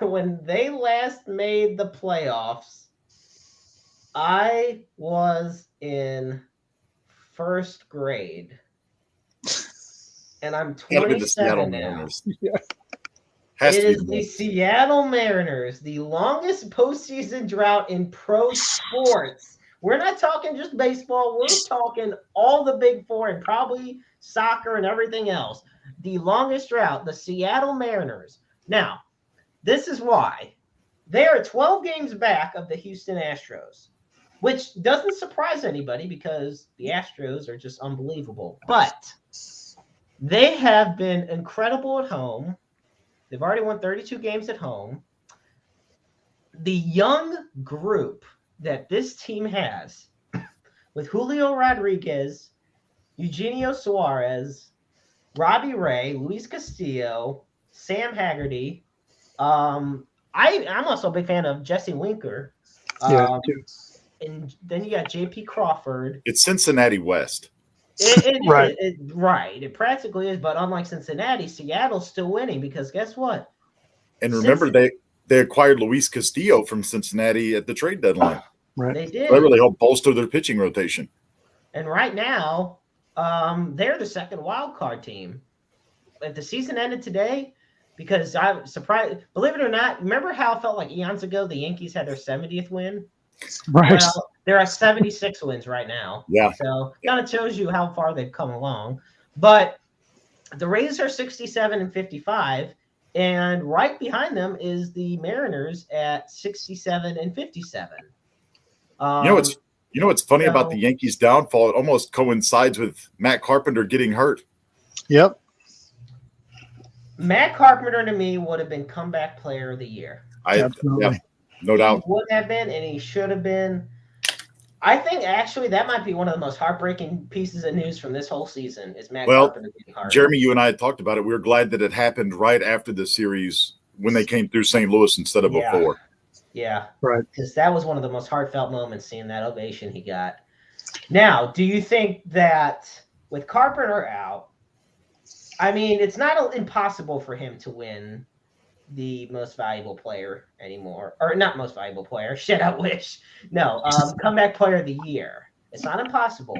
when they last made the playoffs, I was in first grade, and I'm 27 now. Yeah. It is the Seattle Mariners, the longest postseason drought in pro sports. We're not talking just baseball. We're talking all the big four and probably soccer and everything else. The longest drought, the Seattle Mariners. Now, this is why. They are 12 games back of the Houston Astros, which doesn't surprise anybody because the Astros are just unbelievable. But they have been incredible at home. They've already won 32 games at home. The young group that this team has, with Julio Rodriguez, Eugenio Suarez, Robbie Ray, Luis Castillo, Sam Haggerty. I'm also a big fan of Jesse Winker. Yeah, And then you got J.P. Crawford. It's Cincinnati West. It Right. is. Right. It practically is. But unlike Cincinnati, Seattle's still winning because guess what? And remember, they acquired Luis Castillo from Cincinnati at the trade deadline. Right. They did. So that really helped bolster their pitching rotation. And right now, they're the second wild card team. If the season ended today, because I'm surprised, believe it or not, remember how it felt like eons ago the Yankees had their 70th win? Right. Well, they're at 76 wins right now. Yeah. So kind of shows you how far they've come along. But the Rays are 67 and 55, and right behind them is the Mariners at 67 and 57. You know what's funny about the Yankees' downfall? It almost coincides with Matt Carpenter getting hurt. Yep. Matt Carpenter to me would have been comeback player of the year. No doubt. He would have been, and he should have been. I think actually that might be one of the most heartbreaking pieces of news from this whole season is Matt Carpenter being hurt. Jeremy, you and I had talked about it. We were glad that it happened right after the series when they came through St. Louis instead of before. Yeah. Right. Because that was one of the most heartfelt moments seeing that ovation he got. Now, do you think that with Carpenter out, I mean, it's not impossible for him to win the most valuable player anymore, or not most valuable player. Shit, I wish. No, comeback player of the year. It's not impossible,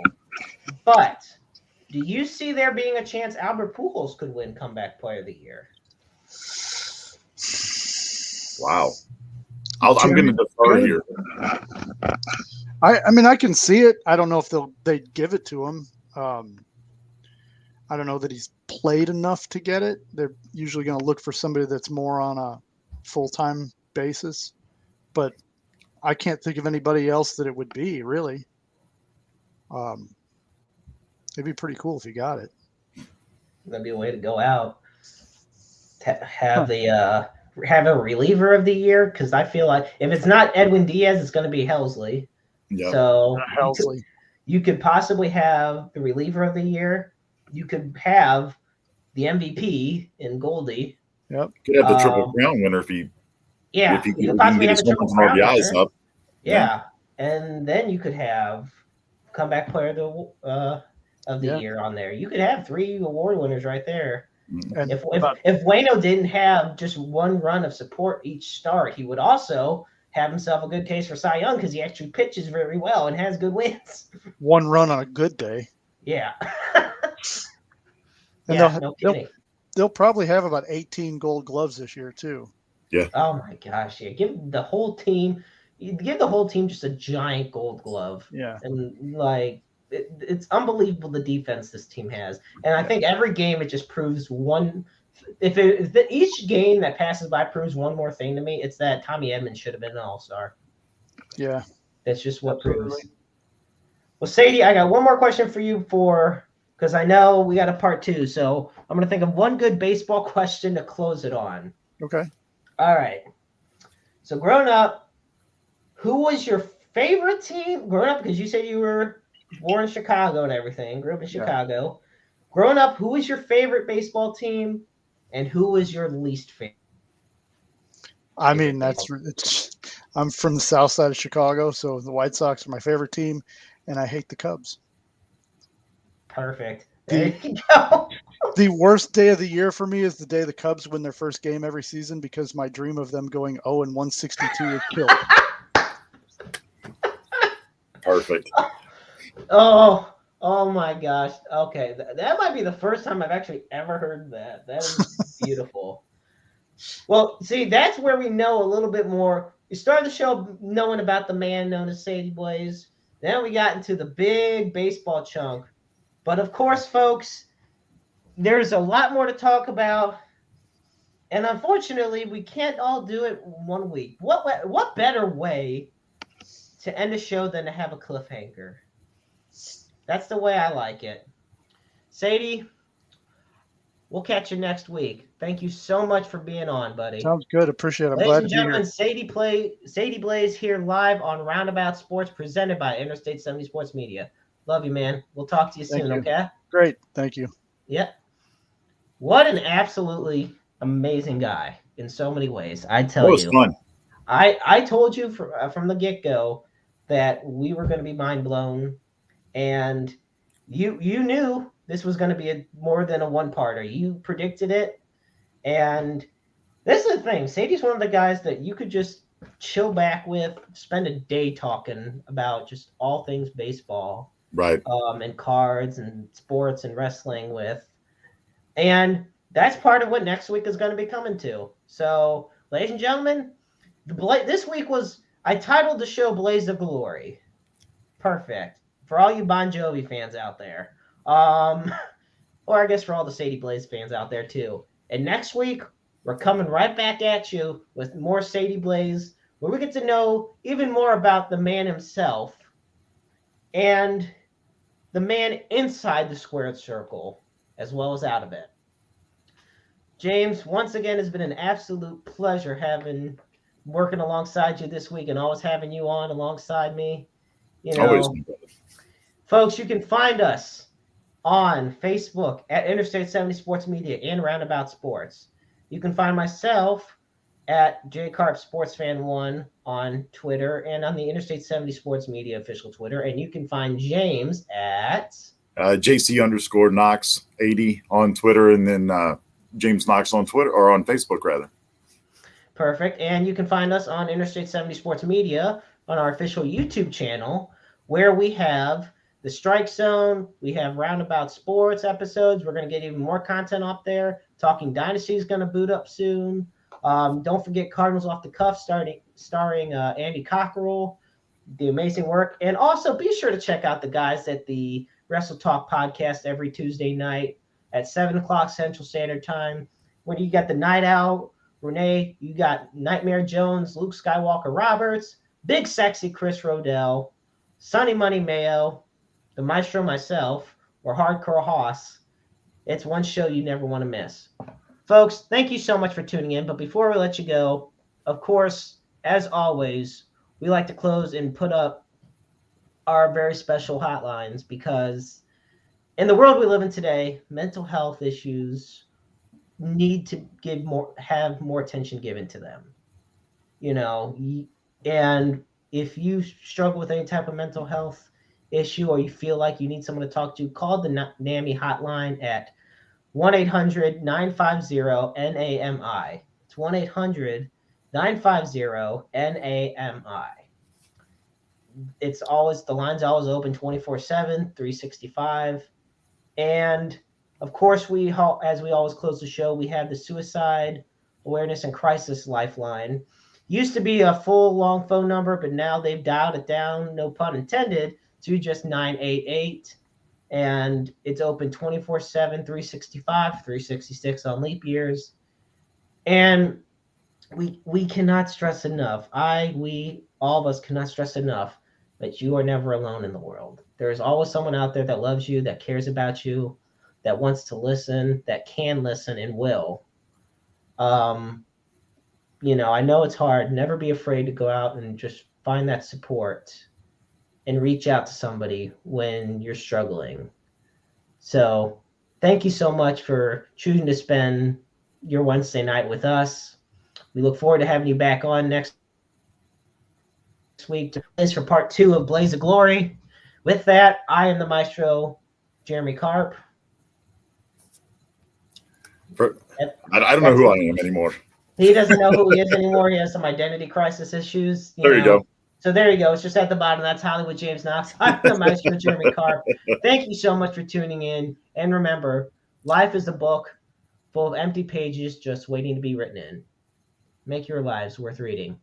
but do you see there being a chance Albert Pujols could win comeback player of the year? Wow, I'm going to defer here. I mean, I can see it. I don't know if they'd give it to him. I don't know that he's played enough to get it. They're usually going to look for somebody that's more on a full-time basis, but I can't think of anybody else that it would be really. It'd be pretty cool if you got it. That'd be a way to go out. Have a reliever of the year, because I feel like if it's not Edwin Diaz, it's going to be Helsley. Yep. So Helsley. You could possibly have the reliever of the year. You could have the MVP in Goldie. Yep. Could have the Triple Crown winner if he could possibly get his home run RBIs up. Yeah. And then you could have comeback player of the year on there. You could have 3 award winners right there. And if Waino didn't have just one run of support each start, he would also have himself a good case for Cy Young because he actually pitches very well and has good wins. 1 run on a good day. Yeah. And they'll probably have about 18 Gold Gloves this year too. Yeah. Oh my gosh! Yeah, give the whole team just a giant Gold Glove. Yeah. And like it's unbelievable the defense this team has, and I think every game it just proves one. If each game that passes by proves one more thing to me, it's that Tommy Edmonds should have been an All-Star. Yeah. That's just what proves. Well, Sadie, I got one more question for you because I know we got a part 2, so I'm going to think of one good baseball question to close it on. Okay. All right. So growing up, who was your favorite team? Growing up, because you said you were born in Chicago and everything, grew up in Chicago. Growing up, who was your favorite baseball team and who was your least favorite? I mean, I'm from the south side of Chicago, so the White Sox are my favorite team, and I hate the Cubs. Perfect. There you go. The worst day of the year for me is the day the Cubs win their first game every season because my dream of them going 0-162 is killed. Perfect. Oh my gosh. Okay. That might be the first time I've actually ever heard that. That is beautiful. Well, see, that's where we know a little bit more. We started the show knowing about the man known as Sadie Blaze. Then we got into the big baseball chunk. But of course, folks, there's a lot more to talk about. And unfortunately, we can't all do it one week. What better way to end a show than to have a cliffhanger? That's the way I like it. Sadie, We'll catch you next week. Thank you so much for being on, buddy. Sounds good. Appreciate it. I'm Ladies glad and to be here. gentlemen, Sadie Blaze here live on Roundabout Sports, presented by Interstate 70 Sports Media. Love you, man. We'll talk to you soon, okay? Great. Thank you. Yep. What an absolutely amazing guy in so many ways. I tell you. Fun. I told you from the get-go that we were going to be mind blown, and you knew this was going to be more than a one-parter. You predicted it, and this is the thing. Sadie's one of the guys that you could just chill back with, spend a day talking about just all things baseball, right? And cards and sports and wrestling with, and that's part of what next week is going to be coming to. So, ladies and gentlemen, this week I titled the show "Blaze of Glory." Perfect for all you Bon Jovi fans out there, or I guess for all the Sadie Blaze fans out there too. And next week, we're coming right back at you with more Sadie Blaze, where we get to know even more about the man himself and the man inside the squared circle, as well as out of it. James, once again, it's been an absolute pleasure working alongside you this week and always having you on alongside me. You know, always. Folks, you can find us on Facebook at Interstate 70 Sports Media and Roundabout Sports. You can find myself at jcarpsportsfan1 on Twitter and on the Interstate 70 Sports Media official Twitter. And you can find James at JC_Knox80 on Twitter, and then James Knox on Twitter, or on Facebook rather. Perfect. And you can find us on Interstate 70 Sports Media on our official YouTube channel, where we have the Strike Zone, we have Roundabout Sports episodes. We're going to get even more content up there. Talking Dynasty is going to boot up soon. Don't forget Cardinals Off the Cuff, starring Andy Cockerell, the amazing work. And also be sure to check out the guys at the Wrestle Talk podcast every Tuesday night at 7 o'clock Central Standard Time. When you got the Night Owl, Renee, you got Nightmare Jones, Luke Skywalker Roberts, Big Sexy Chris Rodell, Sonny Money Mayo, the Maestro myself, or Hardcore Hoss. It's one show you never want to miss. Folks, thank you so much for tuning in. But before we let you go, of course, as always, we like to close and put up our very special hotlines, because in the world we live in today, mental health issues need to have more attention given to them. You know, and if you struggle with any type of mental health issue, or you feel like you need someone to talk to, call the NAMI hotline at 1-800-950-NAMI. It's 1-800-950-NAMI. The line's always open 24/7, 365. And of course, as we always close the show, we have the Suicide Awareness and Crisis Lifeline. Used to be a full long phone number, but now they've dialed it down, no pun intended, to just 988. And it's open 24/7, 365, 366 on leap years. And we cannot stress enough. We all of us cannot stress enough that you are never alone in the world. There is always someone out there that loves you, that cares about you, that wants to listen, that can listen and will. You know, I know it's hard. Never be afraid to go out and just find that support and reach out to somebody when you're struggling. So thank you so much for choosing to spend your Wednesday night with us. We look forward to having you back on next week for part 2 of Blaze of Glory. With that, I am the Maestro, Jeremy Karp. I don't know who I am anymore. He doesn't know who he is anymore. He has some identity crisis issues. You go. So there you go. It's just at the bottom. That's Hollywood James Knox. I'm the Maestro, Jeremy Karp. Thank you so much for tuning in. And remember, life is a book full of empty pages just waiting to be written in. Make your lives worth reading.